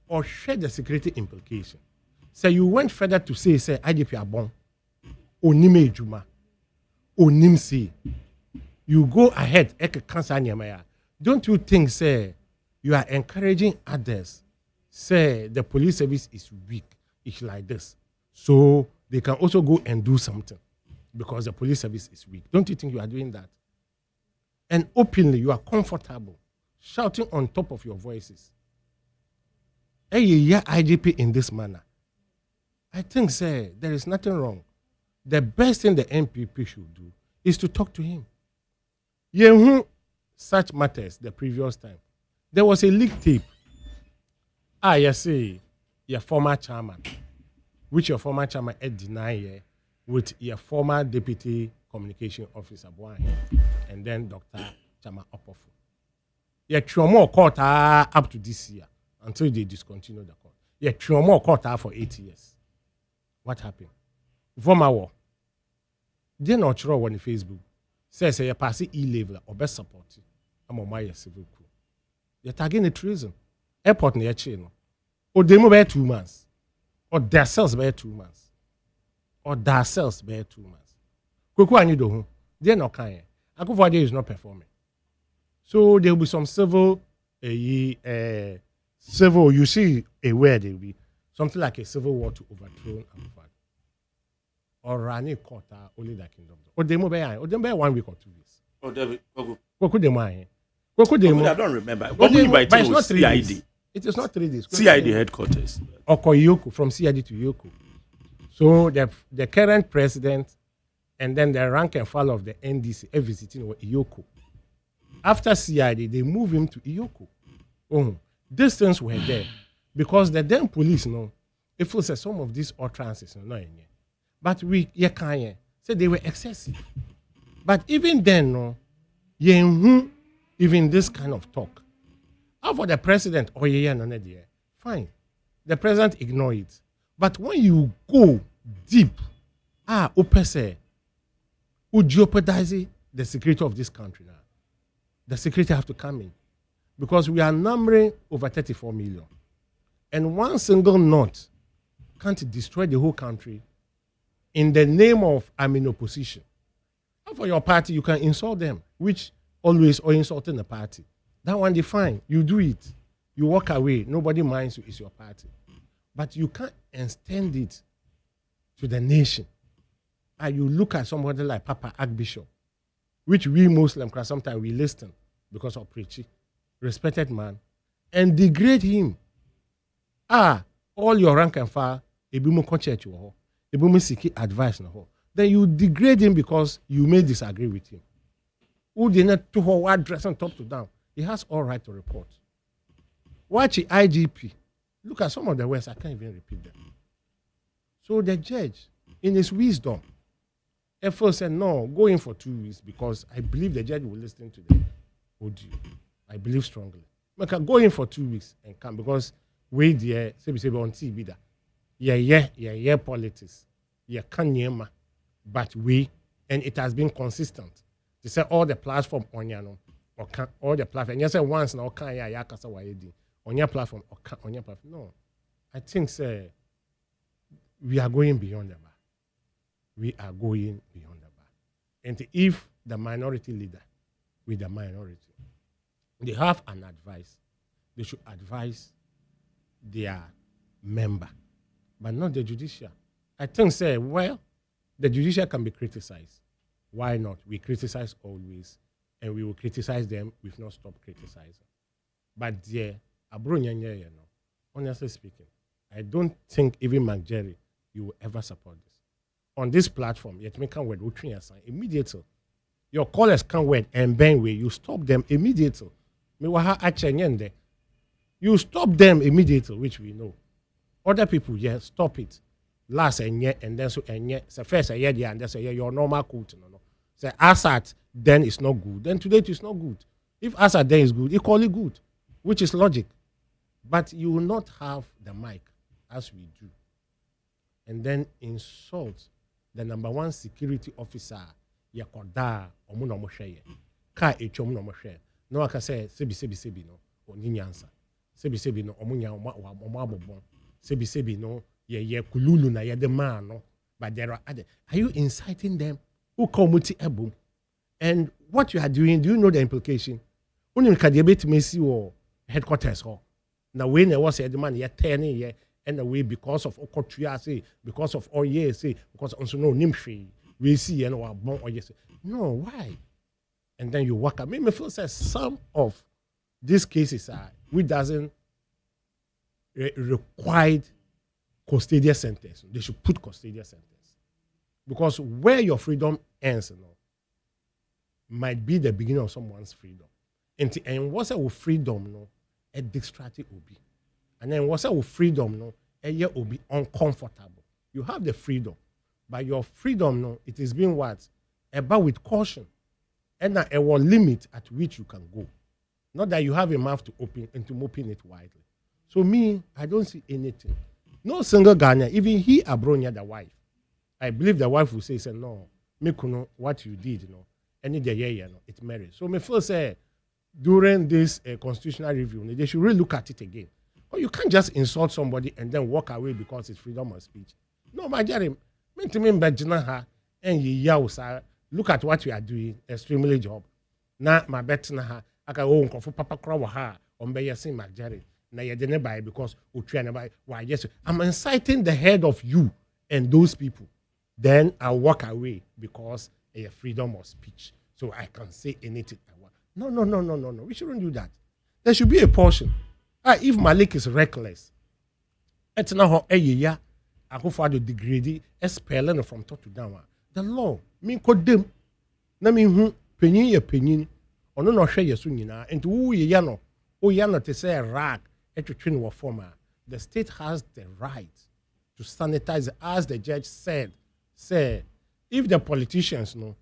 or share the security implication. So you went further to say IGP are born. Onime Juma. Onimsi, you go ahead, don't you think, say, you are encouraging others, say, the police service is weak, it's like this. So they can also go and do something because the police service is weak. Don't you think you are doing that? And openly, you are comfortable, shouting on top of your voices. Hey, yeah, IGP in this manner. I think, say, there is nothing wrong. The best thing the MPP should do is to talk to him. Such matters the previous time. There was a leak tape. You say, your former chairman, which your former chairman had denied with your former deputy communication officer, and then Dr. Chama Opofu. You trauma court up to this year until they discontinued the court. You trauma court for 8 years. What happened? Former war. They not sure on Facebook. Says you pass E-level or best support. I'm on my civil crew. You're tagging a treason. Airport near chain. Or they move by 2 months. Or their cells by 2 months. Or their cells by 2 months. Kuku and you do. They're not kind. Akufo-Addo is not performing. So there will be some civil, civil. You see a word there will be something like a civil war to overthrow Akufo-Addo. Or running court only the kingdom. Or they move by 1 week or 2 weeks. Oh, David, What could they mind? I don't remember. But it's not 3 days. It is not 3 days. CID headquarters. Or Yoko, from CID to Yoko. So the current president and then the rank and file of the NDC visiting Yoko. After CID, they move him to Yoko. These things were there because the then police if it says some of these utterances not in here. But we can't say they were excessive. But even then, even this kind of talk. How for the president, fine. The president ignore it. But when you go deep, would jeopardize the security of this country now. The security have to come in. Because we are numbering over 34 million. And one single note can't destroy the whole country in the name of I'm in opposition. And for your party, you can insult them, which always or insulting the party. That one, they fine. You do it. You walk away. Nobody minds you. It's your party. But you can't extend it to the nation. And you look at somebody like Papa Archbishop, which we Muslims, sometimes we listen because of preaching. Respected man. and degrade him. All your rank and file, ebimu church wo, ebimu seek advice no. Then you degrade him because you may disagree with him. Who did not to her address and top to down? He has all right to report. Watch the IGP. Look at some of the words, I can't even repeat them. So the judge, in his wisdom, at first said, no, go in for 2 weeks because I believe the judge will listen to the audio. I believe strongly. I can go in for 2 weeks and come because we there, say on TV that. Yeah, politics. Yeah, kanyema. But and it has been consistent. They say all the platform on your or all the platform. And you say once now can ya kasa waedi on your platform or on your platform. No, I think say we are going beyond the bar. We are going beyond the bar. And if the minority leader with the minority, they have an advice, they should advise their member, but not the judicial. I think say well, the judicial can be criticized. Why not? We criticize always, and we will criticize them. We've not stopped criticizing. But honestly speaking, I don't think even McJerry, you will ever support this. On this platform, yet me can word immediately. Your callers can word and bang way. You stop them immediately. You stop them immediately, which we know. Other people, yes, stop it. Last and yet, and then so and yet, so first a year, and then say your normal code. No. Say Assad then it's not good. Then today it is not good. If Assad then is good, equally good, which is logic. But you will not have the mic as we do, and then insult the number one security officer. Yakoda omuno mosheye. Ka echom no moshe. No aka say sebi no oninyansa. Sebi no omunya omabobon. Sebi no ye kululu na ye the man no. But there are other. Are you inciting them? Who komuti ebum? And what you are doing, do you know the implication? Unim kadebet mesi or headquarters ho. Now when there was a man ye 10 year and away because of okotria say because of all year say because also no nimshi we see and our bon or yes. No, why? And then you walk up. Me feel say some of these cases are which doesn't require custodial sentence. They should put custodial sentence. Because where your freedom ends, might be the beginning of someone's freedom. And what's with freedom, a distracted will be. And then what's with freedom, a year will be uncomfortable. You have the freedom, but your freedom, it is being what? About with caution. And a limit at which you can go. Not that you have a mouth to open and to open it widely. So me, I don't see anything. No single Ghana, even he abronia the wife. I believe the wife will say, no, me kuno what you did, any day, it's marriage. So me first say, during this constitutional review, they should really look at it again. Or you can't just insult somebody and then walk away because it's freedom of speech. No, my Jerry, and look at what you are doing, extremely job. Na my bet na ha, I can go for Papa Crow ha, on by your my Jerry. Na you didn't buy because why yes, I'm inciting the head of you and those people. Then I walk away because a freedom of speech. So I can say anything I want. No. We shouldn't do that. There should be a portion. If Malik is reckless, it's not how I go for the degree, expelling from top to down. The law, me condemn. Na me who penny, or no share your sunina, and to who yano to say a rag at your train or former. The state has the right to sanitize, as the judge said. Say, if the politicians know,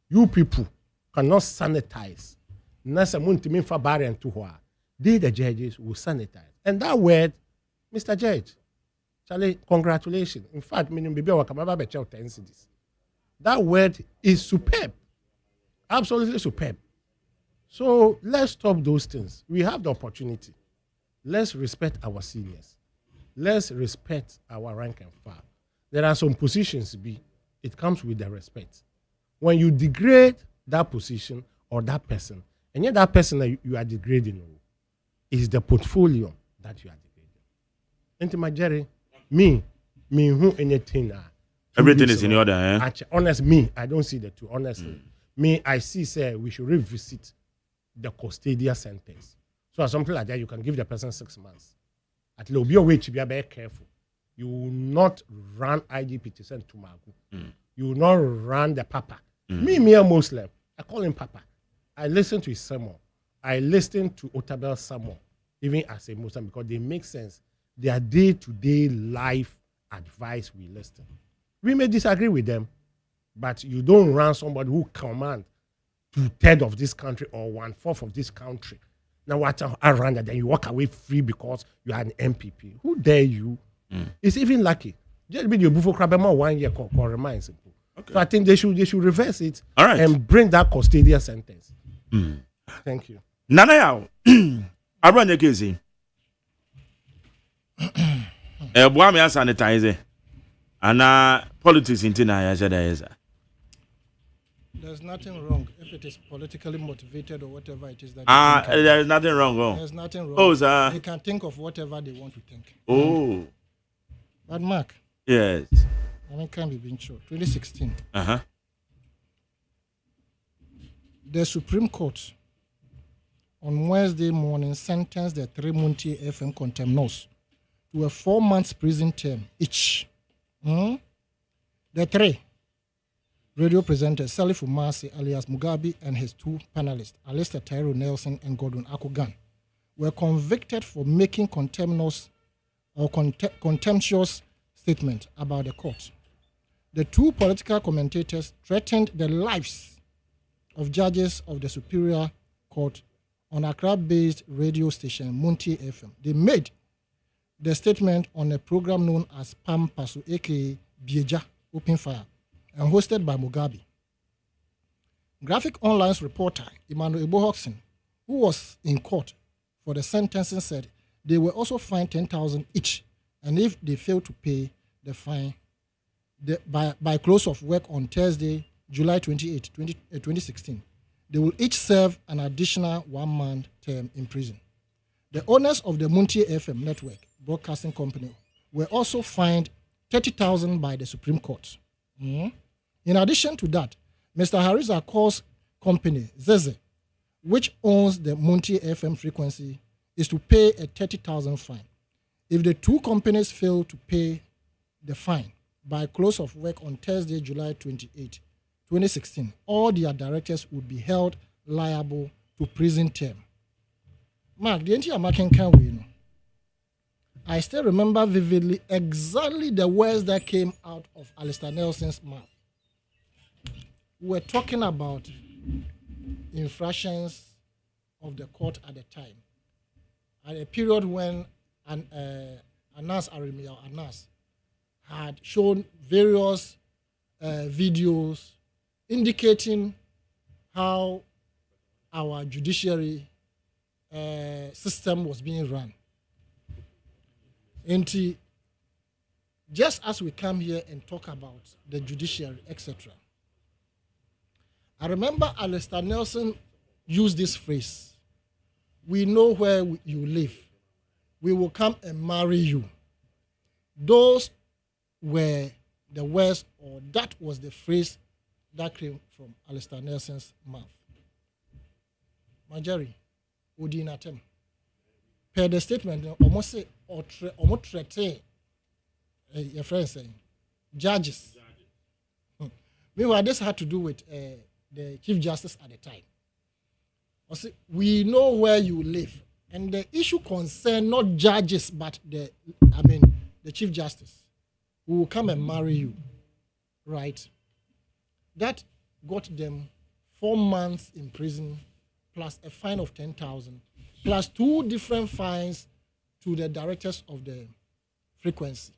you people cannot sanitize, they, the judges, will sanitize. And that word, Mr. Judge, Charlie, congratulations. In fact, that word is superb. Absolutely superb. So let's stop those things. We have the opportunity. Let's respect our seniors. Let's respect our rank and file. There are some positions, it comes with the respect. When you degrade that position or that person, and yet that person that you are degrading is the portfolio that you are degrading. And to my Jerry, me who anything. Everything is in order, eh? Honestly, I don't see the two. Honestly, I see, say, we should revisit the custodial sentence So as something like that, you can give the person 6 months. At least be away to be very careful. You will not run IGP to send to Magu. You will not run the Papa. Me a Muslim. I call him Papa. I listen to his sermon. I listen to Otabel's sermon, even as a Muslim, because they make sense. They are day-to-day life advice we listen. We may disagree with them, but you don't run somebody who commands 2/3 of this country or 1/4 of this country. Now what around that, then you walk away free because you are an MPP. Who dare you? It's even lucky. Just be the before Krabema 1 year reminds simple. Okay. So I think they should reverse it and bring that custodial sentence. Thank you. Nana yao. Abranya kezi. Bwa me sanitize. Ana politics intina ya jada yeza. There's nothing wrong if it is politically motivated or whatever it is that. There is nothing wrong. There's nothing wrong. Oh, sir. They can think of whatever they want to think. Oh. But Mark. Yes. I mean, can be being sure. 2016. Uh-huh. The Supreme Court on Wednesday morning sentenced the 3 MONTIE FM contemnors to a 4-month prison term each. The 3 radio presenters, Salif Umasi alias Mugabe and his 2 panelists, Alistair Tyro Nelson and Gordon Akogan, were convicted for making contemptuous statement about the court. The 2 political commentators threatened the lives of judges of the Superior Court on Accra-based radio station MONTIE FM. They made the statement on a program known as Pam Pasu, aka Bieja Open Fire, and hosted by Mugabe. Graphic Online's reporter Emmanuel Ebo-Hodgson, who was in court for the sentencing, said they were also fined 10,000 each, and if they failed to pay the fine by close of work on Thursday, July 28, 2016, they will each serve an additional 1-month term in prison. The owners of the MONTIE FM network broadcasting company were also fined 30,000 by the Supreme Court. In addition to that, Mr. Hariza Kor's company, Zeze, which owns the MONTIE FM frequency, is to pay a 30,000 fine. If the 2 companies fail to pay the fine by close of work on Thursday, July 28, 2016, all their directors would be held liable to prison term. Mark, the entire American can win. I still remember vividly exactly the words that came out of Alistair Nelson's mouth. We were talking about infractions of the court at the time, at a period when Anas Arimiya Anas had shown various videos indicating how our judiciary system was being run. And just as we come here and talk about the judiciary, etc., I remember Alistair Nelson used this phrase: "We know where you live. We will come and marry you." Those were the words, or that was the phrase that came from Alistair Nelson's mouth. Majari, Udinatem. Per the statement, almost say, almost threaten your friend saying, judges. Meanwhile, this had to do with the Chief Justice at the time. Also, we know where you live. And the issue concerned not judges, but the Chief Justice, who will come and marry you. Right? That got them 4 months in prison, plus a fine of 10,000, plus 2 different fines to the directors of the frequency,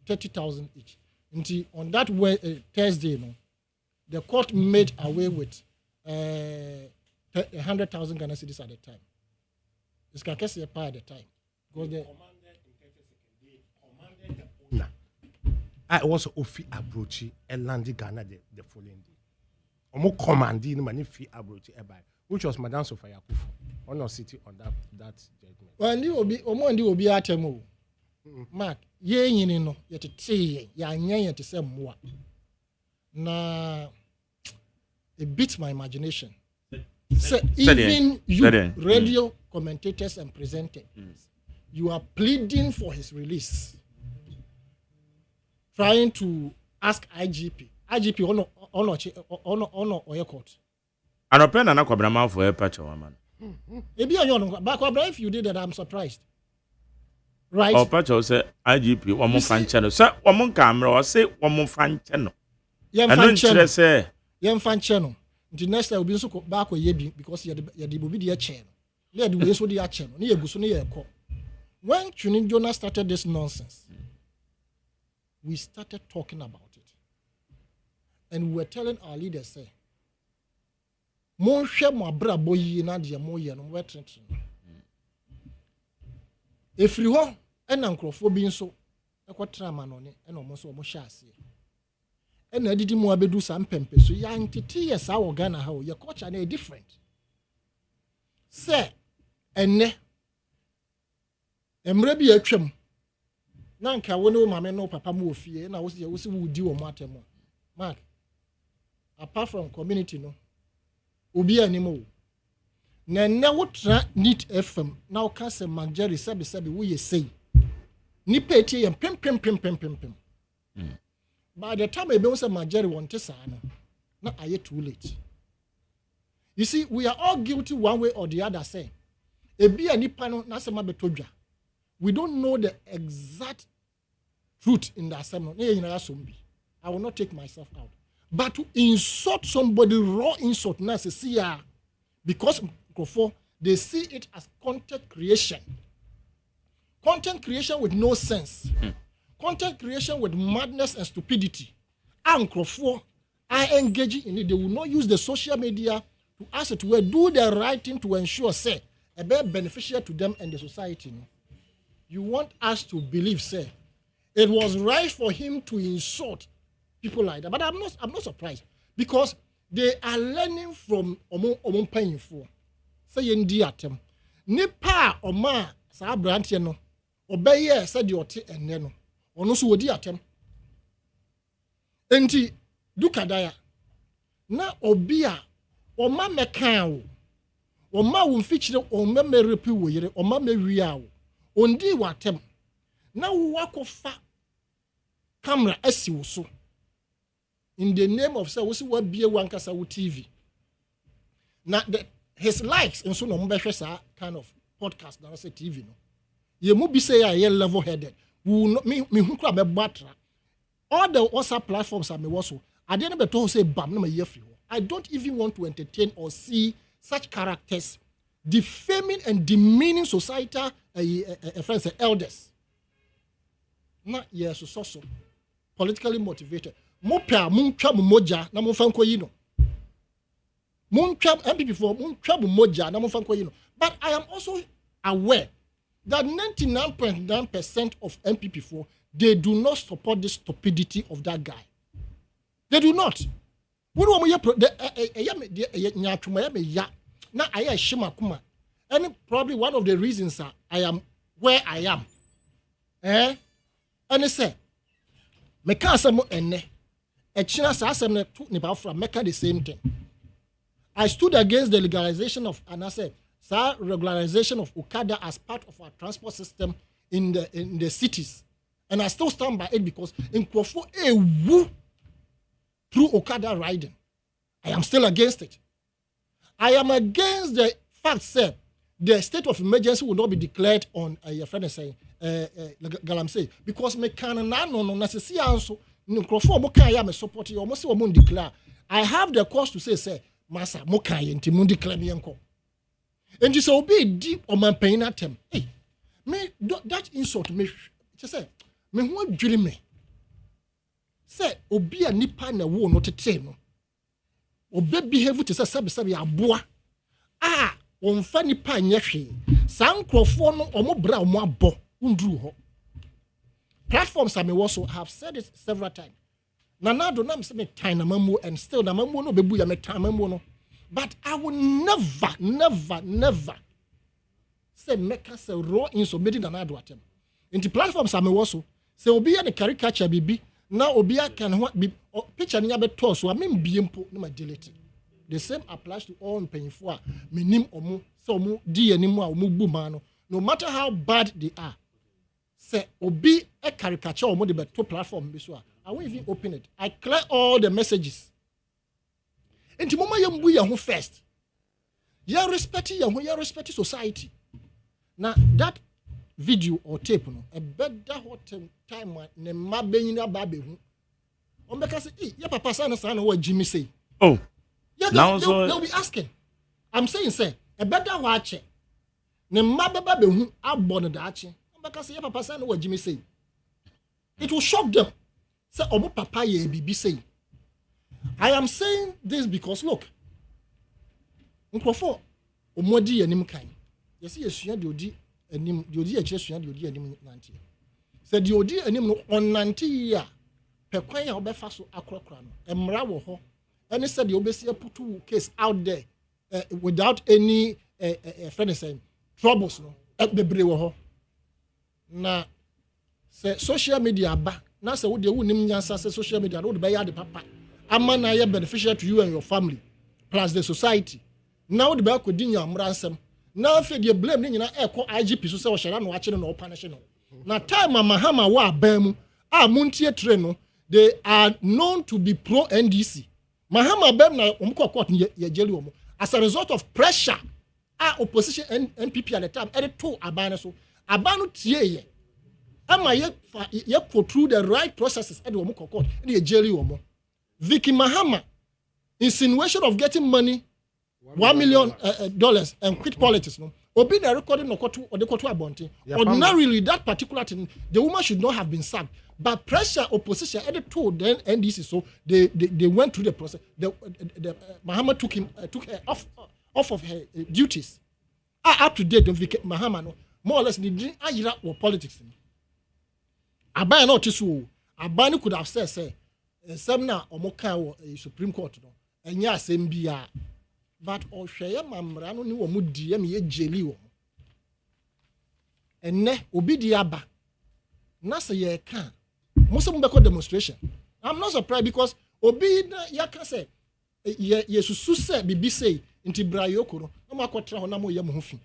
30,000 each. Until on that Thursday, the court made away with 100,000 Ghana cedis at the time. It's Kakesi at the time. I was Ofi Abrochi and Landi Ghana the following day. Omo commanding mani fi Abrochi eba, which was Madame Sophia Kufu, Honor City on that judgment. Well, you will be at a Mark, ye no, yet a tea, ya to say more. Now, it beats my imagination. So even you, radio commentators and presenters. You are pleading for his release, trying to ask IGP on your court. And open an aquabrama for a patch of woman. If you did that, I'm surprised. Right? Or patch of say IGP, one more fan channel. Sir, one more camera, or say one more fan channel. Young fan channel. Young fan channel. The next time will be so back with Yebi because you're the channel. Yeah, the way so the channel. Near Gusuni. When Chunin Jonah started this nonsense, we started talking about it. And we were telling our leaders, say, Mon share my bra boy na dia mo ye no wetrent. Efri ho ena nkrofo bi nso ekotra ma no ne ena omo so omo hye ase. Ena adidi mu abedu sa mpempe so ya ntete ye sa wo Ghana ha o ye culture na different. Say enne emre bi atwam na nka wo ne wo mame no papa mu ofie na wo se wo di wo matemo. Mark, apart from community no obi animo na wo tra neat fm na wo ka se Mageri sebi wo ye sei ni peti ye pem by the time e be say Mageri wonte sa no na aye too late. You see, we are all guilty one way or the other. Say ebi anipa no na se ma betodwa, we don't know the exact truth in the assembly. I will not take myself out. But to insult somebody, raw insult, because they see it as content creation. Content creation with no sense. Content creation with madness and stupidity. And I engage in it. They will not use the social media to ask it to do the right thing to ensure, say, a better beneficial to them and the society. You want us to believe, say, it was right for him to insult people like that. But I'm not surprised because they are learning from omon paying for. Say yendi atem. Nipa oma sa brantie no. Obeye said the ote enne no. Ono so wodi atem. Enti dukadaya. Na obia oma mekan wo. Oma wo mfichire oma merepi wo yire, oma mewia wo. Ondi watem. Na wo wakofa camera esi wo so. In the name of say we see what be one kasa TV. Now his likes and so no mbehwe kind of podcast na say TV no. Ye mu bi say ya level headed. We not me hu kra be batra. All the WhatsApp platforms are me also. I didn't be told say bam na me ye free. I don't even want to entertain or see such characters defaming and demeaning societal friends and elders. Na yes so politically motivated. Mopa muntwa moja na momfanko yi no. Muntwa MPP for muntwa moja na momfanko yi no. But I am also aware that 99.9% of MPP4 they do not support the stupidity of that guy. They do not. We do na I shima kuma. And probably one of the reasons I am where I am. And I say me ka asemo enne echina sa asem ne to nipa fra make the same thing. I stood against the legalization of and I said regularization of Okada as part of our transport system in the cities, and I still stand by it because in Kwofo ewu through Okada riding, I am still against it. I am against the fact that the state of emergency will not be declared on your friend is saying Galamsey because me can no necessary also Kwofo mo kan ya me support you almost say mo declare. I have the cause to say masa mo kan ye nti mo declare me enko. And you say obi deep on my pain at him. Hey, me that insult me. Just say me who dream me. Say obi a nipa na wo no tete no. Obi behave to say sabi aboa. Ah, onfa nipa nya hwe. San Nkrofo no omo bra omo abo undru ho. Platforms I may also have said it several times. Nanado na me say me time na mamu and still na mamu no bebu ya me time mamu no. But I will never say make us a raw insult made in another attempt. In the platforms I may also say obi a caricature bibi now obi can be picture ni abe toss so I mean bi mpo na delete. The same applies to all mpanyinfo a menim omo so omo di anim a omo bu ma no. No matter how bad they are. Say obi a caricature omo de beto platform bi so a I won't even open it. I clear all the messages. Enti mama yembu ye ho first. You respect society. Now that video or tape no a better what time ne ma benyina ba be hu. On be say your papa say na what Jimmy say. Oh. Yeah, they'll be asking. I'm saying say a better watch. Ne ma beba be hu abon da ache. On be say your papa say na what Jimmy say. It will shock them. Say omo papa ye bibi say. I am saying this because look. Nkrofo omodi anim kan. Yesi yesua de odi anim, de odi akire sua de odi anim nante. Se de odi anim no onante yi a pekwan ya obefa so akrokra no. Emra wo ho. Any said the obesi put case out there without any friend saying troubles no. Bebre wo ho. Na se social media ba na se wo de wo nim nyansa se social media no de be ya de papa. Ama na ye beneficial to you and your family plus the society. Now the back with your ransom. Now if you blame ni na eko IGP so say o shara no ache no punish no. Na time Mahama wa abam Montie train no, they are known to be pro NDC. Mahama abam na omko court ni ye jeli omo. As a result of pressure opposition NPP at the time edit to abana so abanu tie ye. Ama ye go through the right processes at the omko court ni ye jeli omo. Vicky Mahama insinuation of getting money $1 million and quit politics. No, obi na recording no kotu or the kotu abonti. Ordinarily, that particular thing, the woman should not have been sacked. But pressure opposition added to then NDC, so they went through the process. Mahama took her off of her duties. Up to date, Mahama no more or less the dream ayira or politics. Abaya no tisu. Abani could have said say, "Semna omoka or Supreme Court no, and ya sembia." But Oshaya Mamrano ni womu DM ye jelly wo. And ne obi diaba. Nasa ye can. Most of them demonstration. I'm not surprised because obi na yaka say ye susu say bibi say inti brayoko no. No makotra ho na mo ye mo hofi.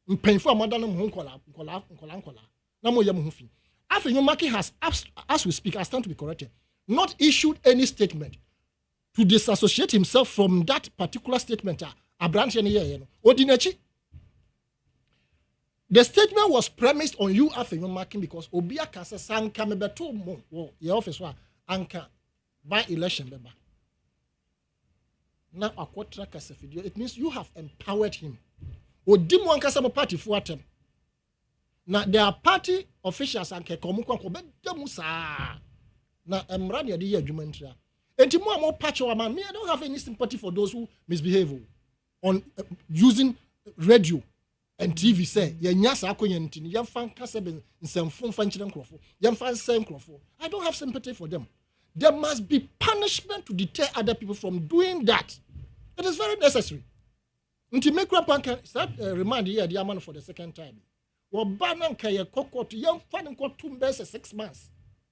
Mpenfo amada no mo nkola. Na mo ye mo hofi. After Yomaki has as we speak, I stand to be corrected, not issued any statement to disassociate himself from that particular statement. The statement was premised on you after your marking because Obia Kasa Sanka Mebeto Mo, your office wa Anka by election. Now a quarter video, it means you have empowered him. Odimu Ankasa party for them. Now there are party officials and Kekomuko Bedamusa. Now Emrania the argument. And more patch of man, me, I don't have any sympathy for those who misbehave on using radio and TV. Say, I don't have sympathy for them. There must be punishment to deter other people from doing that. It is very necessary. Until make start remind here the man for the second time. Well, Banan Kaya Coco to young fan got 2 months, 6 months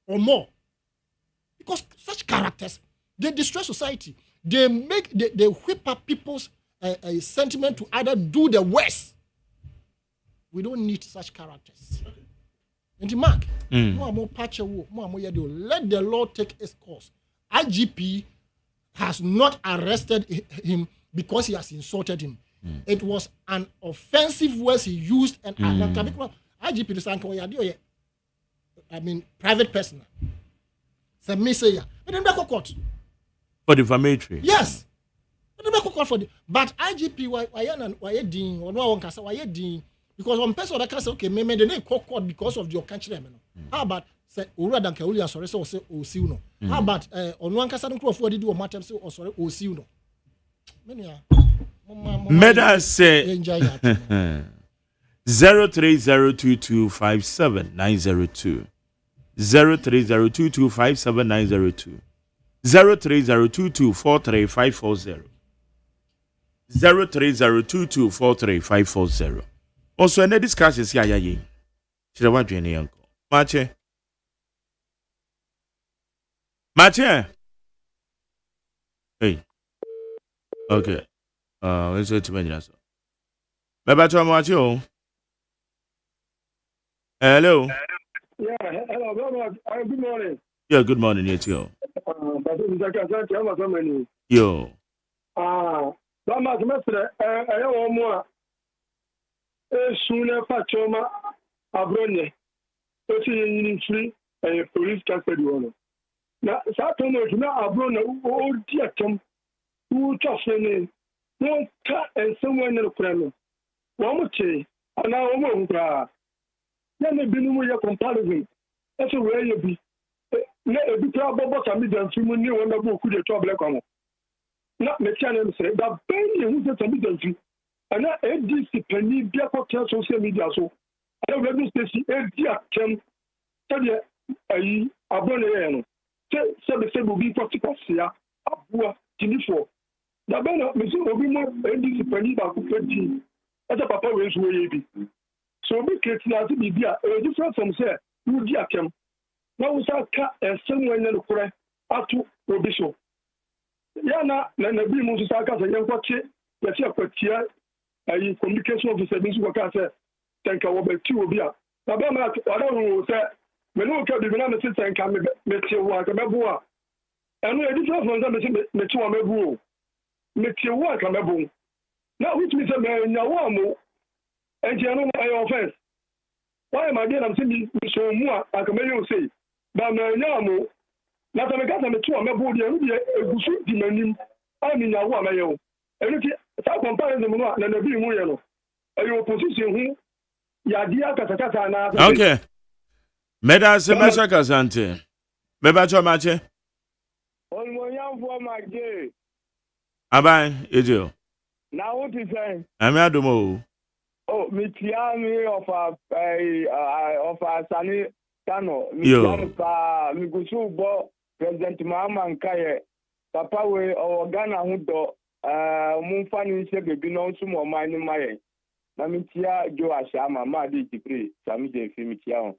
or more. Because such characters, they destroy society. They whip up people's sentiment to either do the worst. We don't need such characters. And Mark, more patch let the law take its course. IGP has not arrested him because he has insulted him. It was an offensive word he used and IGP is private person. Say me say ya. But then back court. For defamatory. Yes. But then back court for the but IGP why din or no one can say why din because one person that can say okay me the name court because of your country. How about say Ura dan Kauli sorry so say OSEI no. How about on one can say no for do matter say or sorry OSEI no. Meda say 0302257902 0302257902 0302243540 0302243540 also any discussions here yayi chire wadwene yanko mache hey Okay. Let's say to me, so. Maybe to watch you. Hello. Yeah, hello, good morning. Yeah, good morning, it's you. Yo. Bama semester one more sooner Pachoma Abrone. In free police custody one. Now, Saturn is now Abrona, oh, dear Tom, who just name. No cut and someone in the crime. One more say, and now one then the bill comparison. That's a way you be. Let a bit of Bobo Samidan, you knew one of who could trouble. Not the channel say that Benny who's a Samidan. And I ADC Penny, Biako social media. So I don't know if she ADC can tell you a Abonne. Say will be practical here. Abua Tinifo. The Bena, Mr. Obimo, ADC Penny, Baku, as a papa race way be. So we can see be a different from say, you dear Kem. Now we start cut and somewhere in the correct to provision. Yana, then the beam was a cat and young watch it, let's see a communication officer, Miss Wakasa, thank our two beer. Nabama, I don't know, sir. When we can be another sister and come make your work a mebua. And we are different from them, Metua Mebu. Make your work a mebu. Now, which means a man in Yawamu. And you know my offense. Why am I getting I'm saying so more? I can say, but no, not a got a two of my body and a good demanding. I mean, I want my own. And if I compare them, and a bit more, a your position who Yadia Catacata. Okay. Meda semesha kasante. Meba cho mache. On my young for my day. Abai, ejo. Now what is saying? Ami adomo. Oh, Mitiami of a Sani Tano, Mitiami, Migusu Bo, President Mahama Nkaye, Papa we or Ghana Hudo, Mumfani Sebe Binon Sumo Mani Maye, Namitia Jo Ashama, Madi Tipri, Samide Fimitia.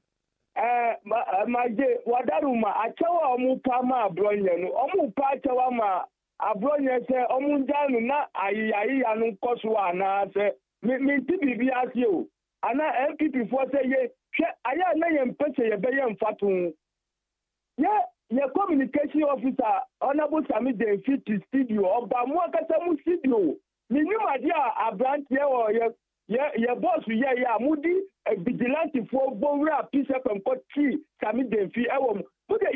My day, Wadaruma, Achawa Mupama Bronya, Omupa Chawama, Abronya say, Omunjanu na Ayi Anu Koswa na say. Me TBB as you. And I MPP for say, I am not person, a bayan fatu. Yeah, your communication officer, Honorable Sami de Fit studio, or Bamuaka Samu studio. Me knew my dear, a branch here or your boss, yeah, Moody, a vigilante for Bora, piece up and cut tree, Sami de Fit. Put a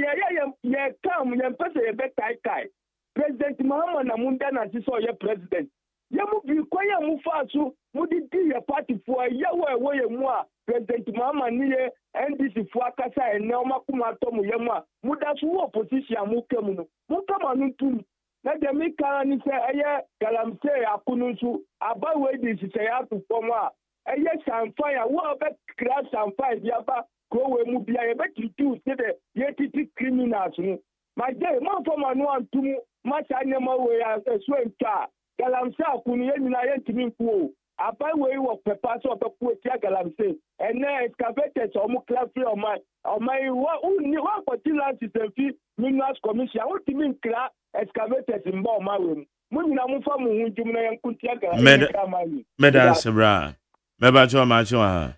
come, your person, a bet tie. President Mahama Namundana, she saw your president. Yamu bi kwaya mu fasu mu di ya party for yawo ewoye mu a President Mahama niye NDC fu akasa ene o makuma to mu yamu a mu da so opposition mu kemu no mu kama no tum na de mi kan ni se eye galamse akunu nsu aba we di se ya to form a eye sanfire wo be crash sanfire bi aba ko we mu bia ye be titu se de ye titi criminals no ma je ma form anu antum ma cha nyama we a so nta Galamsa kuni yena yentimi ku abai we wo pepa so be ku tia galamse ene excavators o mu class free o mai wa uni wa continent system fi minerals commission o timi nkra excavators mba o mai we mu nyina mu fa mu hu jum na yanku tia galamse meda sebra meba cho ma cho ha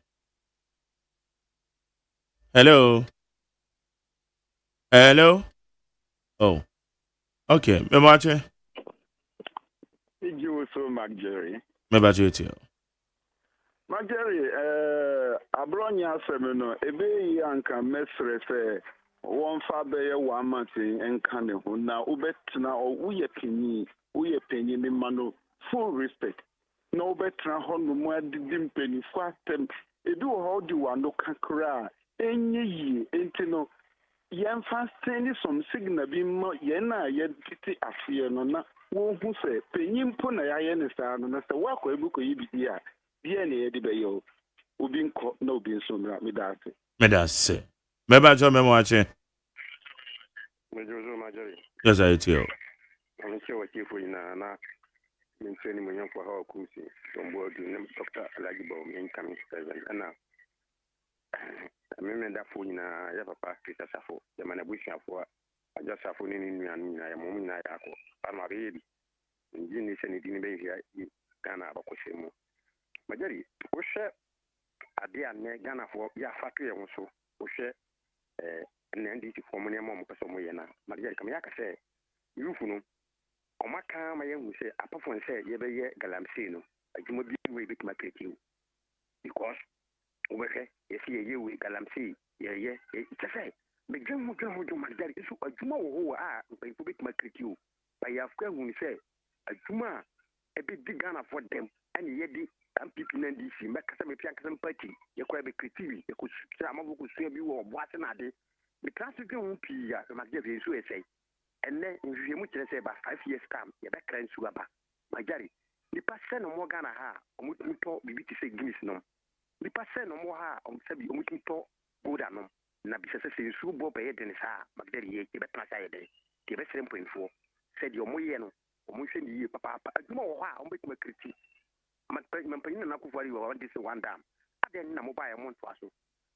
hello oh okay me watch So Jerry. Meba Judicial. Jerry, Abronya Semino, Ebe Yanka Mesre say, one fabe 1 month in Caneho. Now, Ubetina or Uye Penny, Mano, full respect. No better Hondo more dim penny fastem. Edu how do one no kakra, any ye, entino. Yan fasting some signal be more yena yet pity afia no. Who say, Penim Puna Yanistan, and as the work of book you be here, DNA Dibayo, who been caught no being so Medasi. Medasi. Meba John Memoache. Yes, I tell. I'm sure what you for in Nana, maintaining my young for our cruising, from word to Dr. Alagibo, incoming 7, and now. I remember that for in a Yapa Peter Safo, the man I wish for. I just have one in me and I am woman. I'm a baby. Njini se ni dini be here Ghana abakoshemu. Majari wohwe ade ane Ghana for ya factory e so wohwe NDC form ne mo peso mo ye na majari kam ya ka se yufu no omaka ma ye hu se apafon se ye be ye galamsey no adwuma bi we bit ma creative because obehwe ye se ye we galamsey ye itafe me gemu majari isu adwuma wo ho a mpanfo bit ma creative ba ya afka hu se adwuma e be di Ghana for them and ye di MPP na NDC make some pian party ye kwa be creative ye ko sira amabuku so bi wo boate na de the classic won pi ya majari so e say and then you mu kire say ba 5 years time ye be kran su aba majari ni passe no mo Ghana ha omuto bibiti say Guinness no ni passe no mo ha sabi omuto goda no na bi se se su bo be ye de sa majari ye be tna sa ye de ye be 3.4 said your mo ye no omu hwe ni ye papa aduma wo ha omu betima kriti mampanyin na kufuari wa wadi se one dam aden na mo ba ye mo nto aso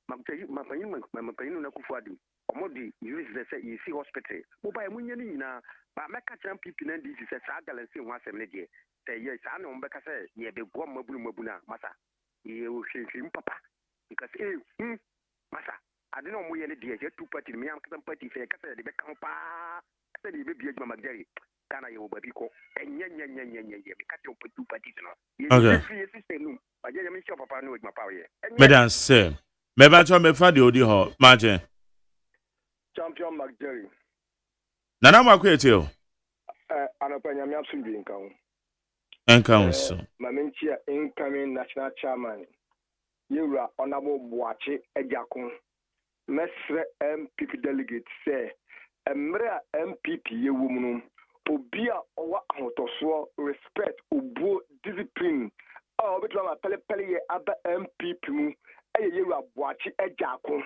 mampanyin na kufuari omodi use say you see hospital mo ba ye mo nya ni nyina ba meka tram pipi na ndisi se sa galansi ho asem ne de say yes ana mo beka say ye be gwo mabuna masa ye o hwehwim papa because masa ade na mo ye ne de je two party me am kasan party fe ka say de beka pa say de be biye magari kana ye obabi ko enya me ka te two parties no ye system no ba je me sure papa no we papa ye Medan say me ba cho me fa de odi ho maje champion McJerry nana makwa etio anapanya me absent bi nka ho enka mamenchia incoming national chairman yewura honorable Boache Ejakun mesre MPP delegate say emre MPP yewum obi a owa ahotoso respect obuo discipline obetwa pele ye aba MPP mu yewura Boache Ejakun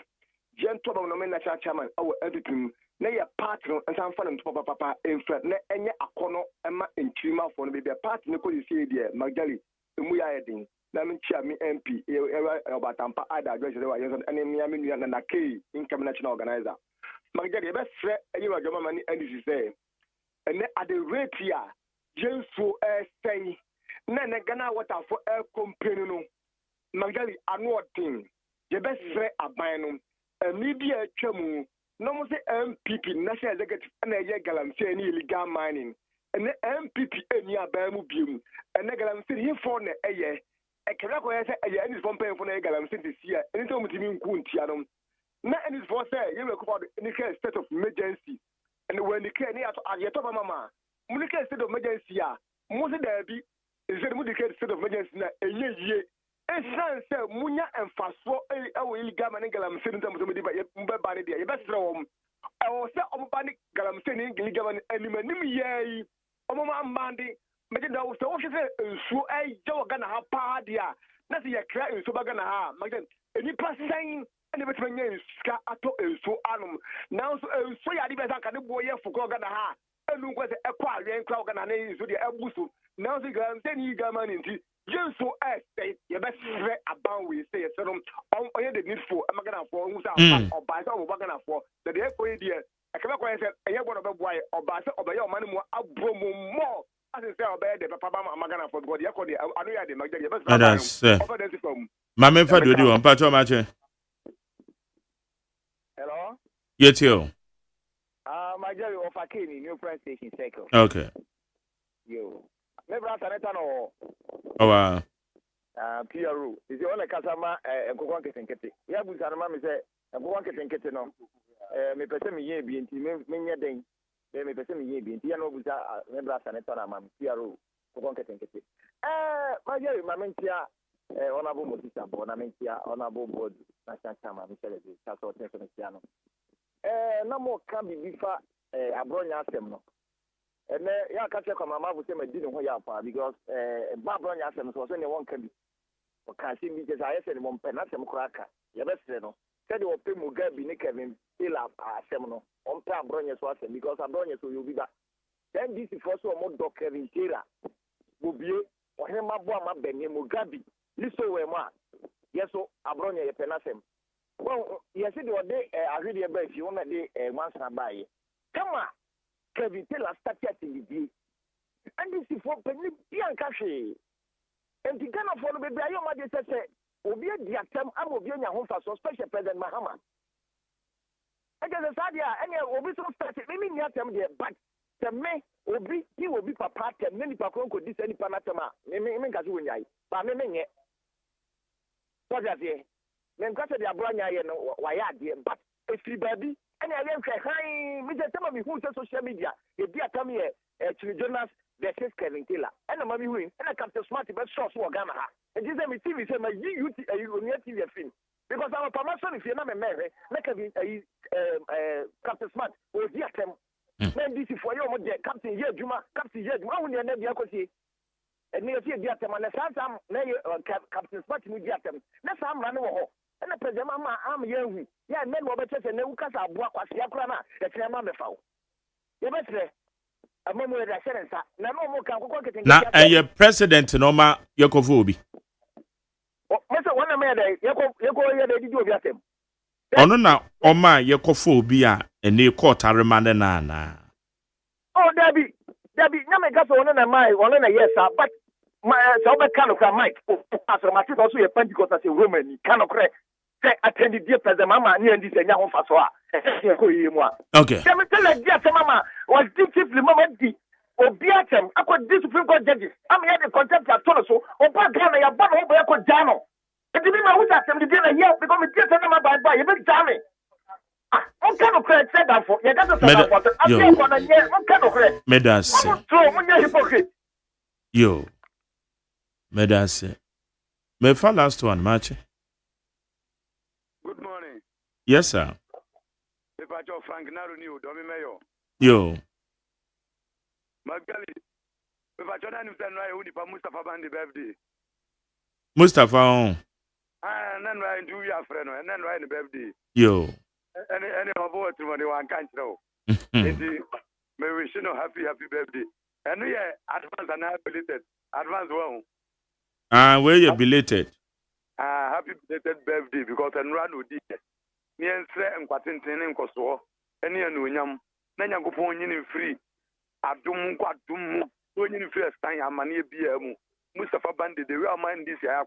gento ba no national chairman MPP mu na ye party no nsan fa no papa infra na enye akono ema enchirima fo no be party ne ko sie die Magdali emu ya edin na me chia me MP obatampa ada address de wa yeso ene mia me nua na kei income national organizer Magdali be fre eyi wa joma mani NDC say ene at the rate here jenso say na Ghana water for air company no Magdali anu thing ye be fre aban no media twemu no mo say MPP national executive na ye galamsey ni illegal mining and MPP eni aban mu biom and galamsey he for na eye e kra ko ye say eye any from pen for na galamsey this year anytime mutimi nku ntia no na any for say ye we ko any state of emergency and when the care ni ato mama mu state of emergency a mo say there be is mu state of emergency na eye Esan se munya enfaso ewo illegal man galamsey ntam so medi ba mbeba ne de ye besre wom ewo se omba ne galamsey ne illegal man animanim yei omoma mbandi medi da wo se wo hwe nsu eje Ghana ha pa dia na se ye kra nsu ba Ghana ha magden enipa san ene betuma nya ska ato nsu anum na so nsu ya di be san ka ne bo ye fuko Ghana ha enu nko se ekwa awen kra Ghana na nsu de ebusu na so galamsey ni gaman nti Jenso say you best about we say so on the need for Amagana for who's out or by some Bagana for the day for idea. I can't quite say a year one of a boy or by some of your money more more as I say obey the Papa Amagana for God. I know you are the best. Mamma for do you on Pacho Mache? Hello? Yes, you. My Jerry of Akini, new press station cycle. Okay. You. Never Saneta no. Oh, PRO. Is the only customer and Kokon Kete. Yeah, but Sanama say, and Kokon Kete no. Me person me ye be in many day. They may person me ye be in Tiano Buza, Nebra Saneta, Mam, PRO, Kokon Kete. My dear, Mamentia, honorable Mosisa, Bonamentia, honorable board, National Chama, Michelle, Chasso, Tefoniano. No more can be before a bronya semno. And ya catch a mama would say, I didn't want because Barbara Yassam was only one can be. Or can see me because I said, one penasam cracker. Your best no. Said you will pay Mugabe, Nick Kevin, still up a seminal on Pam Bronyas was because I'm Bronya, so you'll be back. Then this is also a more dog Kevin Tera. Bubie, or him, my boy, my Benny Mugabe. Listen, where ma. Yes, so Abronya penasam. Well, yes, it was day, I read your bed, you want a day, once I buy. Come on. Kevin Taylor started in the day. NDC for penny bianca she. And the Ghana for the baby, I am a say, Obi Diatem, I'm Obi Home for special President Mahama. I guess the idea, and Obi so started, maybe near them there, but the me, Obi, he will be papa, many Pacon could this any Panatama, maybe Gazunya, but maybe what does he? Men got the Abranya and Wayad, but if you baby, and I am crying, Mr. Tammy, who's on social media, if they are coming here, Jonas. The fiscal and killer. And a mommy wing, and I come to smart best source for Gamma. And this is my TV, say my youth, TV film. Because I'm a promotion if you're not a man, make a Captain Smart or Diatem. Then this is for your Captain Yeduma, Captain Yeduma, when you're never Yakosi. And near Diatem, and the Santam, Captain Smart with Diatem. That's how I'm running over. And the President Mamma, I'm young. Yeah, men were better than the Ukas are block was Yakrana, that's your mamma foul. You better. Na ɛyɛ president na ɔma Yekofo obi. Ɔno na ɔma Yekofo obi a ɛne court arema ne na na. Oh, Debbie, na me gaso ɔno na mai, ɔno na yes, but so be kind of Mike. Pastor Martin also a Pentecost as a Roman, kind of correct. Say attended dear President Mama near this and Yahoo Fasoa. Okay. Tell me, dear Mama was chiefly Mama D. Or Beatem, I could this Supreme Court judges. I'm here to contempt at Toloso, or Bagana, your bottle over a Jano. And to be my who's at them to dinner here because it's just another by a big Jammy. What kind of credit said that for? You got to say that. I'm going to hear what kind of credit. Medase. Yo. Medase. Me for last one, March. Good morning. Yes, sir. If I talk Frank Naru, Domi Mayo. Yo. Magali, if I turn on Mustafa Bandi birthday. Mustafa on. And then I do your friend, and then right the birthday. Yo. Any of what one can't know. May wish you happy birthday. And we are advanced and belated. Advanced one. Where you belated? Happy belated birthday because I'm run with it. Near and Quatintin and Kosovo. Any and Nanya go in free. Adum, when you first time, I'm an EBM. Mustafa Bandi, the real mind this year,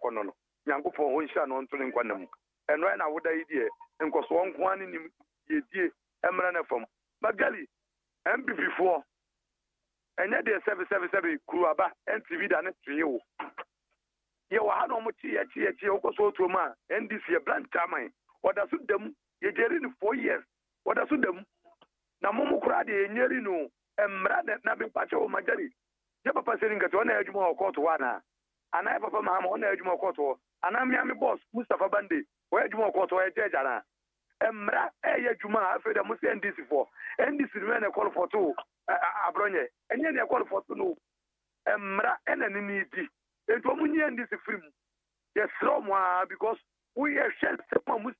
Yanko for Winshan on Tuning Quantum. And right now, what idea? And cause one in the Emerana from Magali, and before. And yet, there's 777 Kruaba and TV than it to you. You are no much here, to a man, and this year, blank time. What does it them? You're getting 4 years. What does it them? Namomo Kradi, nearly no. Emrade na be pacho Magali. Je papa selinga to na adwuma okoto wana. Ana papa mama ona adwuma okoto. Ana mi boss Mustafa Bande. We adwuma okoto e jeja na. Emra e adwuma afi da musi NDC for. NDC me call for two abronye. Enye na call for two no. Emra ena ni di. Eto mu ni NDC film. Yes romwa because we are shell mus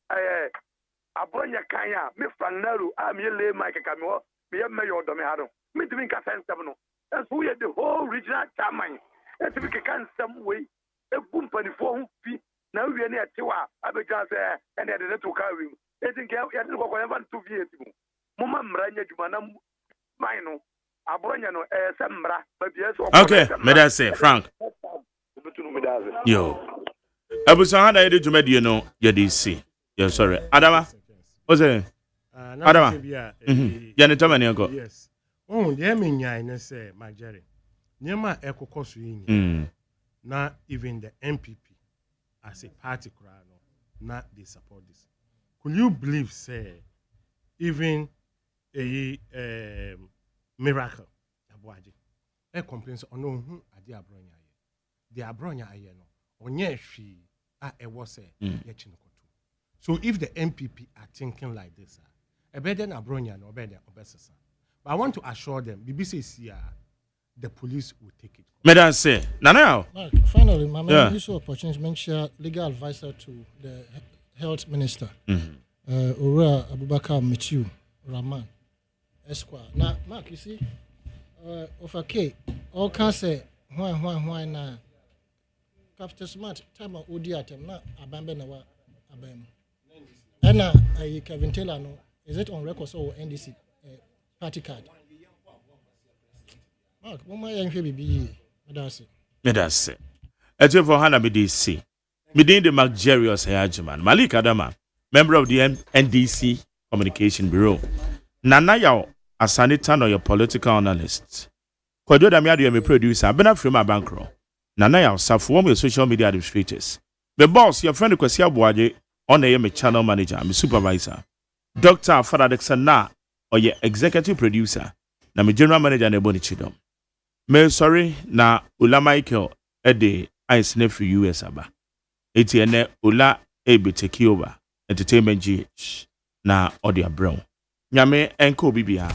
abronye kanya me Frank am yele Mike Kamio. Me mayor do me haro. Me doing ka sense no. That's who the whole regional chairman. That's we can some way. A company for who fee. Now we are near Tiwa. I be just and they are to carry. I think you have to go over 2 years. Mama mranya jumana mino. Abronya no sembra. But yes. Okay, may I say Frank. Yo. Abusa hada yede jumedi no yede si. Yo sorry. Adama. What's it? Adama. Yani tamani yako. Yes. Oh, the MNI na say Majari. Nyema ekokosu yin. Na even the MPP as a party crowd not they support this. Could you believe say even a miracle abuaji e complaints on no ade abronya aye. The abronya aye no onye hwi a e wo say ye chinkoto. So if the MPP are thinking like this, better than abronya no better obesesa. But I want to assure them, BBC the police will take it. Madam say, Nana. Finally, my man use opportunity to mention legal advisor to the health minister, Ura Abubakar Matthew Rahman Esquire. Now, Mark, you see, of a K, all can say why na Captain Smart time of Odi atem na abambe na wa abam. And Kevin Taylor no, is it on record or NDC? Party card. Mark, mama yɛnhwɛ bibi medase. Medase. Etu for Hana BDC. Midin the Mark Jerry OSEI AGYEMAN. Malik Adama, member of the NDC Communication Bureau. Nana Yao Asanita no your political analyst. Kwajo Damiado me producer, Bena Frima Bankro. Nana Yao Safu your social media administrators. The boss, your friend Kwesi Abuaje, on a channel manager, my supervisor. Dr. Faradexana, or your executive producer, na my general manager Neboni Chidom. Me sorry na Ula Michael Ede Ice Nephew US Aba. Etienne Ula Ebe take over Entertainment GH na Odia Brown. Nyame enko bibia.